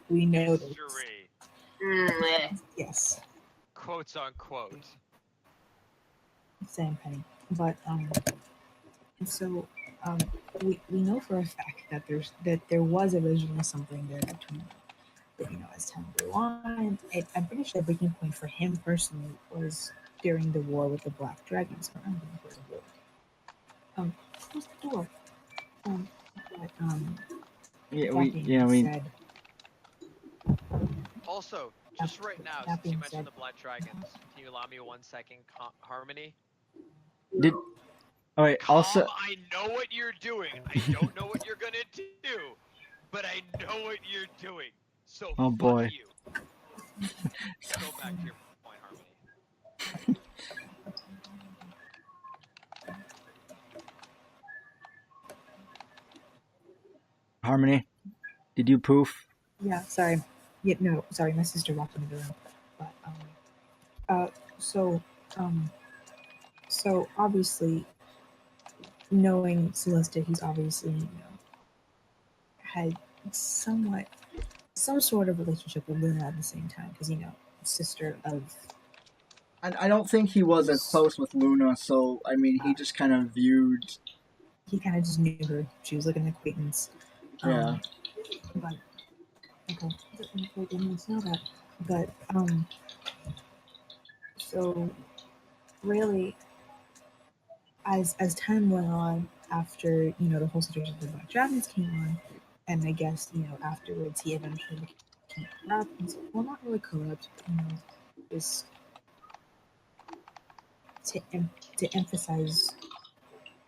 We know this. History. Yes. Quotes unquote. Same penny. But and so we know for a fact that there was originally something there between them. But as time grew on, I'm pretty sure the breaking point for him personally was during the war with the Black Dragons. I don't think it was a war. Close the door. Said. Also, just right now, that since you being mentioned said- the Black Dragons, can you allow me 1 second, Harmony? All right. Also, I know what you're doing. I don't know what you're gonna do, but I know what you're doing. So Oh, boy. fuck you. Go back to your point, Harmony. Harmony, did you poof? Yeah, sorry. Yeah, no, sorry, my sister walked into the room. But so obviously, knowing Celestia, he's obviously had some sort of relationship with Luna at the same time, because sister of. I don't think he was as close with Luna, so I mean, he just kind of viewed. He kind of just knew her. She was like an acquaintance. Yeah. But okay, I didn't know that. But so really, as time went on, after the whole situation with the Black Dragons came on, and I guess afterwards he eventually became corrupt. Well, not really corrupt, just to emphasize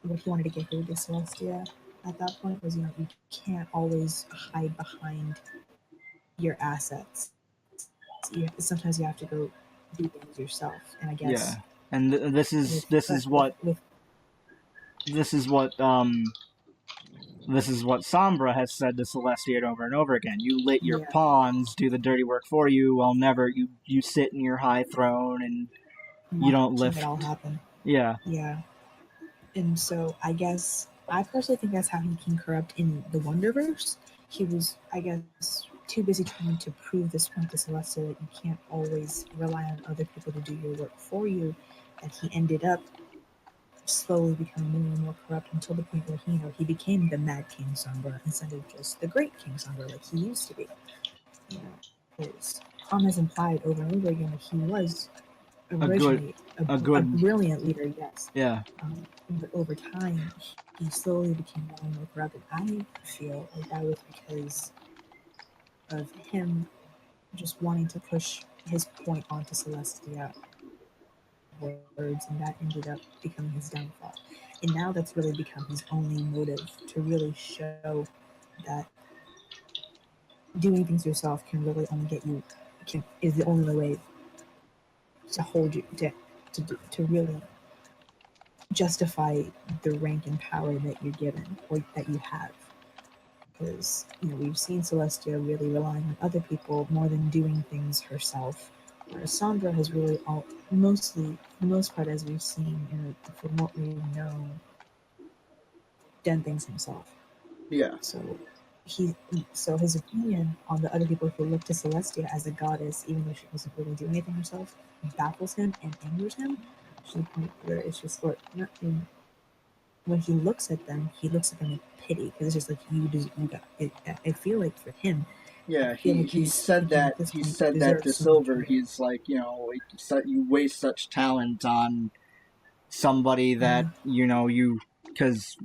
what he wanted to get through to Celestia at that point was you can't always hide behind your assets. Sometimes you have to go do things yourself, and I guess. Yeah, and this is what Sombra has said to Celestia over and over again. You let your pawns do the dirty work for you. I'll never. You sit in your high throne and you don't lift. It all happen. Yeah. Yeah. And so I guess I personally think that's how he became corrupt in the WonderVerse. He was, I guess, too busy trying to prove this point to Celestia that you can't always rely on other people to do your work for you. And he ended up slowly becoming more and more corrupt until the point where he became the Mad King Sombra instead of just the Great King Sombra like he used to be. Because Tom has implied over and over again that he was originally a brilliant leader, yes. Yeah. But over time, he slowly became more and more corrupt. And I feel like that was because of him just wanting to push his point onto Celestia words, and that ended up becoming his downfall. And now that's really become his only motive to really show that doing things yourself can really only get you is the only way to hold you to really justify the rank and power that you're given or that you have. Because we've seen Celestia really relying on other people more than doing things herself. Whereas Sombra has really for the most part, as we've seen from what we know, done things himself. Yeah. So his opinion on the other people who look to Celestia as a goddess, even though she doesn't really do anything herself, baffles him and angers him to the point where it's just when he looks at them with pity, because it's just like you got it. I feel like for him. Yeah, he said that to Silver. He's like, you waste such talent on somebody that because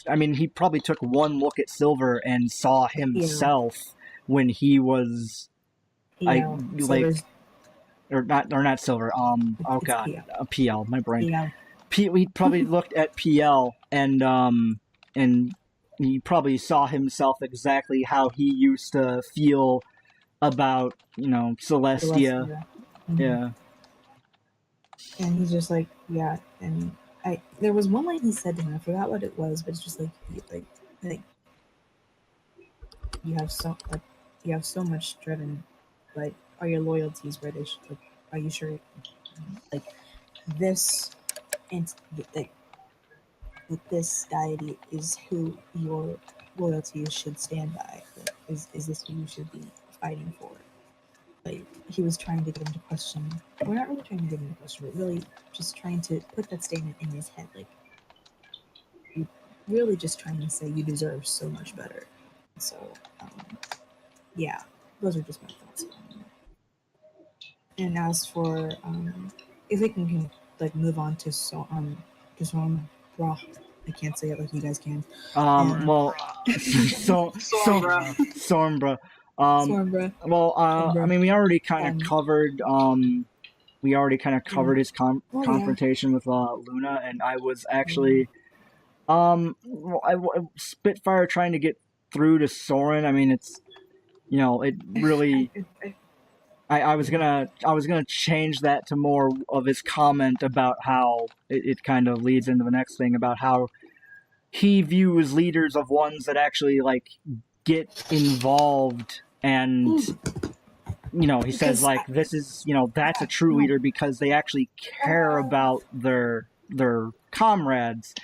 I mean, he probably took one look at Silver and saw himself when he was not Silver. Oh god, PL. My brain. He probably looked at PL and he probably saw himself exactly how he used to feel about, Celestia. Mhm. Yeah. And he's just like, yeah. And there was one line he said to him. I forgot what it was, but it's just like you have so much driven, but are your loyalties where they should? Like, are you sure? Like this, and like this deity is who your loyalties should stand by. Like, is this who you should be fighting for? Like, he was trying to get him to question. We're not really trying to get him to question, but really just trying to put that statement in his head. Like, you really just trying to say you deserve so much better. So, yeah, those are just my thoughts. And as for, if we can like move on to Soarin, I can't say it like you guys can. Well, Sombra. Sombra. Sombra. Well, I mean, we already kind of covered. We already kind of covered his confrontation with Luna, and I was actually, Spitfire trying to get through to Soarin. I mean, it's, it really. I was gonna change that to more of his comment about how it kind of leads into the next thing about how he views leaders of ones that actually like get involved, and he says like this is that's a true leader because they actually care about their comrades.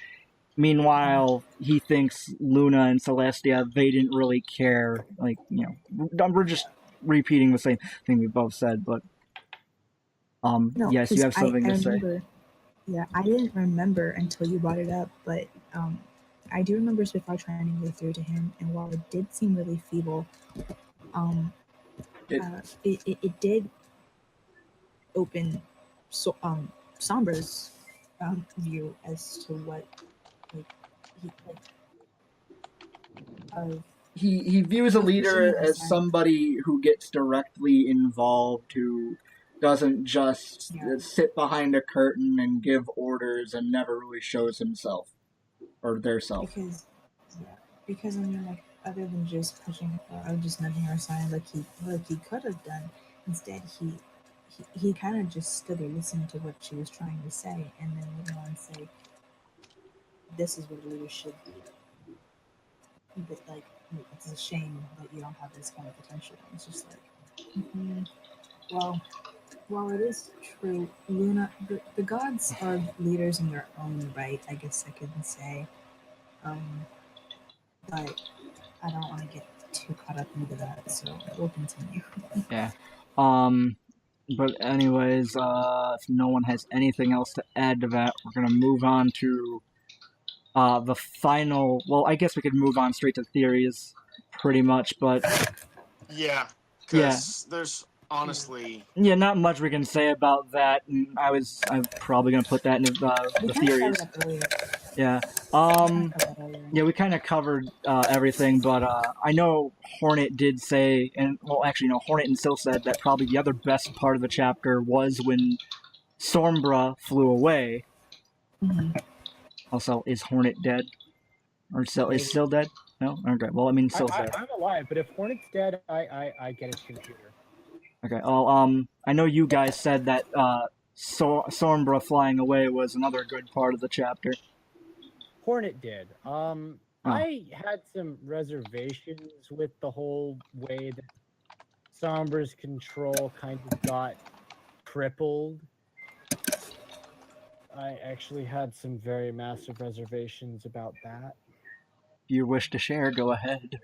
Meanwhile, he thinks Luna and Celestia, they didn't really care. Like, we're just repeating the same thing we both said, but No, yes, you have something to say. Yeah, I didn't remember until you brought it up, but I do remember Spitfire trying to get through to him, and while it did seem really feeble, it did open Sombra's view as to what he views a leader as somebody who gets directly involved, who doesn't just sit behind a curtain and give orders and never really shows himself or their self. Because I mean, like, other than just pushing or just nudging her aside like he could have done, instead he kind of just stood there listening to what she was trying to say, and then later on say, "This is what a leader should be." But like, it's a shame that you don't have this kind of potential. It's just like, well, while it is true, Luna, the gods are leaders in their own right, I guess I could say. But I don't want to get too caught up into that, so we'll continue. Yeah. But anyways, if no one has anything else to add to that, we're gonna move on to the final. Well, I guess we could move on straight to theories, pretty much. But yeah, because there's honestly not much we can say about that. And I'm probably gonna put that in the theories. Yeah. Yeah, we kind of covered everything, but I know Hornet did say, and well, actually, no, Hornet and Syl said that probably the other best part of the chapter was when Sombra flew away. Mm-hmm. Also, is Hornet dead? Or is Syl dead? No? Okay, well, I mean, Syl's dead. I'm alive, but if Hornet's dead, I get his computer. Okay, well, I know you guys said that Sombra flying away was another good part of the chapter. Hornet did. I had some reservations with the whole way that Sombra's control kind of got crippled. I actually had some very massive reservations about that. If you wish to share, go ahead.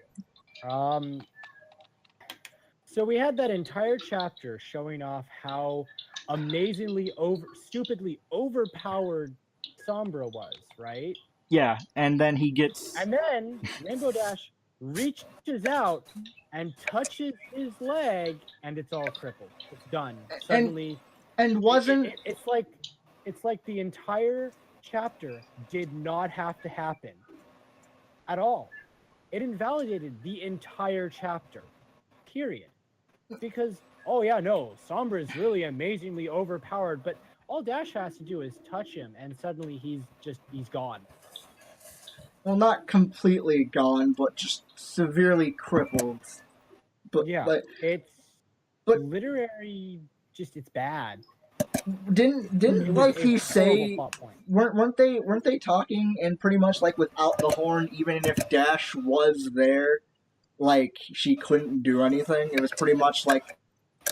So we had that entire chapter showing off how amazingly stupidly overpowered Sombra was, right? Yeah, and then he gets... And then Rainbow Dash reaches out and touches his leg, and it's all crippled. It's done. Suddenly... And wasn't... It's like the entire chapter did not have to happen at all. It invalidated the entire chapter, period. Because, oh yeah, no, Sombra is really amazingly overpowered, but all Dash has to do is touch him, and suddenly he's gone. Well, not completely gone, but just severely crippled. But yeah, like, it's But- literary, just it's bad. Didn't It was like a he horrible say plot point. weren't they talking and pretty much like without the horn, even if Dash was there, like she couldn't do anything. It was pretty much like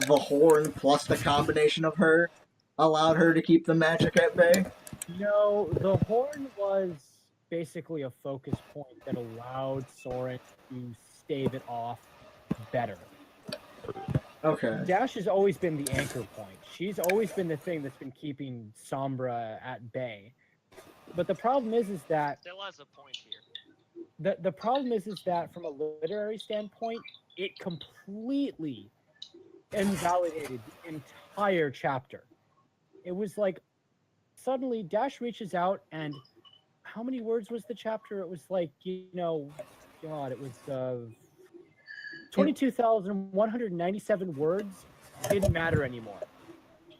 the horn plus the combination of her allowed her to keep the magic at bay. No, the horn was basically a focus point that allowed Soarin to stave it off better. Okay. Dash has always been the anchor point. She's always been the thing that's been keeping Sombra at bay. But the problem is that Still has a point here. the problem is that from a literary standpoint, it completely invalidated the entire chapter. It was like suddenly Dash reaches out, and how many words was the chapter? It was like, God, it was 22,197 words. Didn't matter anymore.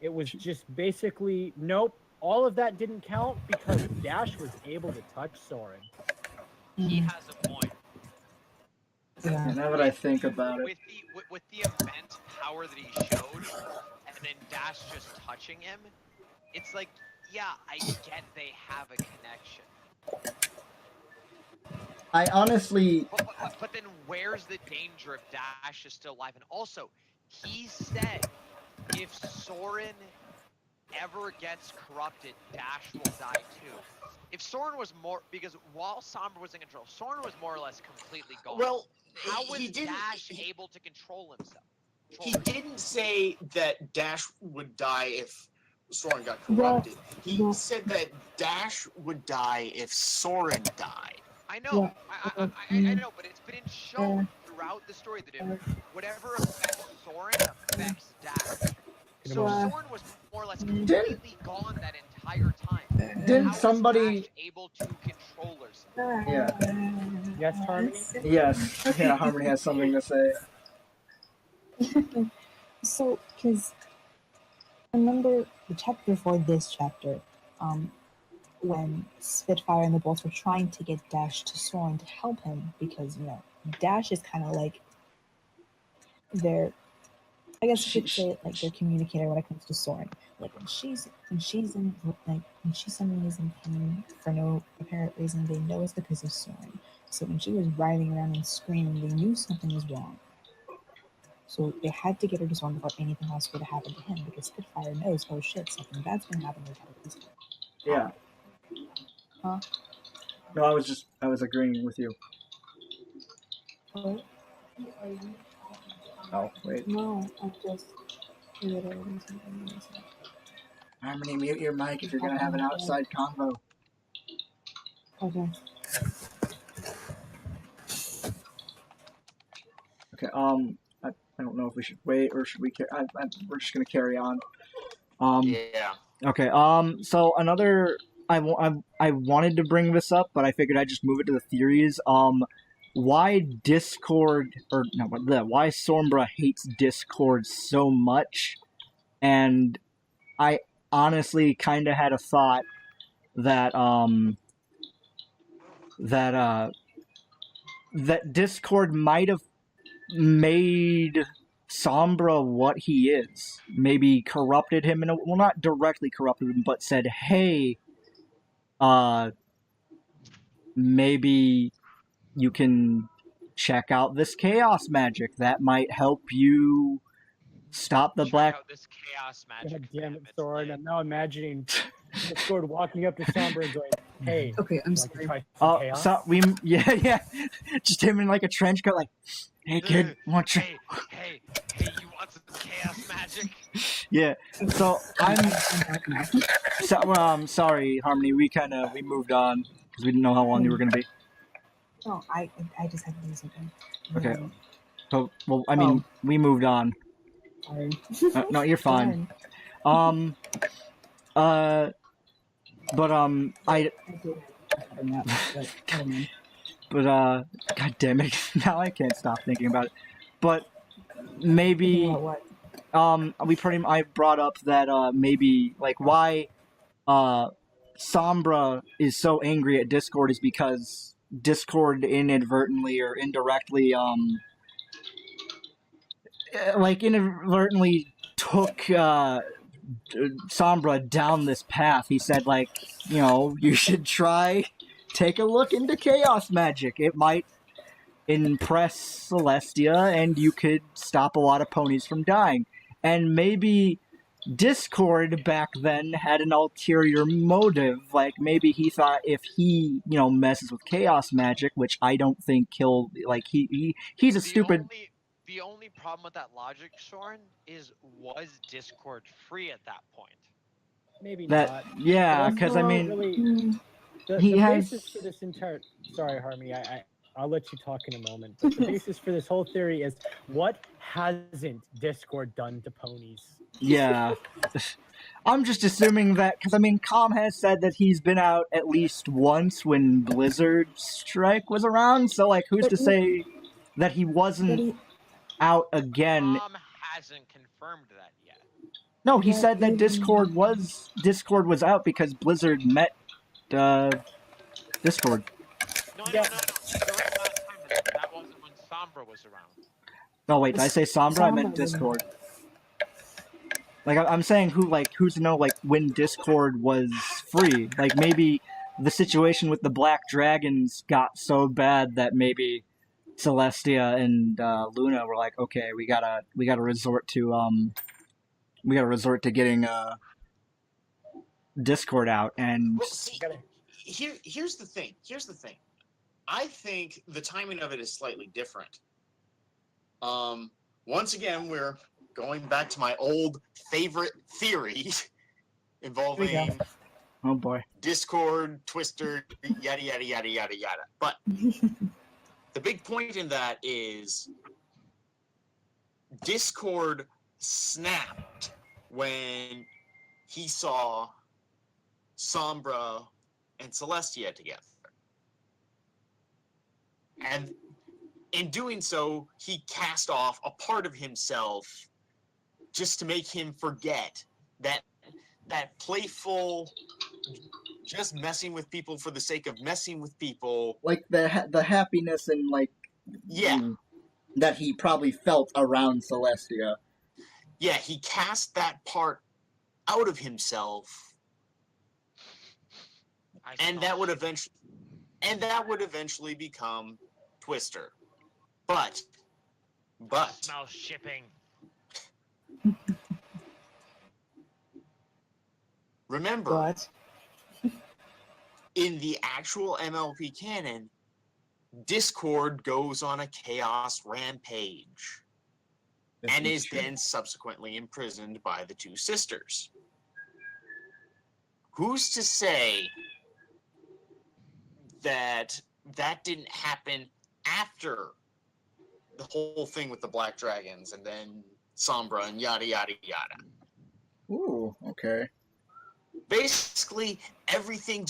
It was just basically, nope, all of that didn't count because Dash was able to touch Soarin. He has a point. Yeah. Now that I think about it. With the immense power that he showed, and then Dash just touching him, it's like, yeah, I get they have a connection. I honestly But then where's the danger if Dash is still alive? And also, he said if Soarin ever gets corrupted, Dash will die too. If Soarin was more, because while Sombra was in control, Soarin was more or less completely gone. Well, how was he didn't. Dash able to control himself? He didn't say that Dash would die if Soarin got corrupted. He said that Dash would die if Soarin died. I know, I know, but it's been shown throughout the story that if whatever affects Soarin affects Dash. So Soarin was more or less completely gone that entire time. Didn't How was somebody- Dash able to control herself? Yeah. Yes, Harmony? Yes. Yeah, Harmony has something to say. So, because remember the chapter before this chapter, when Spitfire and the Bolts were trying to get Dash to Soarin to help him because, Dash is kind of like their, I guess you could say it like their communicator when it comes to Soarin. Like when she's in suddenly is in pain for no apparent reason, they know it's because of Soarin. So when she was riding around and screaming, they knew something was wrong. So they had to get her to Soarin before anything else would have happened to him because Spitfire knows, oh shit, something bad's gonna happen to him. Yeah. Huh? No, I was agreeing with you. What? Oh, wait. No, I'm just reiterating something you said. Harmony, mute your mic if you're gonna have an outside convo. Okay. Okay, I don't know if we should wait or should we we're just gonna carry on. Yeah. Okay, so another, I wanted to bring this up, but I figured I'd just move it to the theories. Why Discord, why Sombra hates Discord so much, and I honestly kind of had a thought that, that Discord might have made Sombra what he is. Maybe corrupted him, well, not directly corrupted him, but said, hey, maybe you can check out this chaos magic. That might help you stop the black... Check out this chaos magic. God damn it, Soarin. I'm now imagining Discord walking up to Sombra and going, hey. Okay, I'm like to sorry. try some chaos? Yeah. Just him in like a trench coat, like, hey kid, want you... Hey, you want some chaos magic? Yeah, so sorry, Harmony, we moved on, because we didn't know how long you were going to be. No, I just had to do something. Okay. So, well, I mean, we moved on. Sorry. No, you're fine. I god damn it, now I can't stop thinking about it. But maybe, I brought up that, maybe, like, why, Sombra is so angry at Discord is because Discord inadvertently or indirectly, like inadvertently took Sombra down this path. He said, like, you should take a look into chaos magic. It might impress Celestia, and you could stop a lot of ponies from dying. And maybe Discord back then had an ulterior motive. Like, maybe he thought if he, messes with chaos magic, which I don't think he'll, like, he's a stupid... The only problem with that logic, Soarin, was Discord free at that point? Maybe That, not. yeah, But because, also, I mean... really, he the has... basis for this entire... Sorry, Harmy, I'll let you talk in a moment. But the basis for this whole theory is, what hasn't Discord done to ponies? Yeah. I'm just assuming that, because, I mean, Com has said that he's been out at least once when Blizzard Strike was around, so, like, who's to say that he wasn't out again? Com hasn't confirmed that yet. No, he said that Discord was out because Blizzard met, Discord. No. During that time, that wasn't when Sombra was around. No, wait, did I say Sombra? I meant Discord. Like, I'm saying who's to know, like, when Discord was free? Like, maybe the situation with the Black Dragons got so bad that maybe Celestia and Luna were like, okay, we gotta resort to getting Discord out. And well, see, here's the thing. I think the timing of it is slightly different. Once again, we're going back to my old favorite theory involving oh boy, Discord, Twister, yada yada yada yada yada. But the big point in that is Discord snapped when he saw Sombra and Celestia together. And in doing so, he cast off a part of himself just to make him forget that playful, just messing with people for the sake of messing with people. Like the happiness and like that he probably felt around Celestia. Yeah, he cast that part out of himself, and that would eventually become Twister. But I smell shipping. Remember, in the actual MLP canon, Discord goes on a chaos rampage and is then subsequently imprisoned by the two sisters. Who's to say that didn't happen after the whole thing with the Black Dragons and then Sombra and yada yada yada? Ooh, okay. Basically, everything in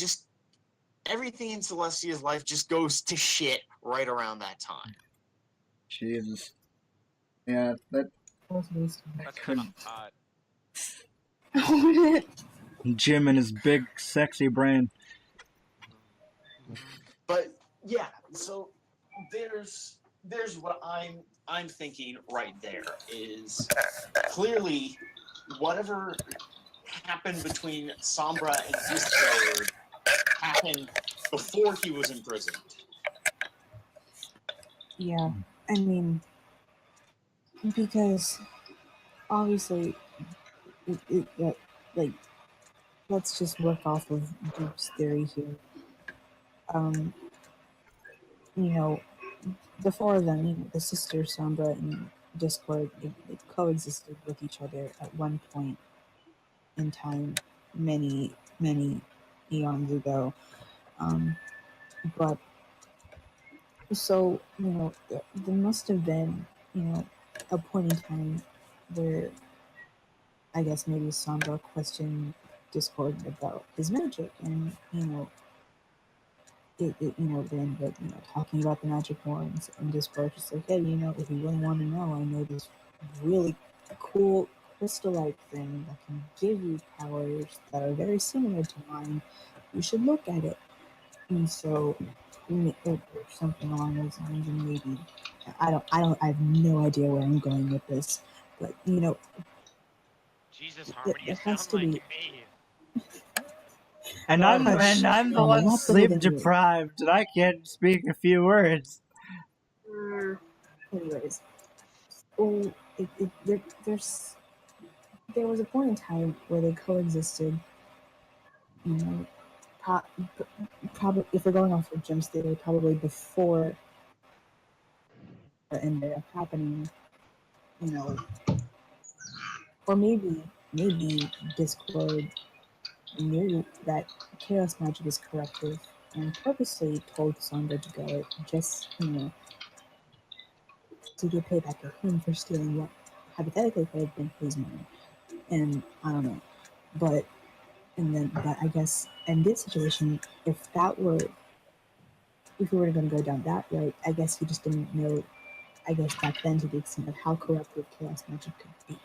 Celestia's life just goes to shit right around that time. Jesus. Yeah, that couldn't. Jim and his big, sexy brain. But yeah, so there's what I'm thinking right there is clearly whatever happened between Sombra and Discord happened before he was imprisoned. Yeah, I mean, because obviously, like, let's just work off of Duke's theory here. The four of them, the sisters, Sombra and Discord, it coexisted with each other at one point in time, many eons ago. But so there must have been a point in time where I guess maybe Sombra questioned Discord about his magic, and they ended up talking about the magic more, and Discord just like, hey, if you really want to know, I know this really cool crystal-like thing that can give you powers that are very similar to mine. You should look at it. And so or something along those lines, and maybe I have no idea where I'm going with this, but Jesus, Harmony, you it has sound to like be. me. And I'm Hush. the I'm one not sleep believing you. deprived, and I can't speak a few words. Anyways, well, there was a point in time where they coexisted. Probably if we're going off of Jim's theory, probably before it ended up happening, or maybe Discord knew that chaos magic is corruptive and purposely told Sombra to go just to get payback to him for stealing what hypothetically could have been his money. And I don't know, but I guess in this situation, if we were going to go down that road, I guess he just didn't know, I guess back then, to the extent of how corruptive chaos magic could be.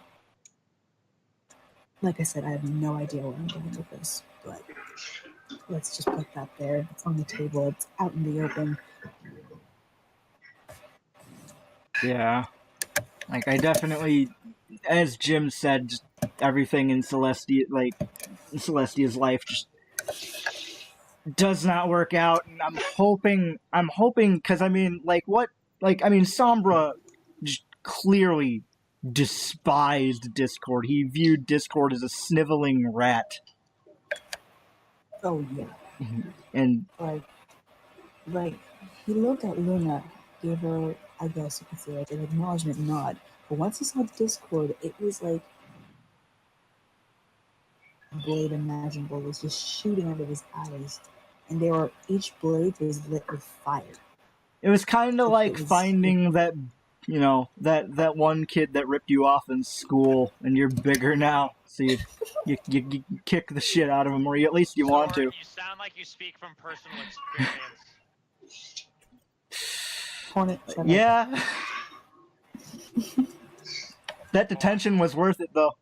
Like I said, I have no idea where I'm going with this, but let's just put that there. It's on the table. It's out in the open. Yeah. Like, I definitely, as Jim said, just everything in Celestia's life just does not work out, and I'm hoping, because Sombra just clearly despised Discord. He viewed Discord as a sniveling rat. Oh, yeah. And like he looked at Luna, gave her, I guess you could say, like an acknowledgement nod. But once he saw Discord, it was like a blade imaginable was just shooting out of his eyes, and each blade was lit with fire. it was kind of like finding that one kid that ripped you off in school, and you're bigger now, so you kick the shit out of him, or at least you want to. You sound like you speak from personal experience. Hornet, yeah. That detention was worth it, though.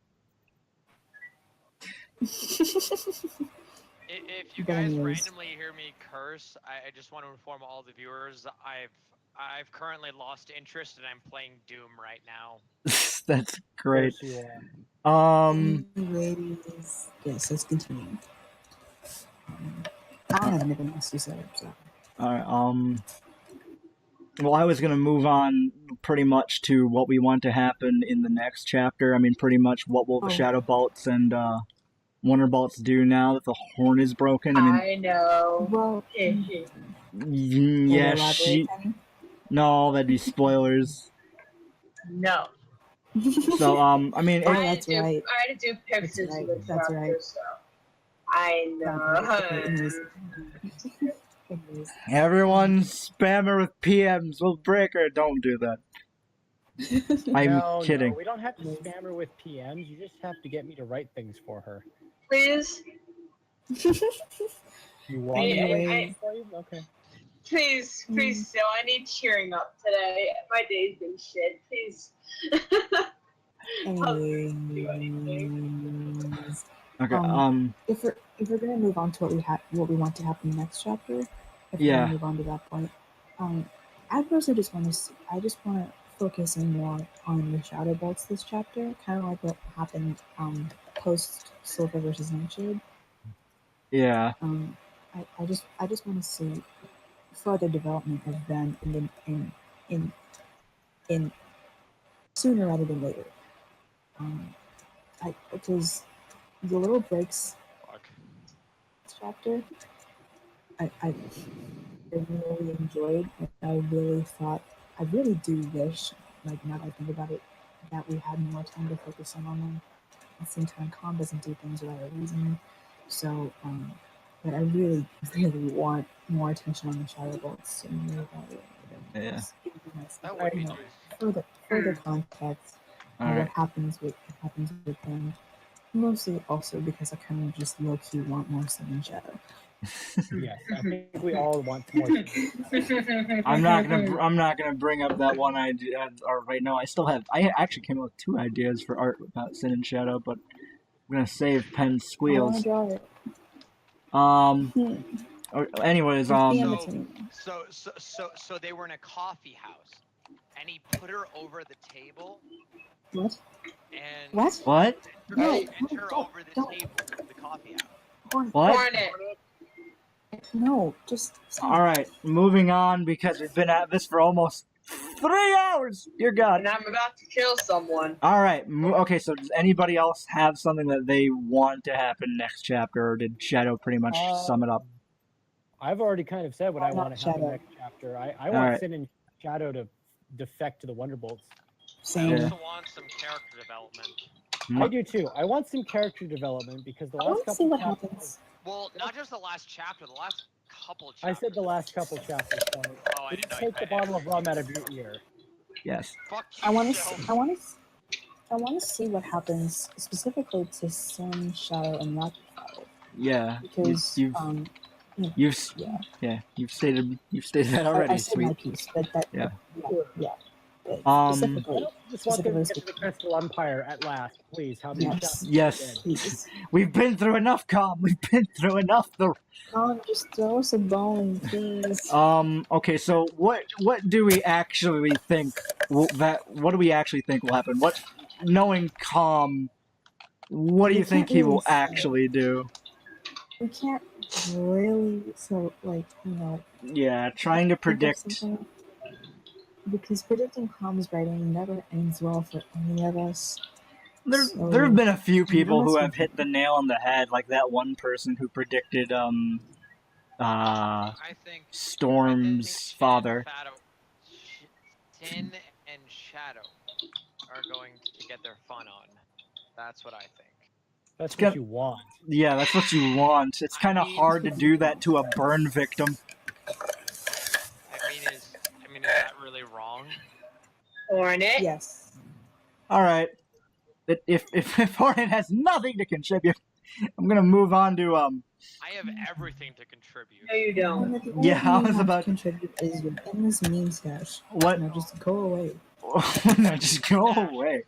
If you guys randomly hear me curse, I just want to inform all the viewers I've currently lost interest and I'm playing Doom right now. That's great. Anyways, yes, let's continue. I don't have anything else to say. So. Alright, well, I was going to move on pretty much to what we want to happen in the next chapter. I mean, pretty much what will the Shadow Bolts and Wonder Bolts do now that the horn is broken? I know. Well, yeah, no, that'd be spoilers. No. that's So, right. I had to do pictures of the chapter, right. so I know. Everyone spam her with PMs. We'll break her. Don't do that. I'm kidding. No, we don't have to spam her with PMs. You just have to get me to write things for her. Please. You want me to write for you? Okay. Please, so I need cheering up today. My day's been shit. Please. Okay. If we're gonna move on to what we want to happen next chapter, if we're gonna move on to that point, I personally just want to focus in more on the Shadow Bolts this chapter, kind of like what happened post Silver versus Nightshade. Yeah. I just want to see further development of them in sooner rather than later. Because the little breaks chapter, I really enjoyed. I really do wish, like now that I think about it, that we had more time to focus on them. At the same time, Calm doesn't do things without a reason. So, but I really, really want more attention on the Shadow Bolts to move about it. Yeah. That would be nice. Further context on what happens with them. Mostly also because I kind of just low key want more Sun and Shadow. Yes, I think we all want more. I'm not gonna bring up that one idea right now. I actually came up with 2 ideas for art about Sin and Shadow, but I'm gonna save Pen's squeals. I want to draw it. Anyways, So they were in a coffee house, and he put her over the table. What? And What? Sent her over the table to the coffee house. What? Hornet. No, just. All right, moving on because we've been at this for almost 3 hours. Dear God. And I'm about to kill someone. All right. Okay. So does anybody else have something that they want to happen next chapter, or did Shadow pretty much sum it up? I've already kind of said what I Not want to happen Shadow. next chapter. I All want right. Sin and Shadow to defect to the Wonderbolts. I Same. also want some character development. I do too. I want some character development because the I last want to see couple what chapters. happens. Well, not just the last chapter, the last couple I chapters. said the last couple chapters. Tony. Oh, I You didn't know take the bottle of rum out of your ear. Yes. Fuck I want yourself. to. I want to see what happens specifically to Sin, Shadow, and Rocky Cloud. Yeah. Because You've yeah. yeah. You've stated that I already. said my Sweet. piece, but that Yeah. yeah. But Um, specifically, Just want them to get to the crystal empire at last, please. How many Yes. chapters? Yes. please, We've been through enough, Calm. We've been through enough. just throw us a bone, please. Okay. So what do we actually think what do we actually think will happen? Knowing Calm, what do We you think can't he will really say. actually do? We can't really, Yeah, trying to think of predict. something. Because predicting Calm's writing never ends well for any of us. There have been a few people who unless have hit the nail on the head, like that one person who predicted I think Storm's father. Sin and Shadow are going to get their fun on. That's what I think. That's It's what you want. Yeah, that's what you want. It's kind of mean- hard to do that to a burn victim. Is that really wrong? Hornet. Yes. All right. If Hornet has nothing to contribute, I'm gonna move on to I have everything to contribute. No, you don't. The only Yeah, thing I you was have about to contribute is your endless meme stash. What? No, just go away. No, just go away.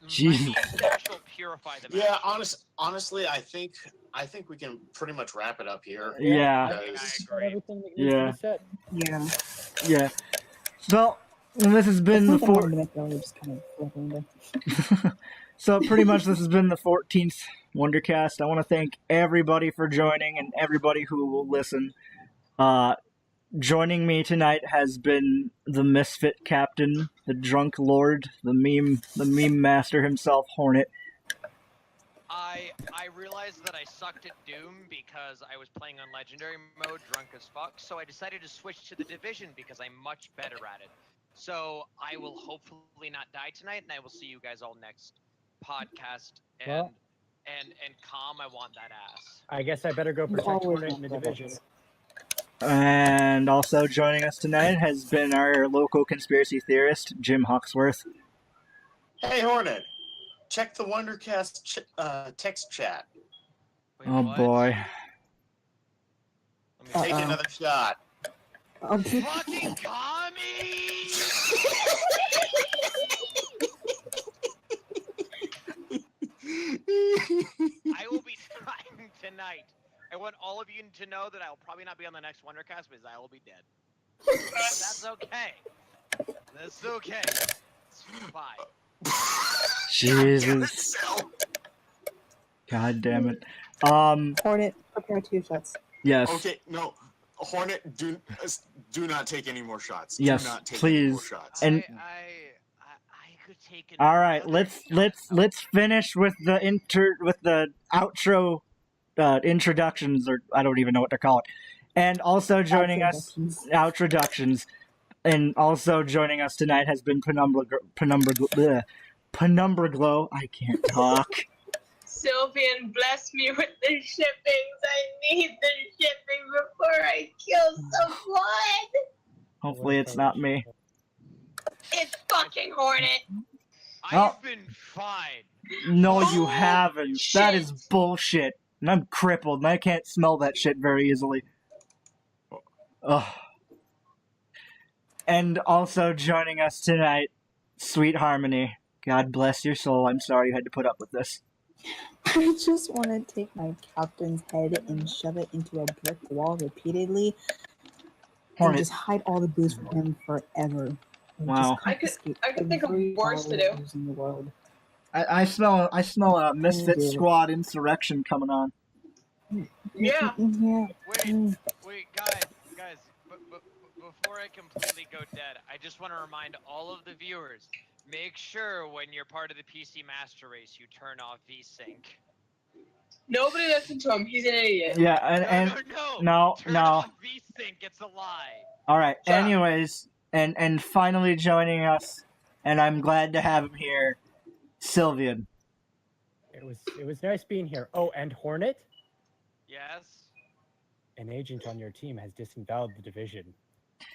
Jeez. My stash will purify the Yeah, magic. honestly, I think we can pretty much wrap it up here. Yeah. I Because- agree. Everything that needs Yeah. to be said. Yeah. Yeah. So this has been the I fourth. wanted to make earlier, just kind of flipping it. So pretty much this has been the 14th Wondercast. I want to thank everybody for joining and everybody who will listen. Joining me tonight has been the Misfit Captain, the Drunk Lord, the meme master himself, Hornet. I realized that I sucked at Doom because I was playing on Legendary mode, drunk as fuck, so I decided to switch to the Division because I'm much better at it. So I will hopefully not die tonight, and I will see you guys all next podcast. And Well- and Calm, I want that ass. I guess I better go protect always Hornet in the want division. brothers. And also joining us tonight has been our local conspiracy theorist, Jim Hoxworth. Hey, Hornet, check the Wondercast text chat. Wait, Oh what? boy. Let me Take Uh-oh. another shot. Fucking commie! I will be trying tonight. I want all of you to know that I'll probably not be on the next Wondercast because I will be dead. But that's okay. That's okay. It's fine. Jesus. God damn it. Hornet, prepare 2 shots. Yes. Okay, no, Hornet, do not take any more shots. Yes, do not take please. any more shots. And- I could take All right, another let's finish with the outro introductions, or I don't even know what to call it. And also joining us, outroductions, and also joining us tonight has been Penumbra Glow. I can't talk. Sylvian, bless me with the shippings. I need the shipping before I kill someone. Hopefully it's not me. It's fucking Hornet. Oh. I've been fine. No, Oh, you haven't. That is shit. bullshit. And I'm crippled, and I can't smell that shit very easily. Ugh. And also joining us tonight, Sweet Harmony. God bless your soul. I'm sorry you had to put up with this. I just want to take my captain's head and shove it into a brick wall repeatedly and Hornet. just hide all the booze from him forever. And Wow. just confiscate I could think of every worse to bottle of do. booze in the world. I smell a Misfit dude. Squad insurrection coming on. Yeah. Yeah. Wait, guys, before I completely go dead, I just want to remind all of the viewers, make sure when you're part of the PC Master Race, you turn off VSync. Nobody listen to him. He's an idiot. Yeah, no. Turn off VSync, it's a lie. All right. Shut up. Anyways, and finally joining us, and I'm glad to have him here, Sylvian. It was nice being here. Oh, and Hornet, Yes? an agent on your team has disemboweled the division.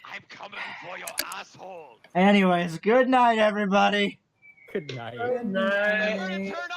I'm coming for your asshole. Anyways, good night, everybody. Good night. Good night. Remember to turn